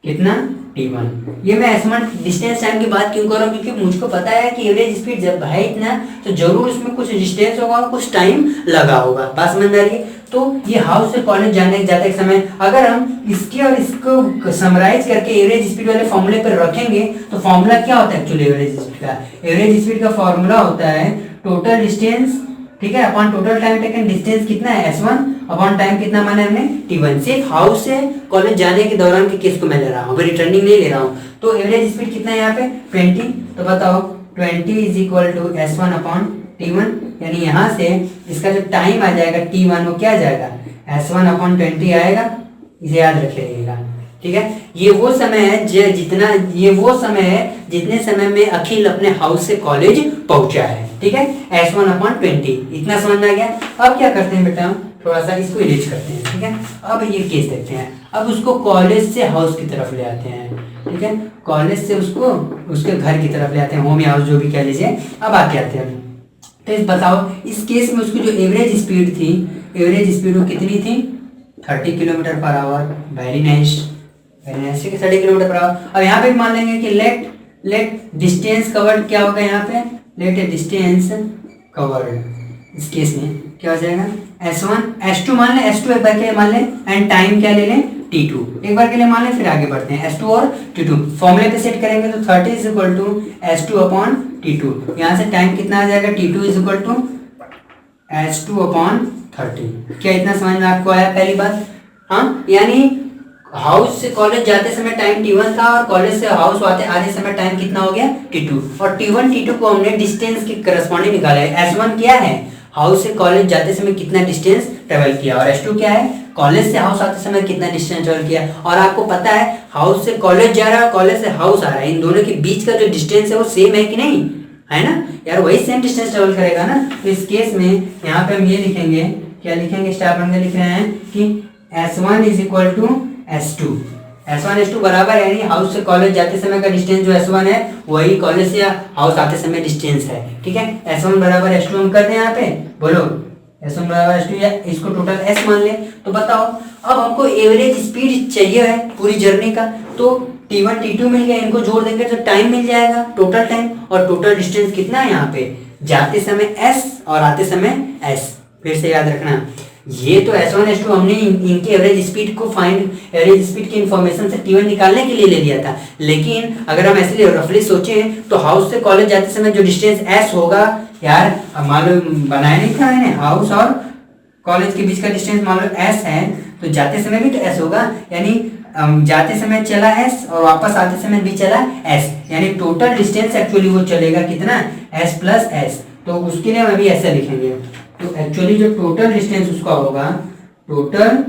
कितना T1। ये मैं S1 डिस्टेंस टाइम की बात क्यों कर रहा हूँ, क्योंकि मुझको पता है कि एवरेज स्पीड जब है इतना तो जरूर उसमें कुछ डिस्टेंस होगा और कुछ टाइम लगा होगा, बात समझ में आ रही है। तो ये हाउस से कॉलेज जाते समय अगर हम इसके और इसको समराइज करके एवरेज स्पीड वाले फॉर्मूले पर रखेंगे तो फॉर्मूला क्या होता है एक्चुअली एवरेज स्पीड का? एवरेज स्पीड का फॉर्मूला होता है टोटल डिस्टेंस, ठीक है, upon total time taken. Distance कितना है S1 अपॉन टाइम कितना माना हमने T1। सिर्फ हाउस से कॉलेज जाने के दौरान के केस को मैं ले रहा हूँ, अभी रिटर्निंग नहीं ले रहा हूँ। तो एवरेज स्पीड कितना है यहाँ पे 20, तो बताओ 20 is equal to S1 upon T1, यानी यहाँ से इसका जो टाइम आ जाएगा T1 वो क्या आ जाएगा S1 अपॉन 20 आएगा, इसे याद रख लीजिएगा, ठीक है। ये वो समय है जितने समय में अखिल अपने हाउस से कॉलेज पहुंचा है, ठीक है, S1 अपॉन 20, इतना समझ में आ गया। अब क्या करते हैं बेटा, थोड़ा सा इसको इरेज करते हैं, ठीक है। अब ये केस देखते हैं, अब उसको कॉलेज से हाउस की तरफ ले आते हैं, ठीक है, कॉलेज से उसको उसके घर की तरफ ले आते हैं, होम या हाउस जो भी कह लीजिए। अब आके आते हैं, तो इस बताओ इस केस में उसकी जो एवरेज स्पीड थी, एवरेज स्पीड वो कितनी थी 30 kilometre per our. Very nice, ठीक है, 30 किलोमीटर पर आवर। अब यहाँ पे मान लेंगे कि लेट डिस्टेंस कवर्ड क्या होगा, यहाँ पे लेट डिस्टेंस कवर्ड, इस केस में क्या हो जाएगा S1 S2 मान लें, S2 एक बार के लिए मान लें, एंड टाइम क्या ले लें T2 एक बार के लिए मान लें, फिर आगे बढ़ते हैं S2 और T2 फॉर्मूले पे सेट करेंगे तो 30 is equal to S2 upon T2, यहाँ से टाइम कितना आ जाएगा T2 is equal to S2 upon 30। क्या इतना समझ में आपको आया पहली बात? हाँ, यानी हाउस से कॉलेज जाते समय टाइम T1 था और कॉलेज से हाउस आते समय टाइम कितना हो गया T2, और T1 T2 को हमने डिस्टेंस के करस्पॉन्डिंग निकाला है। S1 क्या है, हाउस से कॉलेज जाते समय कितना डिस्टेंस ट्रेवल किया, और S2 क्या है, कॉलेज से हाउस आते समय कितना डिस्टेंस ट्रेवल किया। और आपको पता है हाउस से कॉलेज जा रहा है और कॉलेज से हाउस आ रहा है, इन दोनों के बीच का जो डिस्टेंस है वो सेम है कि नहीं, है ना यार, वही सेम डिस्टेंस ट्रेवल करेगा ना। तो इस केस में यहाँ पे हम ये लिखेंगे, क्या लिखेंगे, स्टार बन के लिख रहे हैं कि S1 is equal to S2, S1 S2 बराबर, यानी हाउस से कॉलेज जाते समय का डिस्टेंस जो S1 है वही कॉलेज से हाउस आते समय डिस्टेंस है, ठीक है। S1 बराबर S2 हम करते हैं यहाँ पे, बोलो S1 बराबर S2, या इसको टोटल S मान ले। तो बताओ अब हमको एवरेज स्पीड चाहिए है पूरी जर्नी का, तो T1 T2 मिल गया, इनको जोड़ देंगे तो टाइम मिल जाएगा, टोटल टाइम, और टोटल डिस्टेंस कितना है यहाँ पे, जाते समय S और आते समय S। फिर से याद रखना, ये तो S1 S2 हमने इनके एवरेज स्पीड को एवरेज स्पीड की इंफॉर्मेशन से T1 निकालने के लिए ले लिया था, लेकिन अगर हम ऐसे रफली सोचें तो हाउस से कॉलेज जाते समय जो डिस्टेंस S होगा, यार मालूम बनाया नहीं था मैंने, हाउस और कॉलेज के बीच का डिस्टेंस मान लो S है, तो जाते समय भी तो S होगा, यानी जाते समय चला S और वापस आते समय भी चला S, यानी टोटल डिस्टेंस एक्चुअली वो चलेगा कितना S प्लस S। तो उसके लिए हम अभी ऐसे लिखेंगे, तो एक्चुअली जो टोटल डिस्टेंस उसका होगा टोटल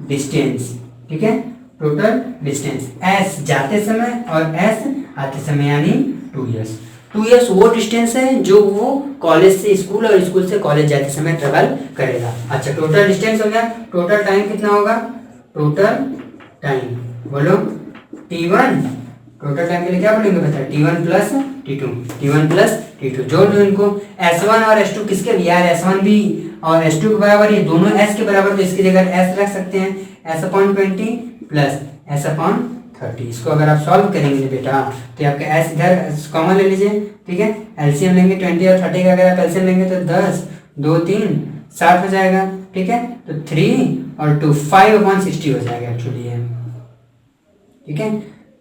डिस्टेंस, ठीक है, टोटल डिस्टेंस S जाते समय और S आते समय, यानी 2 years। 2 years वो डिस्टेंस है जो वो कॉलेज से स्कूल और स्कूल से कॉलेज जाते समय ट्रेवल करेगा। अच्छा, टोटल डिस्टेंस हो गया, टोटल टाइम कितना होगा, टोटल टाइम बोलो T1, टोटल टाइम के लिए क्या बोलेंगे बता, T1 प्लस T2 जोड़ दो इनको। S1 और S2 किसके, यार S1 भी और S2 के बराबर, ये दोनों S के बराबर, तो इसकी जगह S रख सकते हैं, S/20 प्लस S/30। इसको अगर आप सॉल्व करेंगे बेटा तो आपका S इधर कॉमन ले लीजिए, ठीक है, एलसीएम लेंगे 20 और 30 का, अगर आप एलसीएम लेंगे तो 10 2 3 60 हो जाएगा, ठीक है, तो 3 और 2 5/60 हो जाएगा एक्चुअली ये, ठीक है,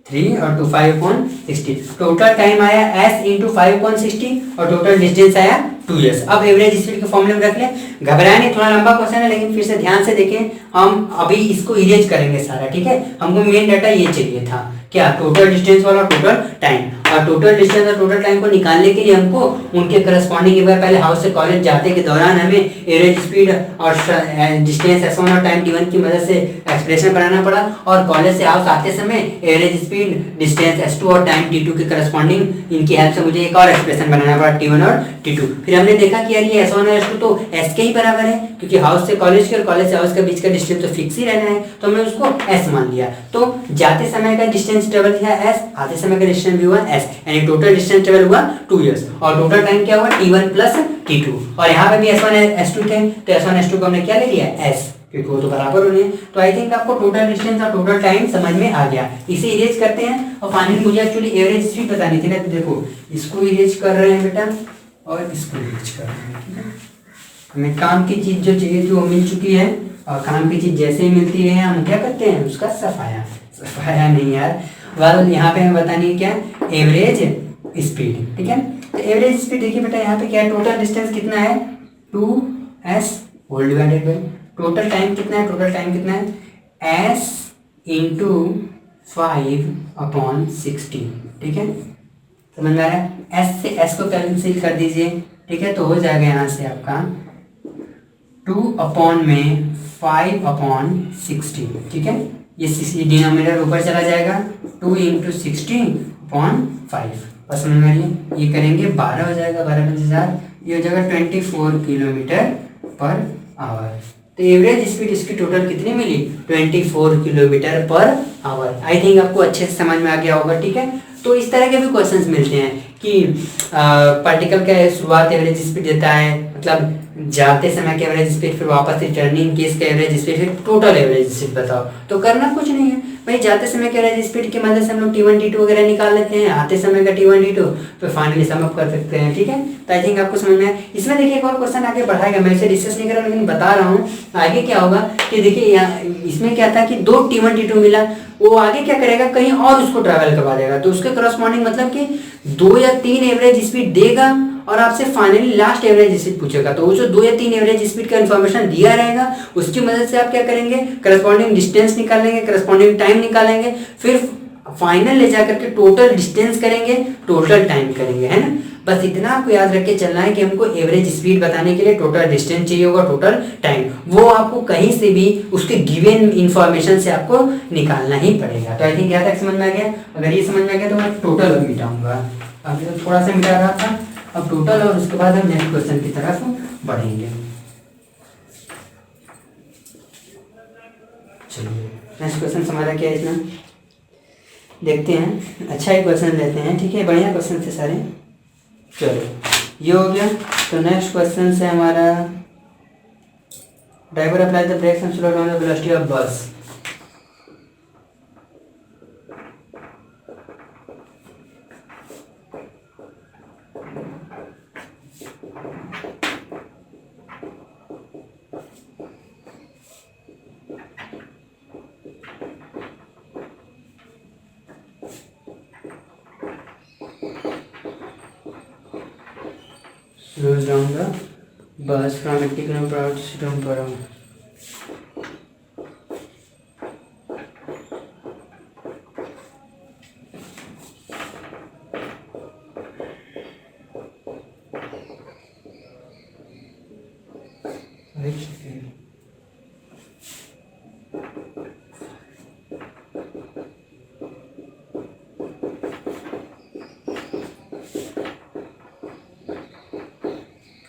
3 और 2 5/60। टोटल टाइम आया S इंटू 5/60 और टोटल डिस्टेंस आया 2 years। अब एवरेज स्पीड के फॉर्मूले में रख लें, घबराए नहीं, थोड़ा लंबा क्वेश्चन है लेकिन फिर से ध्यान से देखें, हम अभी इसको इरेज करेंगे सारा, ठीक है। हमको मेन डाटा ये चाहिए था, क्या, टोटल डिस्टेंस वाला टोटल टाइम, और टोटल डिस्टेंस और टोटल टाइम को निकालने के लिए हमको उनके करस्पॉन्डिंग पहले हाउस से कॉलेज जाते के दौरान हमें एवरेज स्पीड और डिस्टेंस S1 और टाइम T1 की मदद से एक्सप्रेशन बनाना पड़ा, और कॉलेज से हाउस आते समय एवरेज स्पीड डिस्टेंस S2 और टाइम T2 के करस्पॉन्डिंग इनकी हेल्प से मुझे एक और एक्सप्रेशन बनाना पड़ा T1 और T2। फिर हमने देखा कि यार ये S1 और S2 तो S के ही बराबर है, क्योंकि हाउस से कॉलेज के और कॉलेज से हाउस के बीच का डिस्टेंस तो फिक्स ही रहना है, तो हमने उसको S मान लिया। तो जाते समय का डिस्टेंस ट्रेवल किया S, आते समय का डिस्टेंस भी हुआ S, यानी टोटल डिस्टेंस ट्रेवल हुआ 2 years, और टोटल टाइम क्या हुआ T1 प्लस T2, और यहाँ पे भी S1 S2 थे, तो S1 S2 को हमने क्या ले लिया S, क्योंकि वो तो बराबर होने हैं। तो आई थिंक आपको टोटल डिस्टेंस और टोटल टाइम समझ में आ गया। इसे इरेज करते हैं, और फाइनली मुझे एक्चुअली एवरेज स्पीड बतानी थी ना, तो देखो इसको इरेज कर रहे हैं बेटा और इसको इरेज कर रहे हैं, ठीक है। हमें काम की चीज जो चाहिए थी वो मिल चुकी है, और काम की चीज़ जैसे ही मिलती है हम क्या करते हैं, उसका सफाया नहीं यार। वाल यहाँ पे हमें बतानी है क्या, एवरेज स्पीड। ठीक है, तो एवरेज स्पीड देखिए बेटा यहाँ पे क्या है, टोटल डिस्टेंस कितना है 2s whole divided by total time कितना है, टोटल टाइम कितना है s इंटू 5/60। ठीक है, समझ में आ रहा है, s से s को कैंसिल कर दीजिए। ठीक है, तो हो जाएगा यहाँ से आपका 2/5/60। ठीक है, ये डिनोमिनेटर ऊपर चला जाएगा, 2 इंटू 60/5। बस समझ में आ रही है, ये करेंगे 12 हो जाएगा, 12/5000, ये हो जाएगा 24 किलोमीटर पर आवर। तो एवरेज स्पीड इसकी टोटल कितनी मिली, 24 kilometre per our. I think आपको अच्छे से समझ में आ गया होगा। ठीक है, तो इस तरह के भी क्वेश्चंस मिलते हैं कि पार्टिकल का शुरुआत एवरेज स्पीड देता है, मतलब जाते समय का एवरेज स्पीड, फिर वापस रिटर्निंग केस का एवरेज स्पीड, फिर टोटल एवरेज स्पीड बताओ। तो करना कुछ नहीं है भाई, जाते समय के एवरेज स्पीड की मदद से हम लोग T1 T2 वगैरह निकाल लेते हैं, आते समय का T1 T2, तो फाइनली सम अप कर सकते हैं। ठीक है, तो आई थिंक आपको समझ में आया। इसमें देखिए एक और क्वेश्चन आगे बढ़ाएगा, मैं इसे डिस्कस नहीं कर रहा हूँ लेकिन बता रहा हूँ आगे क्या होगा कि देखिए यहाँ इसमें क्या था कि 2 T1 T2 मिला, वो आगे क्या करेगा, कहीं और उसको ट्रैवल करवा देगा, तो उसके करस्पॉन्डिंग मतलब कि 2 या 3 एवरेज स्पीड देगा और आपसे फाइनली लास्ट एवरेज स्पीड पूछेगा। तो वो जो 2 या 3 एवरेज स्पीड का इन्फॉर्मेशन दिया रहेगा उसकी मदद से आप क्या करेंगे, करस्पॉन्डिंग डिस्टेंस निकालेंगे, करस्पॉन्डिंग टाइम निकालेंगे, फिर फाइनल ले जाकर के टोटल डिस्टेंस करेंगे, टोटल टाइम करेंगे, है ना। बस इतना आपको याद रख के चलना है कि हमको एवरेज स्पीड बताने के लिए टोटल डिस्टेंस चाहिए होगा, टोटल टाइम, वो आपको कहीं से भी उसके गिवन इंफॉर्मेशन से आपको निकालना ही पड़ेगा। तो आई थिंक यहाँ तक समझ में आ गया। अगर ये समझ में आ गया तो मैं टोटल मिटाऊंगा, अभी तो थोड़ा सा मिटा रहा था, अब टोटल, और उसके बाद हम नेक्स्ट क्वेश्चन की तरफ बढ़ेंगे। चलिए नेक्स्ट क्वेश्चन हमारा क्या है, इसमें देखते हैं। अच्छा ही क्वेश्चन लेते हैं, ठीक है, बढ़िया क्वेश्चन थे सारे। चलो ये हो गया। तो नेक्स्ट क्वेश्चन है हमारा, driver apply the brakes and slow down the velocity of bus. slows down the bus from 80 km/h to 60 km/h.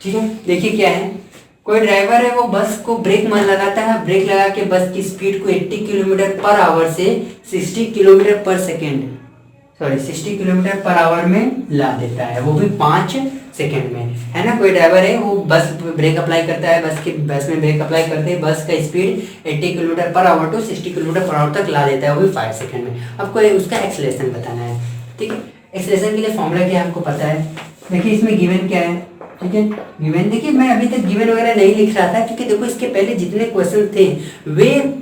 ठीक है, देखिए क्या है, कोई ड्राइवर है वो बस को ब्रेक मार लगाता है, ब्रेक लगा के बस की स्पीड को 80 किलोमीटर पर आवर से 60 किलोमीटर पर second, sorry 60 kilometre per our में ला देता है, वो भी 5 सेकेंड में, है ना। कोई ड्राइवर है वो बस ब्रेक अप्लाई करता है, बस में ब्रेक अप्लाई करते हैं, बस का speed 80 kilometre per hour to 60 kilometre per hour तक ला देता है, वो भी 5 सेकेंड में। आपको उसका एक्सेलरेशन बताना है, ठीक है। एक्सेलरेशन के लिए फॉर्मूला क्या है आपको पता है, देखिए इसमें गिवन क्या है, ठीक है। गिवन देखिए, मैं अभी तक गिवन वगैरह नहीं लिख रहा था क्योंकि देखो इसके पहले जितने क्वेश्चन थे वे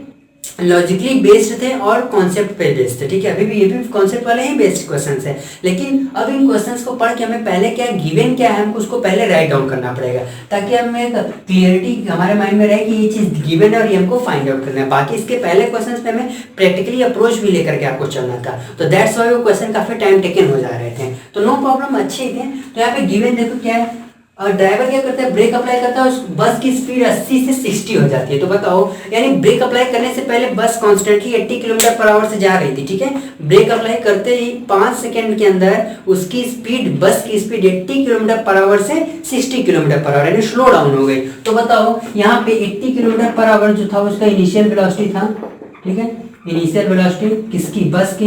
लॉजिकली बेस्ड थे और कॉन्सेप्ट पे बेस्ड थे, ठीक है। अभी भी ये भी कॉन्सेप्ट वाले ही बेस्ड क्वेश्चंस है, लेकिन अब इन क्वेश्चंस को पढ़ के हमें पहले क्या गिवन क्या है हमको उसको पहले राइट डाउन करना पड़ेगा, ताकि हमें एक क्लियरिटी हमारे माइंड में रहे कि ये चीज़ गिवन है और ये हमको फाइंड आउट करना है। बाकी इसके पहले क्वेश्चन पे हमें प्रैक्टिकली अप्रोच भी लेकर के आपको चलना था, तो दैट्स वाई वो क्वेश्चन काफी टाइम टेकन हो जा रहे थे, तो नो प्रॉब्लम, अच्छे ही थे। तो यहाँ पे गिवन देखो क्या है, और ड्राइवर क्या करता है, ब्रेक अप्लाई करता है, उस बस की स्पीड 80 से 60 हो जाती है। तो बताओ, यानी ब्रेक अप्लाई करने से पहले बस कॉन्स्टेंटली 80 किलोमीटर पर आवर से जा रही थी, ठीक है। ब्रेक अप्लाई करते ही 5 सेकंड के अंदर उसकी स्पीड, बस की स्पीड 80 किलोमीटर पर आवर से 60 किलोमीटर पर आवर यानी स्लो डाउन हो गई। तो बताओ यहाँ पे 80 किलोमीटर पर आवर जो था उसका इनिशियल वेलोसिटी था, ठीक है। इनिशियल वेलोसिटी किसकी, बस की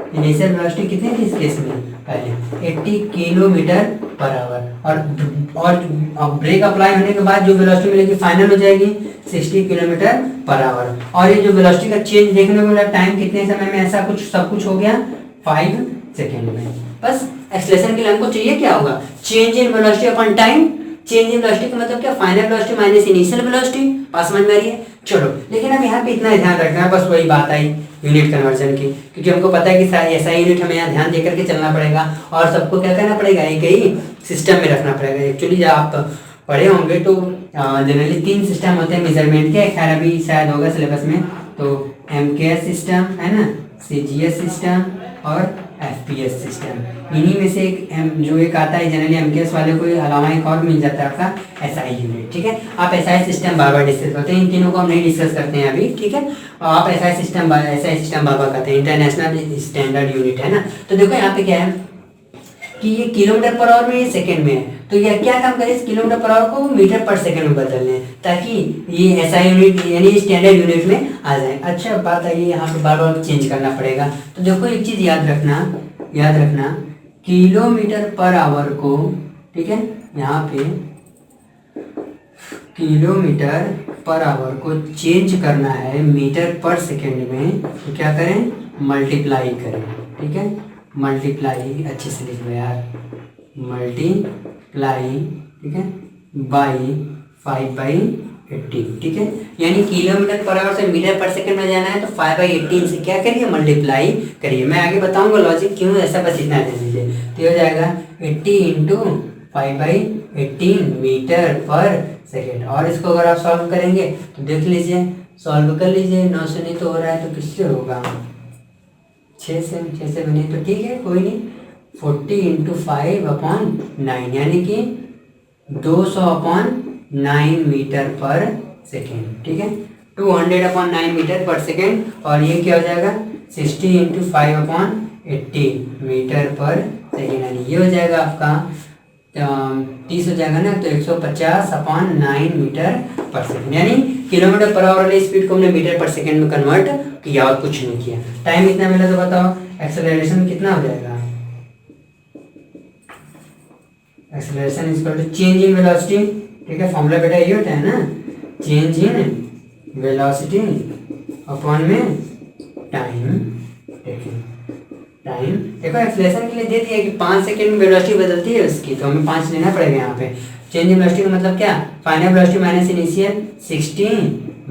इनिशियल वेलोसिटी कितनी थी इस केस में, पहले 80 किलोमीटर पर आवर, और ब्रेक अप्लाई होने के बाद जो वेलोसिटी मिलेगी फाइनल हो जाएगी 60 किलोमीटर पर आवर। और ये जो वेलोसिटी का चेंज देखने को मिला, टाइम कितने समय में, ऐसा कुछ सब कुछ हो गया 5 सेकेंड में। बस एक्सेलरेशन के लिए हमको चाहिए क्या होगा, change in velocity upon time. Change in velocity का मतलब क्या, final velocity minus initial velocity, पास समझ में आ रही है। चलो, लेकिन अब यहाँ पे इतना ध्यान रखना है, बस वही बात आई यूनिट कन्वर्जन की, क्योंकि हमको पता है कि ऐसा यूनिट हमें यहाँ ध्यान दे करके चलना पड़ेगा और सबको क्या करना पड़ेगा, एक ही सिस्टम में रखना पड़ेगा। एक्चुअली जब आप पढ़े होंगे तो जनरली 3 सिस्टम होते हैं मेजरमेंट के, खैर अभी शायद होगा सिलेबस में, तो MKS सिस्टम है ना, CGS सिस्टम और FPS सिस्टम। इन्हीं में से जो एक आता है जनरली MKS वाले को अलावा एक और मिल जाता है आपका SI यूनिट। ठीक है, आप SI सिस्टम बार बार डिस्कस करते हैं, इन तीनों को हम नहीं डिस्कस करते हैं अभी। ठीक है, आप SI सिस्टम बार बार करते हैं, इंटरनेशनल स्टैंडर्ड यूनिट है ना। तो देखो यहाँ पे क्या है कि ये किलोमीटर पर आवर में, ये सेकंड में है, तो ये क्या काम करें, इस किलोमीटर पर आवर को मीटर पर सेकंड में बदल लें ताकि ये SI यूनिट यानी स्टैंडर्ड यूनिट में आ जाए। अच्छा बात है, ये यहाँ पे बार बार चेंज करना पड़ेगा। तो देखो एक चीज़ याद रखना किलोमीटर पर आवर को, ठीक है, यहाँ पे किलोमीटर पर आवर को चेंज करना है मीटर पर सेकंड में, तो क्या करें, मल्टीप्लाई करें। ठीक है, मल्टीप्लाई, अच्छे से लिख लो यार, मल्टीप्लाई, ठीक है, बाई 5/18। ठीक है, यानी किलोमीटर पर आवर से मीटर पर सेकंड में जाना है तो 5/18 से क्या करिए, मल्टीप्लाई करिए। मैं आगे बताऊंगा लॉजिक क्यों, ऐसा बस इतना ध्यान दीजिए। तो हो जाएगा 80 इंटू 5/18 मीटर पर सेकेंड। और इसको अगर आप सॉल्व करेंगे तो देख लीजिए, सॉल्व कर लीजिए, 9 से नहीं तो हो रहा है तो किससे होगा, 6 से बने तो ठीक है, कोई नहीं। 40 इंटू 5/9 यानी कि 200/9 मीटर पर सेकेंड। ठीक है, 200/9 मीटर पर सेकेंड। और ये क्या हो जाएगा, 60 इंटू 5/18 मीटर पर सेकेंड, यानी ये हो जाएगा आपका 30 हो जाएगा ना, तो 150/9 मीटर पर सेकेंड। यानी किलोमीटर पर आवर वाली स्पीड को हमने मीटर पर सेकेंड में कन्वर्ट किया और कुछ नहीं किया। टाइम इतना मिला तो बताओ एक्सेलरेशन कितना हो जाएगा, acceleration is equal to change in velocity. ठीक है, फॉर्मूला बेटा ये होता है ना, चेंज इन वेलोसिटी अपॉन में टाइम टेकन। टाइम देखो एक्सेलरेशन के लिए दे दिया कि 5 सेकंड में वेलोसिटी बदलती है उसकी, तो हमें 5 लेना पड़ेगा यहाँ पे। चेंज इन वेलोसिटी का मतलब क्या, final velocity minus initial 60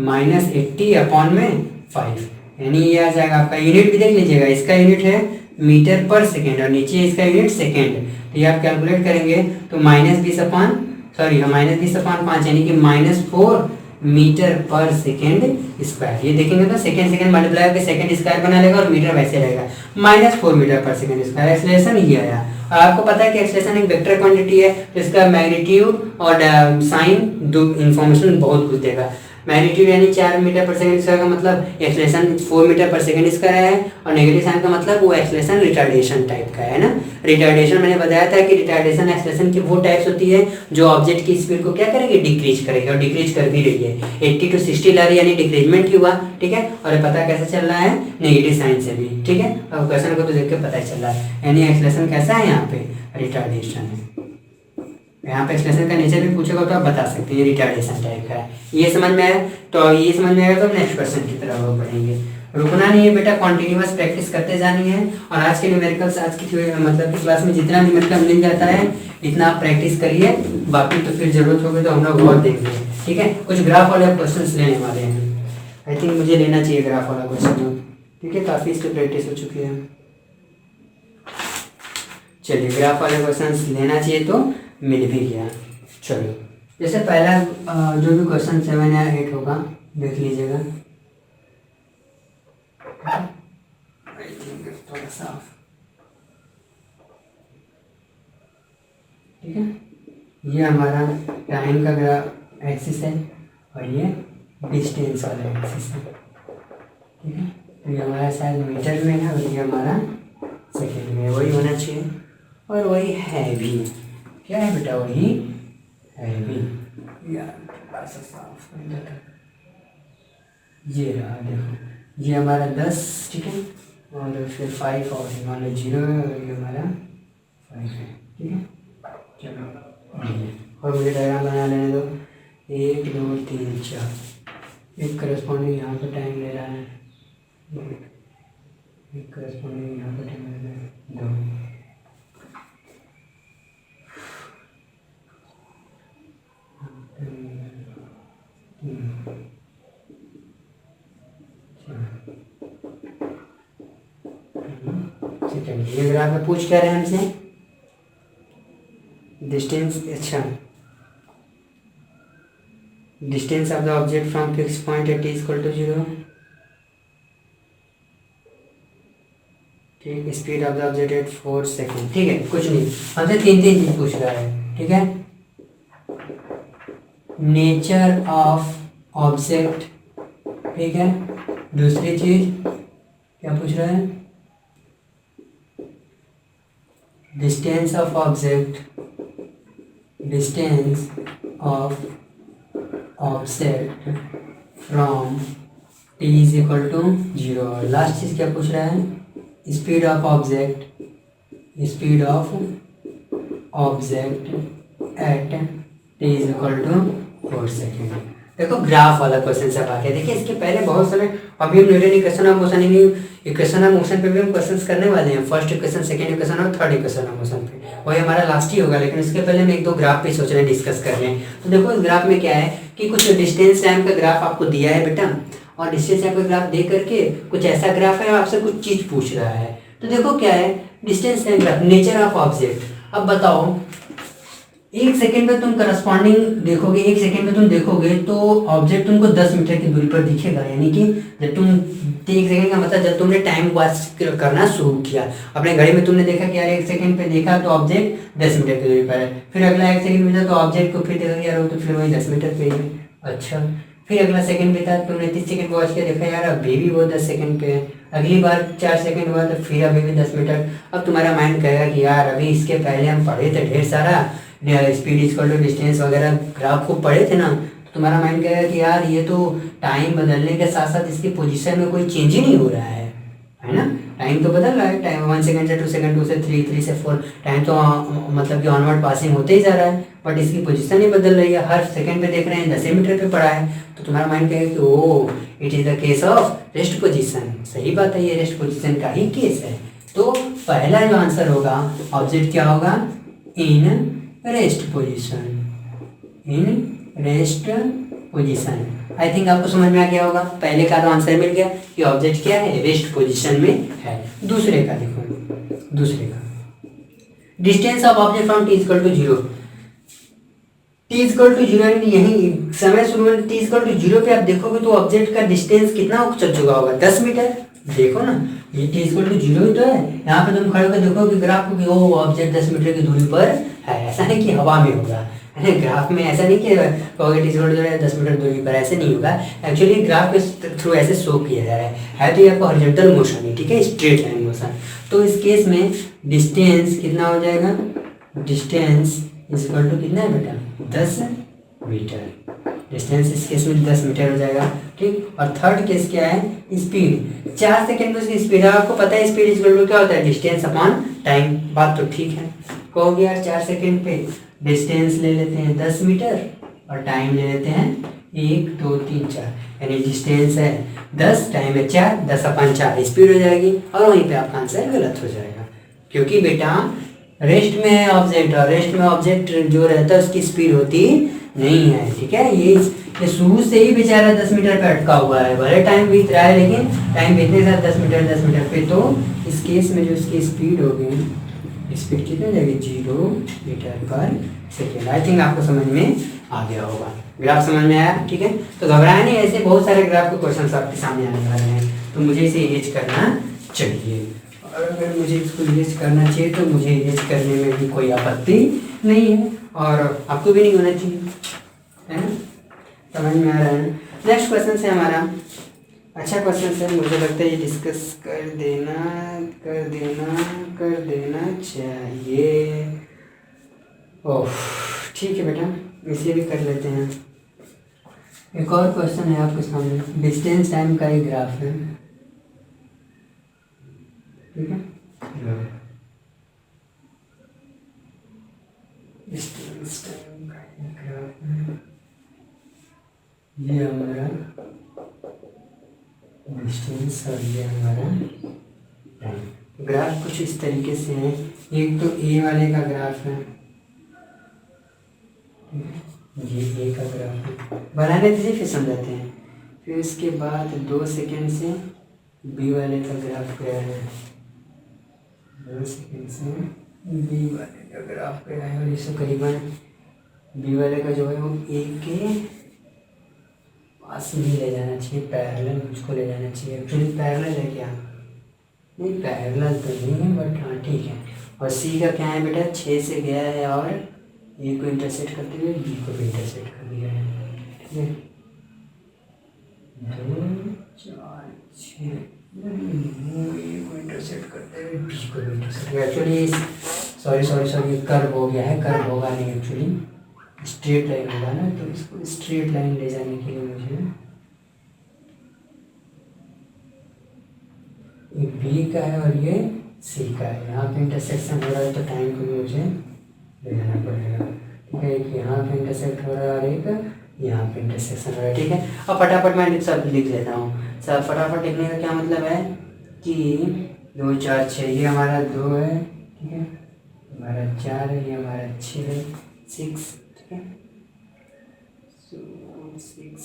minus 80/5, यानी ये आ जाएगा आपका। यूनिट भी देख लीजिएगा, इसका यूनिट है मीटर पर सेकेंड और नीचे इसका यूनिट सेकेंड। तो ये आप कैलकुलेट करेंगे तो -20/5 यानी कि -4 मीटर पर सेकेंड स्क्वायर। ये देखेंगे तो सेकेंड मल्टीप्लाई करके सेकेंड स्क्वायर बना लेगा और मीटर वैसे रहेगा, -4 मीटर पर सेकेंड स्क्वायर। एक्सेलरेशन ये आया। और आपको पता है कि एक्सेलरेशन एक वेक्टर क्वांटिटी है, तो इसका मैग्नीट्यूड और साइन दो इन्फॉर्मेशन बहुत कुछ देगा। मैग्नीट्यूड यानी 4 मीटर पर सेकेंड स्क्वायर का मतलब एक्सेलरेशन 4 मीटर पर सेकेंड स्क्वायर है, और नेगेटिव साइन का मतलब वो एक्सेलरेशन रिटार्डेशन टाइप का है ना। रिटार्डेशन मैंने बताया था कि रिटार्डेशन एक्सेलरेशन की वो टाइप्स होती है जो ऑब्जेक्ट की स्पीड को क्या करेगी, डिक्रीज करेगी, और डिक्रीज कर भी रही है। 80 to 60 ला रही यानी डिक्रीजमेंट ही हुआ। ठीक है, और ये पता कैसे चल रहा है, नेगेटिव साइन से भी। ठीक है, अब क्वेश्चन को तो देख के पता ही चल रहा है, यानी एक्सेलरेशन कैसा है, यहाँ पे रिटार्डेशन है। यहाँ पे एक्सप्रेशन का नेचर भी पूछेगा तो आप बता सकते हैं रिटार्डेशन टाइप का है। ये समझ में आया, तो ये समझ में आएगा तो नेक्स्ट क्वेश्चन की तरफ वो पढ़ेंगे। रुकना नहीं है बेटा, कॉन्टिन्यूअस प्रैक्टिस करते जानी है। और आज के न्यूमेरिकल्स, आज की मतलब की क्लास में जितना न्यूमेरिकल मिल जाता है इतना आप प्रैक्टिस करिए, बाकी तो फिर जरूरत होगी तो हम लोग और देंगे। ठीक है, कुछ ग्राफ वाले क्वेश्चन लेने वाले हैं, आई थिंक मुझे लेना चाहिए ग्राफ वाला क्वेश्चन। ठीक है, काफ़ी इसकी प्रैक्टिस हो चुकी है। चलिए ग्राफ वाले क्वेश्चन लेना चाहिए तो मिल भी गया। चलो, जैसे पहला जो भी क्वेश्चन 7 या 8 होगा देख लीजिएगा। थोड़ा सा ठीक है, ये हमारा टाइम का ग्राफ एक्सिस है और ये डिस्टेंस वाला एक्सिस है। ठीक है, तो ये हमारा शायद मीटर में है और ये हमारा सेकेंड में, वही होना चाहिए और वही है भी। क्या है बेटा, वही है भी यार, साफ कर देता। ये रहा देखो, ये हमारा 10, ठीक है, और फिर 5 और हमारा 0 है और ये हमारा 5 है। ठीक है, चलो और मुझे डायग्राम बना लेने दो। 1 2 3 4, एक करस्पॉन्डिंग यहाँ पर टाइम ले रहा है, एक करस्पॉन्डिंग यहाँ पर टाइम ले रहा है 2। सेकेंड। ये ग्राफ में पूछ क्या रहे हैं हमसे, डिस्टेंस, अच्छा distance of the object from fix point at equal to 0, ठीक, speed of the object at 4 second, ठीक है, कुछ नहीं, हमसे तीन तीन चीज पूछ रहा है, ठीक है। नेचर ऑफ ऑब्जेक्ट, ठीक है, दूसरी चीज क्या पूछ रहा है, distance of object, distance of object from t is equal to 0, और लास्ट चीज क्या पूछ रहा है, speed of object, speed of object at t is equal to 4 second. देखो ग्राफ वाला क्वेश्चन सब आ गया। देखिए इसके पहले बहुत सारे, अभी हम Newton equation of motion, equation of motion पे भी हम क्वेश्चंस करने वाले हैं, फर्स्ट इक्वेशन, सेकंड इक्वेशन और थर्ड इक्वेशन ऑफ मोशन पे, वही हमारा लास्ट ही होगा। लेकिन इसके पहले हम एक दो ग्राफ पे सोच रहे हैं डिस्कस कर रहे हैं। तो देखो इस ग्राफ में क्या है कि कुछ डिस्टेंस टाइम का ग्राफ आपको दिया है बेटा, और डिस्टेंस टाइम का ग्राफ दे करके कुछ ऐसा ग्राफ है, आपसे कुछ चीज पूछ रहा है। तो देखो क्या है, distance time graph, nature of object. अब बताओ, एक सेकेंड में तुम करस्पॉन्डिंग देखोगे, एक सेकेंड में तुम देखोगे तो ऑब्जेक्ट तुमको 10 मीटर की दूरी पर दिखेगा। यानी कि जब तुम, एक सेकेंड का मतलब जब तुमने टाइम पास करना शुरू किया, अपने घड़ी में तुमने देखा कि यार एक सेकेंड पे देखा तो ऑब्जेक्ट 10 मीटर की दूरी पर है, फिर अगला एक सेकेंड बीता तो ऑब्जेक्ट को फिर देखा यार वो तो फिर वही 10 मीटर पे है। अच्छा, फिर अगला सेकंड बीता, तुमने 30 सेकंड वॉच किया, देखा यार अभी भी वो 10 सेकंड पे है, अगली बार 4 सेकंड हुआ तो फिर अभी भी 10 मीटर। अब तुम्हारा माइंड कहेगा कि यार अभी इसके पहले हम पढ़े थे ढेर सारा स्पीड इक्वल टू डिस्टेंस वगैरह ग्राफ को पढ़े थे ना, तो तुम्हारा माइंड कहेगा कि यार ये तो टाइम बदलने के साथ साथ इसकी पोजीशन में कोई चेंज ही नहीं हो रहा है ना, टाइम तो बदल रहा है, टाइम 1 सेकंड से 2 सेकंड, 2 से 3, 3 से 4, टाइम तो मतलब कि ऑनवर्ड पासिंग होते ही जा रहा है, बट इसकी पोजीशन ही बदल रही है, हर सेकंड पे देख रहे हैं 10 मीटर पे पड़ा है। तो तुम्हारा माइंड कहेगा कि oh it is the case of rest position. सही बात है, ये रेस्ट पोजीशन का ही केस है। तो पहला जो आंसर होगा, ऑब्जेक्ट क्या होगा, in rest position, in rest position. I think आपको समझ में आ गया होगा। पहले का तो आंसर मिल गया कि ऑब्जेक्ट क्या है, रेस्ट पोजीशन में है। दूसरे का देखो, दूसरे का distance of object from t equal to 0, t equal to 0 यही समय शुरू में t इक्वल टू 0 पे आप देखोगे तो ऑब्जेक्ट का डिस्टेंस कितना चल चुका होगा, 10 मीटर। देखो ना, ये t इक्वल टू 0 ही तो है। यहाँ पे तुम खड़े होकर देखोगे ग्राफ को कि ओ ऑब्जेक्ट 10 मीटर की दूरी पर है। ऐसा नहीं कि हवा में होगा, ग्राफ में ऐसा नहीं कि कहोगे t इक्वल टू 10 मीटर दूरी पर, ऐसे नहीं होगा। एक्चुअली ग्राफ के थ्रू ऐसे शो किया जा रहा है तो ये आपको हॉरिजॉन्टल मोशन है, ठीक है, स्ट्रेट लाइन मोशन। तो इस केस में डिस्टेंस कितना हो जाएगा, डिस्टेंस इज इक्वल टू कितना है बेटा, 10 मीटर। डिस्टेंस इस केस में 10 मीटर हो जाएगा, ठीक। और थर्ड केस क्या है, स्पीड, 4 सेकेंड में उसकी स्पीड है। आपको पता है स्पीड इज इक्वल टू क्या होता है, डिस्टेंस अपॉन टाइम। बात तो ठीक है, कहोगे यार 4 सेकेंड पे डिस्टेंस ले लेते हैं 10 मीटर और टाइम ले लेते हैं 1 2 3 4, यानी डिस्टेंस है 10, टाइम है 4, 10 अपॉन 4 स्पीड हो जाएगी। और वहीं पे आपका आंसर गलत हो जाएगा, क्योंकि बेटा रेस्ट में है ऑब्जेक्ट, और रेस्ट में ऑब्जेक्ट जो रहता है उसकी स्पीड होती नहीं है, ठीक है। ये शुरू से ही बेचारा 10 मीटर पे अटका हुआ है, भले टाइम बीत रहा है लेकिन टाइम बीतने के साथ 10 मीटर पे। तो इस केस में जो इसकी स्पीड होगी, स्पीड कितनी हो जाएगी, 0 मीटर पर सेकेंड। आई थिंक आपको समझ में आ गया होगा, ग्राफ समझ में आया, ठीक है। तो घबराए नहीं, ऐसे बहुत सारे ग्राफ के क्वेश्चन आपके सामने आने वाले हैं, तो मुझे इसे इरेज करना चाहिए। और अगर मुझे इसको इरेज करना चाहिए तो मुझे इरेज करने में भी कोई आपत्ति नहीं है, और आपको भी नहीं होना चाहिए, है ना। समझ में आ रहा है। नेक्स्ट क्वेश्चन है हमारा, अच्छा क्वेश्चन है, मुझे लगता है ये डिस्कस कर देना चाहिए। ओह ठीक है बेटा, इसे भी कर लेते हैं। एक और क्वेश्चन है आपके सामने, डिस्टेंस टाइम का एक ग्राफ है, ठीक है। डिस्टेंस टाइम का एक ग्राफ है, ये हमारा डिस्टेंस और ये हमारा टाइम। ग्राफ कुछ इस तरीके से है, एक तो ए वाले का ग्राफ है, ये ए का ग्राफ है, बनाने दीजिए फिर समझाते हैं। फिर इसके बाद 2 सेकंड से बी वाले का ग्राफ गया है, 2 सेकंड से बी वाले का ग्राफ गया है और इसे करीबन बी वाले का जो है वो ए के पास भी ले जाना चाहिए, पैरेलल उसको ले जाना चाहिए। एक्चुअली पैरेलल है क्या? नहीं पैरेलल तो नहीं है बट हाँ ठीक है। और सी का क्या है बेटा, 6 से गया है और ए को इंटरसेक्ट करते हुए बी को भी इंटरसेक्ट कर दिया है, ठीक है। 2 4 6 ए को इंटरसेक्ट करते हुए बी को भी इंटरसेक्ट। एक्चुअली सॉरी कर्व हो गया है, कर्व होगा नहीं एक्चुअली स्ट्रेट लाइन होगा ना, तो इसको स्ट्रेट लाइन ले जाने के लिए मुझे ये बी का है और ये सी का है, यहाँ पे इंटरसेक्शन हो रहा है तो टाइम को भी मुझे ले जाना पड़ेगा, ठीक है। एक यहाँ पे इंटरसेक्ट हो रहा है और एक यहाँ पे इंटरसेक्शन हो रहा है, ठीक है। अब फटाफट मैं सब लिख देता हूँ। सब फटाफट लिखने का क्या मतलब है कि 2 4 6 ये हमारा 2 है, ठीक है, हमारा 4 है, ये हमारा 6 है, 6, ठीक है। 6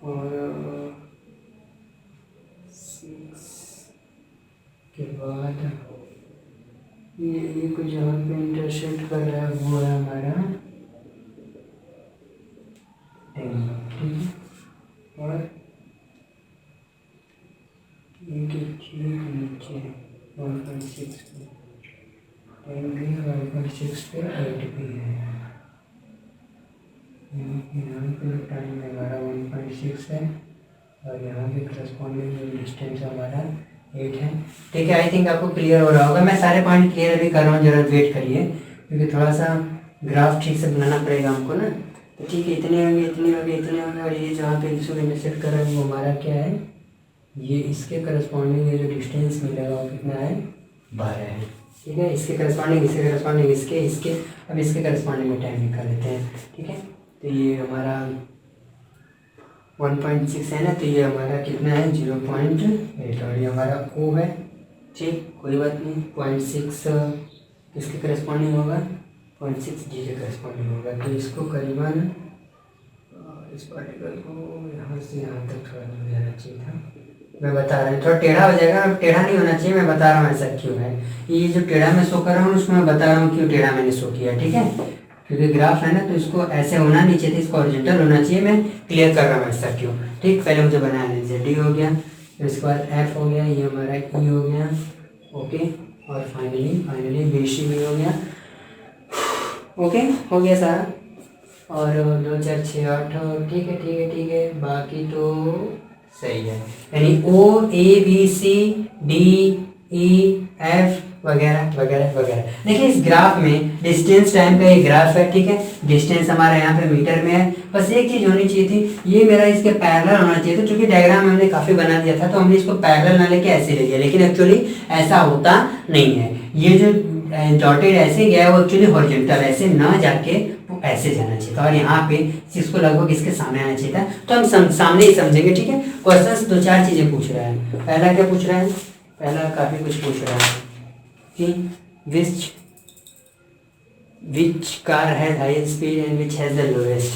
और 6 के बाद ये को जहाँ पे इंटरसेक्ट कर रहा है वो है हमारा 10, ठीक है। और ये के ठीक नीचे 1.6 पे 10 भी है, 1.6 पे 8 भी है। यहाँ पे टाइम हमारा 1.6 है और यहाँ पे करस्पॉन्डिंग जो डिस्टेंस हमारा 8 है, ठीक है। आई थिंक आपको क्लियर हो रहा होगा। मैं सारे पॉइंट क्लियर अभी कर रहा हूँ, जरा वेट करिए क्योंकि थोड़ा सा ग्राफ ठीक से बनाना पड़ेगा हमको ना। तो ठीक है, इतने होंगे इतने होंगे इतने होंगे और ये जहाँ पे इसको इंटरसेक्ट कर रहा है वो हमारा क्या है, ये इसके करस्पॉन्डिंग ये जो डिस्टेंस मिलेगा वो कितना है, 12 है, ठीक है। इसके करस्पॉन्डिंग इसके करस्पॉन्डिंग इसके अब इसके करस्पॉन्डिंग में टाइम निकाल लेते हैं, ठीक है। तो ये हमारा 1.6 है ना, तो ये हमारा कितना है 0.8 और ये हमारा O है, ठीक, कोई बात नहीं। 0.6 किसके करस्पॉन्डिंग होगा, 0.6 G के करस्पॉन्डिंग होगा। तो इसको करीबन इस पार्टिकल को यहाँ से यहाँ तक थोड़ा दूर जाना चाहिए था, मैं बता रहा हूँ। थोड़ा टेढ़ा हो जाएगा, अब टेढ़ा नहीं होना चाहिए, मैं बता रहा हूँ ऐसा क्यों है। ये जो टेढ़ा मैं शो कर रहा हूँ उसको मैं बता रहा हूँ क्यों टेढ़ा मैंने शो किया, ठीक है। क्योंकि ग्राफ है ना तो इसको ऐसे होना नहीं चाहिए, इसको हॉरिजॉन्टल होना चाहिए। मैं क्लियर कर रहा हूँ ऐसा क्यों, ठीक। पहले मुझे बना लीजिए, डी हो गया, फिर इसके बाद एफ हो गया, ये हमारा ई हो गया, ओके। और फाइनली बी सी भी हो गया, ओके, हो गया सारा। और 2 4 6 8 ठीक है, बाकी तो सही है। यानी O A B C D E F वगैरह वगैरह वगैरह। देखिए इस ग्राफ में डिस्टेंस टाइम का ये ग्राफ है, ठीक है। डिस्टेंस हमारा यहाँ पे मीटर में है। बस एक चीज़ होनी चाहिए थी, ये मेरा इसके पैरेलल होना चाहिए था। क्योंकि डायग्राम हमने काफ़ी बना दिया था तो हमने इसको पैरेलल ना लेके ऐसे ले लिया, लेकिन एक्चुअली ऐसा होता नहीं है। ये जो डॉटेड ऐसे गया है वो एक्चुअली हॉरिजॉन्टल ऐसे ना जाके वो ऐसे जाना चाहिए था और यहाँ पे इसको लगभग इसके सामने आना चाहिए था। तो हम सामने ही समझेंगे, ठीक है। क्वेश्चन 2 4 चीज़ें पूछ रहा है। पहला क्या पूछ रहा है, पहला काफ़ी कुछ पूछ रहा है कि which car has highest speed and which has the lowest,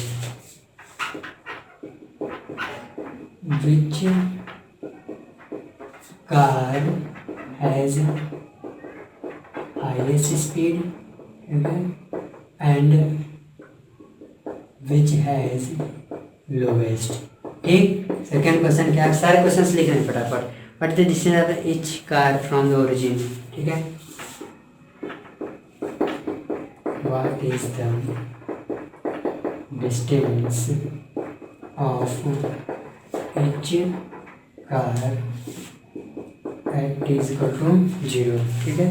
which car has highest speed and which has lowest, ठीक। सेकेंड क्वेश्चन क्या, सारे क्वेश्चंस लिख रहे हैं फटाफट। But the distance of each car from the origin, ठीक है। What is the distance of each car at t is equal to 0, ठीक है,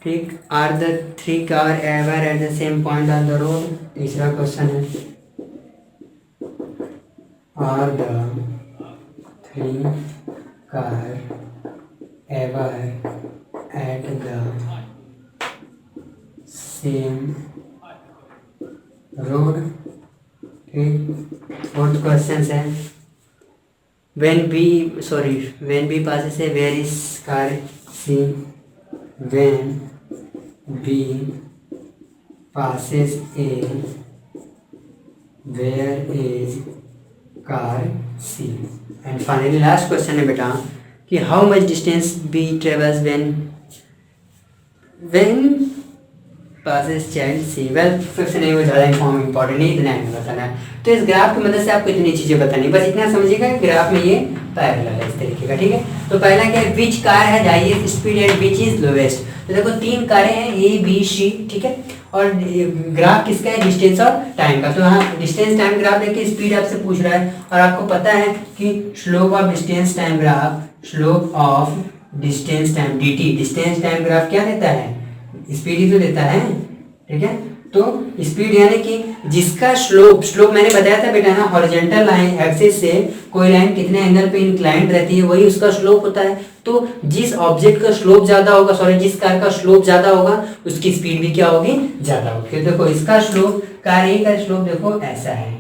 ठीक। Are the 3 car ever at the same point on the road? तीसरा क्वेश्चन है, are the 3 car ever at the same road, ठीक। फोर्थ क्वेश्चन है when B passes a where is car C, when B passes a where is car C. And finally last question है बेटा कि how much distance B travels when passes child C. Well fifth नहीं, वो ज़्यादा इंपॉर्टेंट नहीं, इतना हमें बताना है। तो इस ग्राफ की मदद से आपको इतनी चीज़ें बतानी, बस इतना समझिएगा ग्राफ में ये पैरेलल है इस तरीके का, ठीक है। तो पहला क्या है, विच कार है highest speed and which is lowest. तो देखो 3 कारें हैं ए बी सी, ठीक है। और ग्राफ किसका है, डिस्टेंस और टाइम का। तो यहाँ डिस्टेंस टाइम ग्राफ लेके स्पीड आपसे पूछ रहा है, और आपको पता है कि slope of distance time graph, slope of distance time dt, distance time graph क्या देता है, स्पीड ही तो देता है, ठीक है। तो स्पीड यानी कि जिसका स्लोप मैंने बताया था बेटा ना, हॉरिजॉन्टल लाइन एक्सिस से कोई लाइन कितने एंगल पे इंक्लाइंड रहती है वही उसका स्लोप होता है। तो जिस ऑब्जेक्ट का स्लोप ज्यादा होगा, जिस कार का स्लोप ज्यादा होगा उसकी स्पीड भी क्या होगी, ज्यादा होगी। देखो इसका स्लोप, कार ए का स्लोप देखो ऐसा है,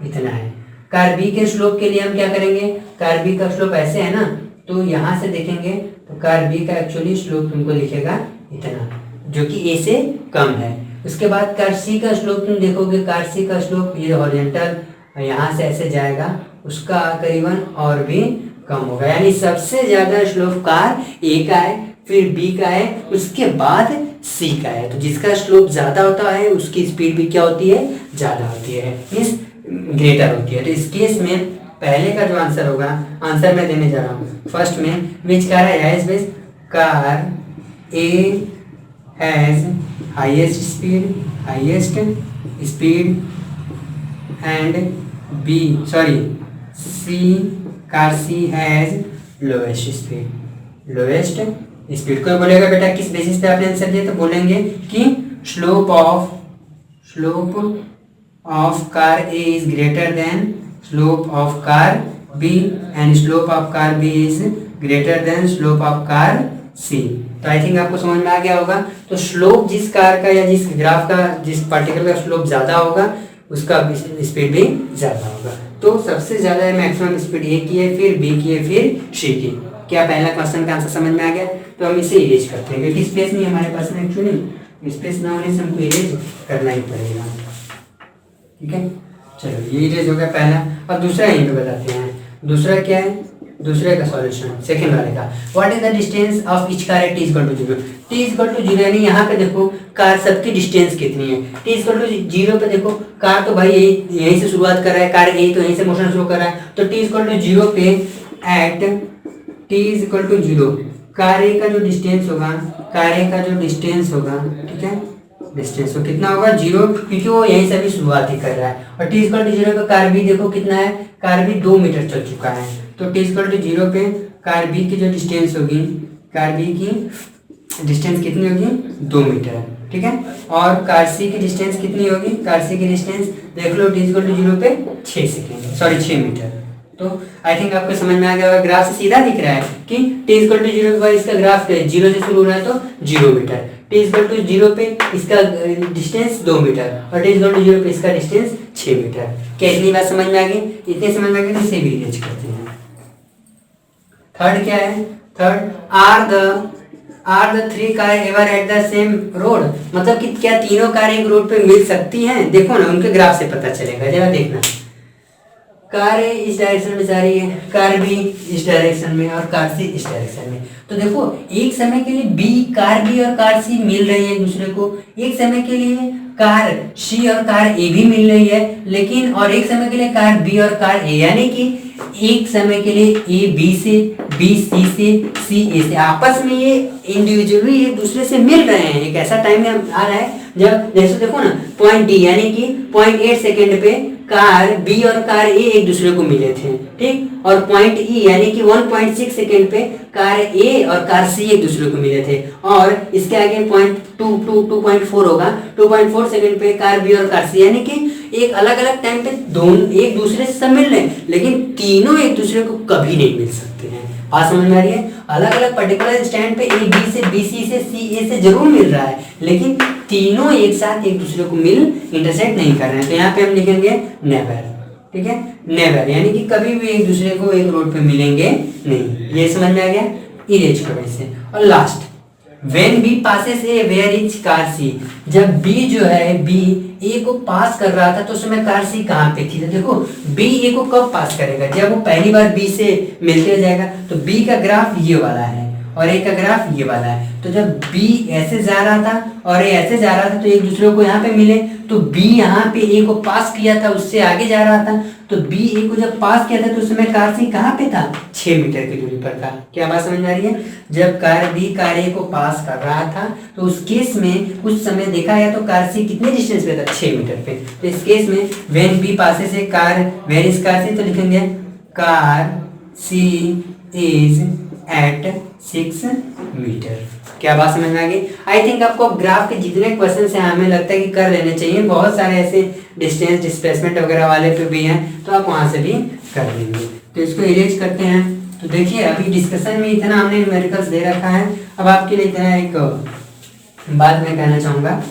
इतना है। कार बी के स्लोप के लिए हम क्या करेंगे, कार बी का स्लोप ऐसे है ना, तो यहाँ से देखेंगे तो कार बी का एक्चुअली स्लोप तुमको दिखेगा इतना, जो कि ए से कम है। उसके बाद कार सी का स्लोप तुम देखोगे, कार सी का स्लोप ये हॉरिजॉन्टल यहाँ से ऐसे जाएगा, उसका करीबन और भी कम होगा। यानी सबसे ज्यादा स्लोप कार ए का है, फिर बी का है, उसके बाद सी का है। तो जिसका स्लोप ज्यादा होता है उसकी स्पीड भी क्या होती है, ज्यादा होती है, मीन्स ग्रेटर होती है। तो इस केस में पहले का जो आंसर होगा, आंसर मैं देने जा रहा हूँ। फर्स्ट में विच कार है highest base, car A has highest speed and B C, car C has lowest speed. कोई बोलेगा बेटा किस बेसिस पे आपने आंसर दिया, तो बोलेंगे कि slope of car A is greater than slope of car B and slope of car B is greater than slope of car C. तो आई थिंक आपको समझ में आ गया होगा। तो स्लोप जिस कार का या जिस ग्राफ का, जिस पार्टिकल का स्लोप ज्यादा होगा उसका स्पीड भी ज्यादा होगा। तो सबसे ज्यादा मैक्सिमम स्पीड ए की है, फिर बी की है, फिर सी की। क्या पहला क्वेश्चन का आंसर समझ में आ गया? तो हम इसे इरेज करते हैं क्योंकि स्पेस नहीं हमारे पास में, एक्चुअली स्पेस ना होने से हमको इरेज करना ही पड़ेगा, ठीक है। चलो ये इरेज हो गया पहला। अब दूसरा यहीं पे बताते हैं। दूसरा क्या है, दूसरे का सॉल्यूशन सेकंड वाले का। What is the distance of each car at t equal to 0। t equal to 0 यानी यहाँ पे देखो कार सबकी डिस्टेंस कितनी है। t इक्वल टू 0 पे देखो कार तो भाई यहीं से शुरुआत कर रहा है, कार ए तो यहीं से मोशन शुरू कर रहा है। तो t इक्वल टू 0 पे at t equal to 0 car A का जो डिस्टेंस होगा, ठीक है, डिस्टेंस तो कितना होगा 0, क्योंकि वो यहीं से भी शुरुआत ही कर रहा है। और t इक्वल टू 0 पे कार बी देखो कितना है, कार बी 2 मीटर चल चुका है। तो t इक्वल टू 0 पे कार बी की जो डिस्टेंस होगी, कार बी की डिस्टेंस कितनी होगी 2 मीटर, ठीक है। और कार सी की डिस्टेंस कितनी होगी, कार सी की डिस्टेंस देख लो t इक्वल टू 0 पे 6 मीटर। तो आई थिंक आपको समझ में आ गया होगा। ग्राफ से सीधा दिख रहा है कि t इक्वल टू 0 के बाद इसका ग्राफ 0 से शुरू हो रहा है तो 0 मीटर, t इक्वल टू 0 पे इसका डिस्टेंस 2 मीटर और t इक्वल टू 0 पे इसका डिस्टेंस 6 मीटर। क्या इतनी बात समझ में आ गई? इतने समझ में आ गई तो इसे भी इरेज करते हैं। थर्ड क्या है, third are the 3 car ever at the same road. मतलब कि क्या तीनों कार एक रोड पे मिल सकती हैं? देखो ना उनके ग्राफ से पता चलेगा, जरा देखना। कार ए इस डायरेक्शन में जा रही है, कार बी इस डायरेक्शन में और कार सी इस डायरेक्शन में। तो देखो एक समय के लिए कार बी और कार सी मिल रही है एक दूसरे को, एक समय के लिए कार सी और कार ए भी मिल रही है, लेकिन और एक समय के लिए कार बी और कार ए, यानी कि एक समय के लिए ए बी से, बी सी से, सी ए से आपस में ये इंडिविजुअली एक दूसरे से मिल रहे हैं। एक ऐसा टाइम आ रहा है जब जैसे देखो ना पॉइंट डी यानी कि 0.8 सेकेंड पे कार बी और कार ए एक दूसरे को मिले थे, ठीक। और पॉइंट ई यानी कि 1.6 सेकेंड पे कार ए और कार सी एक दूसरे को मिले थे। और इसके आगे 2.4 होगा, 2.4 सेकेंड पे कार बी और कार सी, यानी कि एक अलग अलग टाइम पे दोनों एक दूसरे से सब मिल रहे हैं, लेकिन तीनों एक दूसरे को कभी नहीं मिल सकते हैं। बात समझ में आ रही है? अलग अलग पर्टिकुलर स्टैंड पे ए बी से, बी सी से, सी ए से जरूर मिल रहा है, लेकिन तीनों एक साथ एक दूसरे को इंटरसेक्ट नहीं कर रहे हैं। तो यहाँ पे हम लिखेंगे नेवर, ठीक है, नेवर, यानी कि कभी भी एक दूसरे को एक रोड पे मिलेंगे नहीं। ये समझ में आ गया? इरेज करो इसे। और last when B passes A where is car C, जब बी जो है बी ए को पास कर रहा था तो उस समय कार सी कहाँ पे थी? तो देखो बी ए को कब पास करेगा? जब वो पहली बार बी से मिलते जाएगा। तो बी का ग्राफ ये वाला है और ए का ग्राफ ये वाला है। तो जब बी ऐसे जा रहा था और ए ऐसे जा रहा था तो एक दूसरे को यहाँ पे मिले, तो बी यहाँ पे ए को पास किया था, उससे आगे जा रहा था। तो बी ए को जब पास किया था तो उस समय कार सी कहाँ पे था? 6 मीटर की दूरी पर था। क्या बात समझ में आ रही है? जब कार बी कार ए को पास कर रहा था तो उस केस में कुछ समय देखा गया तो कार सी कितने डिस्टेंस पे था? 6 मीटर पे। तो इस केस में व्हेन बी पासेस से car where is car C, तो लिखेंगे car C is at 6 metre. क्या बात समझ में आ गई? आई थिंक आपको ग्राफ के जितने क्वेश्चन हैं हमें लगता है कि कर लेने चाहिए। बहुत सारे ऐसे डिस्टेंस डिस्प्लेसमेंट वगैरह वाले पे भी हैं तो आप वहां से भी कर लेंगे। तो इसको इरेज करते हैं। तो देखिए अभी डिस्कशन में इतना हमने न्यूमेरिकल्स दे रखा है। अब आपके लिए इतना एक बात मैं कहना चाहूँगा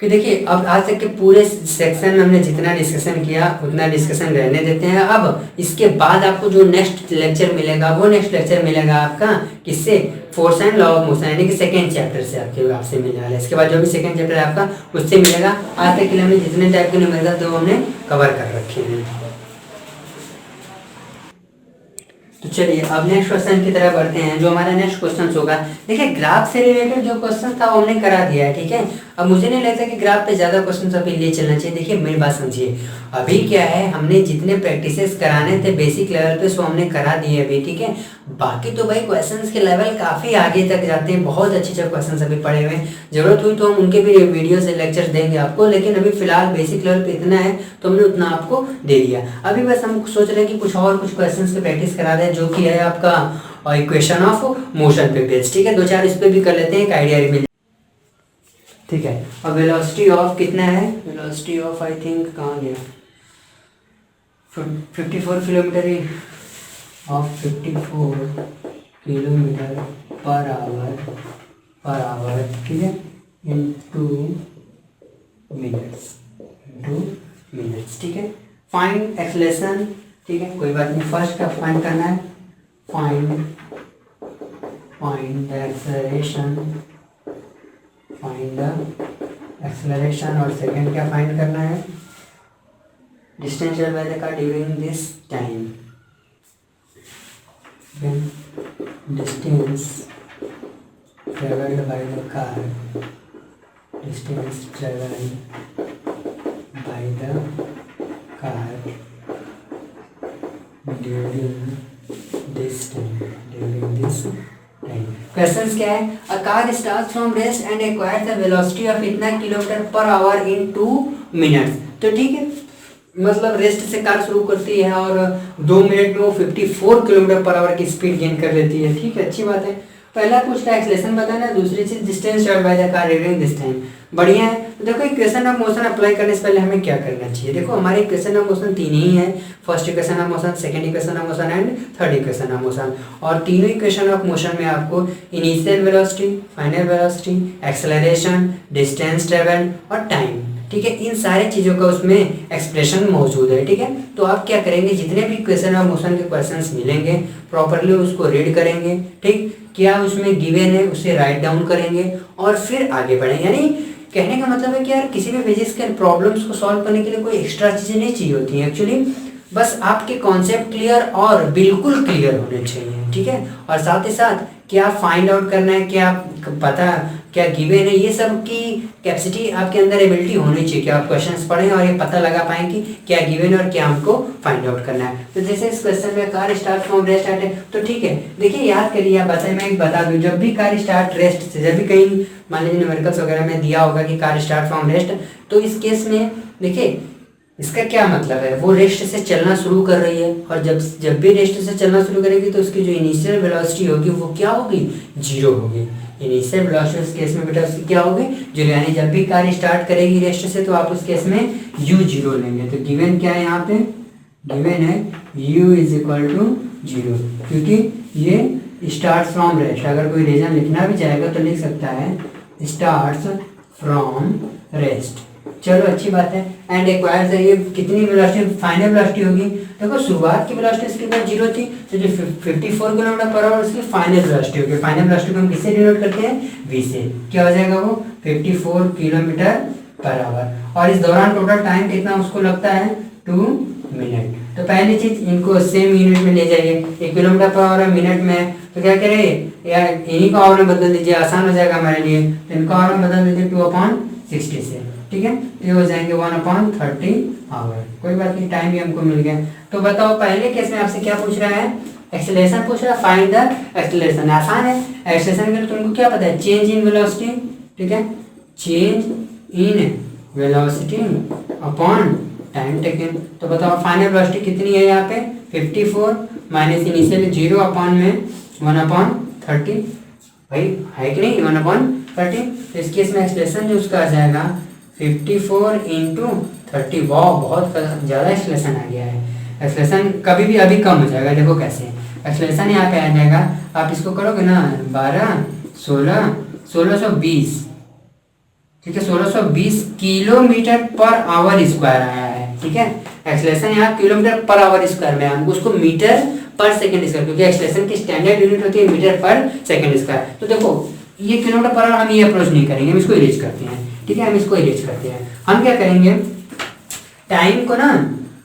कि देखिए अब आज तक के पूरे सेक्शन में हमने जितना डिस्कशन किया उतना डिस्कशन रहने देते हैं। अब इसके बाद आपको जो नेक्स्ट लेक्चर मिलेगा वो नेक्स्ट लेक्चर मिलेगा आपका किससे? Force and law of motion, यानी कि सेकंड चैप्टर से आपसे मिलने वाला है। इसके बाद जो भी सेकंड चैप्टर है आपका उससे मिलेगा। आज तक के लिए हमने जितने टाइप के न्यूमेरिकल वो हमने कवर कर रखे हैं। तो चलिए अब नेक्स्ट क्वेश्चन की तरफ बढ़ते हैं। जो हमारा नेक्स्ट क्वेश्चन होगा, देखिए ग्राफ से रिलेटेड जो क्वेश्चन था वो हमने करा दिया है, ठीक है। अब मुझे नहीं लगता कि ग्राफ पे ज्यादा क्वेश्चन अभी ले चलना चाहिए। देखिए मेरी बात समझिए, अभी क्या है हमने जितने प्रैक्टिसेस कराने थे बेसिक लेवल पे सो हमने करा दिए अभी, ठीक है। बाकी तो भाई क्वेश्चंस के लेवल काफी आगे तक जाते हैं, बहुत अच्छे क्वेश्चंस अभी पड़े हुए हैं। जरूरत हुई तो हम उनके भी वीडियोस लेक्चर्स देंगे आपको, लेकिन अभी फिलहाल बेसिक लेवल पे इतना है तो हमने उतना आपको दे दिया। अभी बस हम सोच रहे हैं कि कुछ क्वेश्चंस की प्रैक्टिस करा दें, जो कि है आपका इक्वेशन ऑफ मोशन पे बेस्ड, ठीक है। 2-4 इस पे भी कर लेते हैं, एक आइडिया मिल, ठीक है। अब वेलोसिटी ऑफ कितना है? वेलोसिटी ऑफ आई थिंक कहाँ गया? 54 kilometre of 54 kilometre per our, ठीक है, इनटू मिनट्स, ठीक है। फाइंड एक्सेलरेशन, ठीक है, कोई बात नहीं। फर्स्ट का फाइंड करना है, फाइंड द एक्सेलरेशन, और सेकंड क्या फाइंड करना है? Distance travelled bye the car during this time, distance travelled bye the car during this time. Questions क्या है? A car starts from rest and acquires the velocity of इतना kilometre per our in 2 minutes। तो ठीक है, मतलब रेस्ट से कार शुरू करती है और 2 मिनट में वो 54 किलोमीटर पर आवर की स्पीड गेन कर लेती है, ठीक है, अच्छी बात है। पहला पूछ रहा है एक्सेलरेशन बताना, दूसरी चीज distance travelled bye the car during this time, बढ़िया है। तो देखो इक्वेशन ऑफ मोशन अप्लाई करने से पहले हमें क्या करना चाहिए? देखो हमारे इक्वेशन ऑफ मोशन 3 ही है, first equation of motion, second equation of motion and third equation of motion. और तीनों इक्वेशन ऑफ मोशन में आपको initial velocity, final velocity, acceleration, distance travelled और टाइम, ठीक है, इन सारी चीज़ों का उसमें एक्सप्रेशन मौजूद है, ठीक है। तो आप क्या करेंगे, जितने भी इक्वेशन ऑफ मोशन के क्वेश्चंस मिलेंगे प्रॉपरली उसको रीड करेंगे, ठीक, क्या उसमें गिवन है उसे राइट डाउन करेंगे और फिर आगे बढ़ेंगे। यानी कहने का मतलब है कि यार किसी भी फिजिक्स के प्रॉब्लम्स को सॉल्व करने के लिए कोई एक्स्ट्रा चीज़ें नहीं चाहिए होती हैं एक्चुअली, बस आपके कॉन्सेप्ट क्लियर और बिल्कुल क्लियर होने चाहिए, ठीक है। और साथ ही साथ क्या फाइंड आउट करना है, क्या पता क्या गिवन है, ये सब की कैपेसिटी आपके अंदर एबिलिटी होनी चाहिए कि आप क्वेश्चंस पढ़ें और ये पता लगा पाएं कि क्या गिवन है और क्या हमको फाइंड आउट करना है। तो जैसे इस क्वेश्चन में car start from rest at, तो ठीक है, देखिए याद करिए, आप बताइए, मैं एक बता दूं, जब भी कार स्टार्ट रेस्ट से, जब भी कहीं मान लीजिए न्यूमेरिकल्स वगैरह में दिया होगा कि कार स्टार्ट फ्रॉम रेस्ट, तो इस केस में देखिए इसका क्या मतलब है, वो रेस्ट से चलना शुरू कर रही है और जब भी रेस्ट से चलना शुरू करेगी तो उसकी जो इनिशियल वेलोसिटी होगी वो क्या होगी? 0 होगी। इनिशियल वेलोसिटी उस केस में बेटा उसकी क्या होगी? 0। यानी जब भी कार स्टार्ट करेगी रेस्ट से तो आप उस केस में u0 लेंगे। तो गिवन क्या है यहाँ पे? गिवन है u इज इक्वल टू 0, क्योंकि ये स्टार्ट फ्रॉम रेस्ट। अगर कोई रीजन लिखना भी चाहेगा तो लिख सकता है स्टार्ट फ्रॉम रेस्ट, चलो अच्छी बात है। एंड एक्वायर्स है, ये कितनी वेलोसिटी, फाइनल वेलोसिटी होगी। देखो शुरुआत की वेलोसिटी इसके बाद 0 थी, तो जो 54 किलोमीटर पर आवर उसकी फाइनल वेलोसिटी होगी। फाइनल वेलोसिटी को हम किससे डिनोट करते हैं, v से। क्या हो जाएगा वो 54 किलोमीटर पर आवर। और इस दौरान टोटल टाइम कितना उसको लगता है, 2 मिनट। तो पहली चीज इनको सेम यूनिट में ले जाइए, 1 किलोमीटर पर आवर मिनट में, तो क्या करें यार इन्हीं को आवर में बदल दीजिए, आसान हो जाएगा हमारे लिए। तो इनको आवर में बदल दीजिए 2/60 से, ठीक है। ये हो जाएंगे 1/30 आवर। कोई बात नहीं, टाइम भी हमको मिल गया। तो बताओ पहले केस में आपसे क्या पूछ रहा है, एक्सेलरेशन पूछ रहा है, फाइंड द एक्सेलरेशन। आसान है, एक्सेलरेशन के लिए तुमको क्या पता है, चेंज इन वेलोसिटी, ठीक है, change in velocity upon time taken. तो बताओ फाइनल वेलोसिटी कितनी है यहाँ पे, 54 माइनस इनिशियल 0 अपॉन में 1/30, भाई है कि नहीं, 1/30। तो इस केस में एक्सेलरेशन जो उसका आ जाएगा 54 इंटू 30। वाह बहुत ज़्यादा एक्सेलरेशन आ गया है। एक्सेलरेशन कभी भी अभी कम हो जाएगा, देखो कैसे एक्सेलरेशन यहाँ पे आ जाएगा। आप इसको करोगे ना 12 16 1620, ठीक है, 1620 किलोमीटर पर आवर स्क्वायर आया है, ठीक है। एक्सेलरेशन यहाँ किलोमीटर पर आवर स्क्वायर में, हमको उसको मीटर पर सेकंड स्क्वायर, क्योंकि एक्सेलरेशन की स्टैंडर्ड यूनिट होती है मीटर पर सेकंड स्क्वायर। तो देखो ये किलोमीटर पर आवर हम ये अप्रोच नहीं करेंगे, हम इसको इरेज करते हैं, ठीक है, हम इसको इरेज करते हैं। हम क्या करेंगे, टाइम को ना,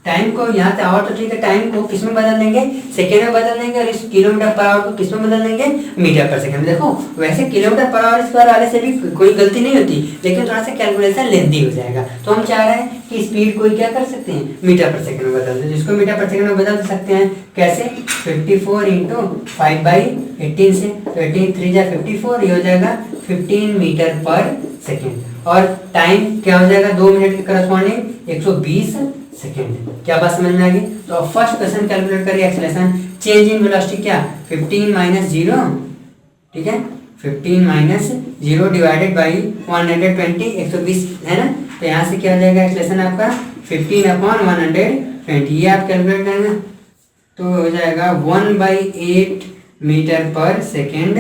टाइम को यहाँ से आवर तो ठीक है, टाइम को किस में बदल देंगे, सेकेंड में बदल देंगे, और इस किलोमीटर पर आवर को किस में बदल देंगे, मीटर पर सेकेंड में। देखो वैसे किलोमीटर पर आवर स्क्वायर वाले से भी कोई गलती नहीं होती, लेकिन थोड़ा सा कैलकुलेशन लेंथी हो जाएगा। तो हम चाह रहे हैं कि स्पीड को क्या कर सकते हैं, मीटर पर सेकेंड में बदल दें। जिसको मीटर पर सेकेंड में बदल सकते हैं कैसे, 54 इंटू 5/18 से, तो 18 3 जा 54, ये हो जाएगा 15 मीटर पर सेकेंड। और टाइम क्या हो जाएगा, 2 मिनट के करस्पॉन्डिंग 120 सेकेंड। क्या बात समझ में आ गई। तो अब फर्स्ट क्वेश्चन कैलकुलेट करिए, एक्सेलरेशन चेंज इन वेलोसिटी क्या, 15 माइनस 0, ठीक है, 15 माइनस 0 डिवाइडेड बाई 120, 120 है ना। तो यहाँ से क्या हो जाएगा एक्सेलरेशन आपका 15/120, ये आप कैलकुलेट करेंगे तो हो जाएगा 1/8 मीटर पर सेकेंड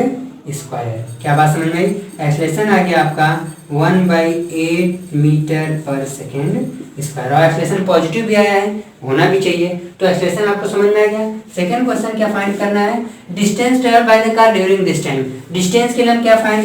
स्क्वायर। क्या बात समझ में आई। एक्सेलरेशन आ गया आपका 1/8 मीटर पर सेकेंड स्क्वायर, और एक्सेलरेशन पॉजिटिव भी आया है, होना भी चाहिए। तो एक्सेलरेशन आपको समझ में आ गया। सेकंड क्वेश्चन क्या फाइंड करना है, distance travel by the car during this time. Distance के लिए हम क्या फाइंड,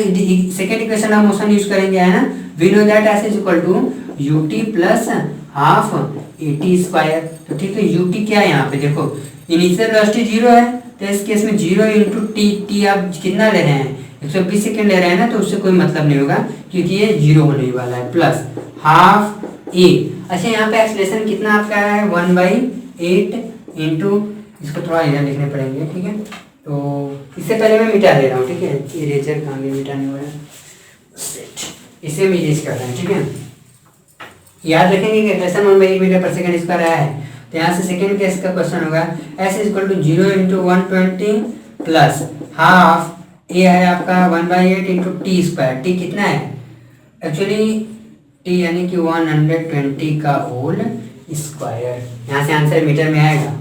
सेकंड इक्वेशन हम मोशन यूज करेंगे, है ना। We know that S is equal to ut plus half at square. तो ठीक है, ut क्या है यहाँ पे, देखो इनिशियल वेलोसिटी 0 है, तो इस केस में 0 इंटू टी आप कितना ले रहे हैं, 120 सेकेंड ले रहे हैं ना, तो उससे कोई मतलब नहीं होगा क्योंकि ये 0 होने वाला है, प्लस हाफ ए। अच्छा यहाँ पे एक्सेलरेशन कितना आपका है 1/8 इंटू, इसको थोड़ा इधर लिखने पड़ेंगे, ठीक है। तो इससे पहले मैं मिटा दे रहा हूँ, ठीक है, इरेजर कहाँ गया, मिटाने वाला, इसे हम इरेज कर रहे हैं, ठीक है। याद रखेंगे कि acceleration 1/8 metre per second square आया है। तो यहाँ से सेकंड केस का क्वेश्चन होगा s equal to 0 into 120 plus half A है आपका 1/8 इंटू टी स्क्वायर। टी कितना है एक्चुअली, टी यानी कि 120 का होल स्क्वायर। यहाँ से आंसर मीटर में आएगा।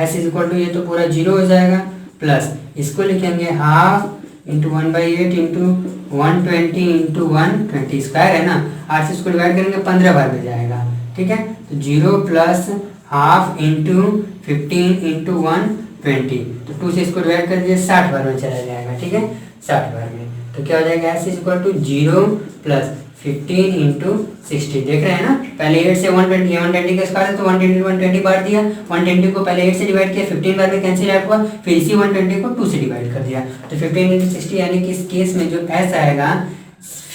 s इज इक्वल टू ये तो पूरा 0 हो जाएगा, प्लस इसको लिखेंगे half into 1/8 into 120 into 120 square है ना, 8 से इसको डिवाइड करेंगे 15 बार में जाएगा, ठीक है। तो 0 प्लस हाफ इंटू 15 इंटू 120, तो 2 से इसको डिवाइड कर दीजिए 60 बार में चला जाएगा, ठीक है, 60 बार में। तो क्या हो जाएगा s is equal to 0 plus 15 into 60। देख रहे हैं ना, पहले 8 से 120, 120 का स्क्वायर है तो 120 120 बांट दिया, 120 को पहले 8 से डिवाइड किया, 15 बार में कैंसिल आउट हुआ, फिर इसी 120 को 2 से डिवाइड कर दिया। तो 15 इंटू 60 यानी कि इस केस में जो s आएगा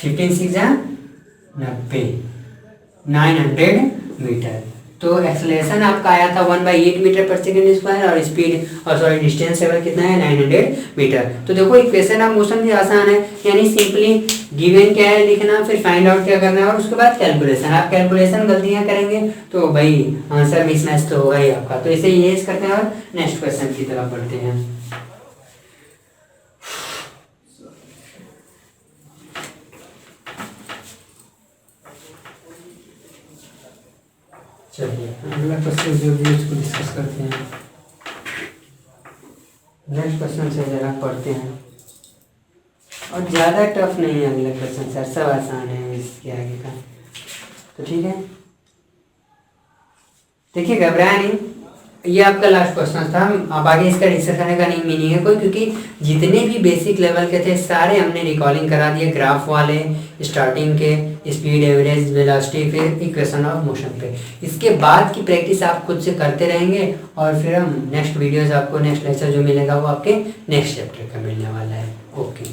15 6 90, 900 मीटर। तो एक्सेलरेशन आपका आया था 1/8 मीटर पर सेकेंड स्क्वायर, और स्पीड और सॉरी डिस्टेंस लेवल कितना है 900 मीटर। तो देखो इक्वेशन ऑफ मोशन भी आसान है, यानी सिंपली गिवन क्या है लिखना, फिर फाइंड आउट क्या करना है, और उसके बाद कैलकुलेशन। आप कैलकुलेशन गलतियां करेंगे तो भाई आंसर मिसमैच तो होगा ही आपका। तो इसे ये करते हैं और नेक्स्ट क्वेश्चन की तरफ बढ़ते हैं। चलिए अगला क्वेश्चन जो भी उसको डिस्कस करते हैं। नेक्स्ट क्वेश्चन से जरा पढ़ते हैं, और ज़्यादा टफ नहीं है अगला क्वेश्चन सर, सब आसान है इसके आगे का। तो ठीक है, देखिए घबराया नहीं। ये आपका लास्ट क्वेश्चन था। अब आगे इसका डिस्कस करने का नहीं मीनिंग है कोई, क्योंकि जितने भी बेसिक लेवल के थे सारे हमने रिकॉलिंग करा दिए, ग्राफ वाले, स्टार्टिंग के, स्पीड, एवरेज, वेलोसिटी, फिर इक्वेशन ऑफ मोशन पे। इसके बाद की प्रैक्टिस आप खुद से करते रहेंगे और फिर हम नेक्स्ट वीडियोस आपको, नेक्स्ट लेक्चर जो मिलेगा वो आपके नेक्स्ट चैप्टर का मिलने वाला है। ओके।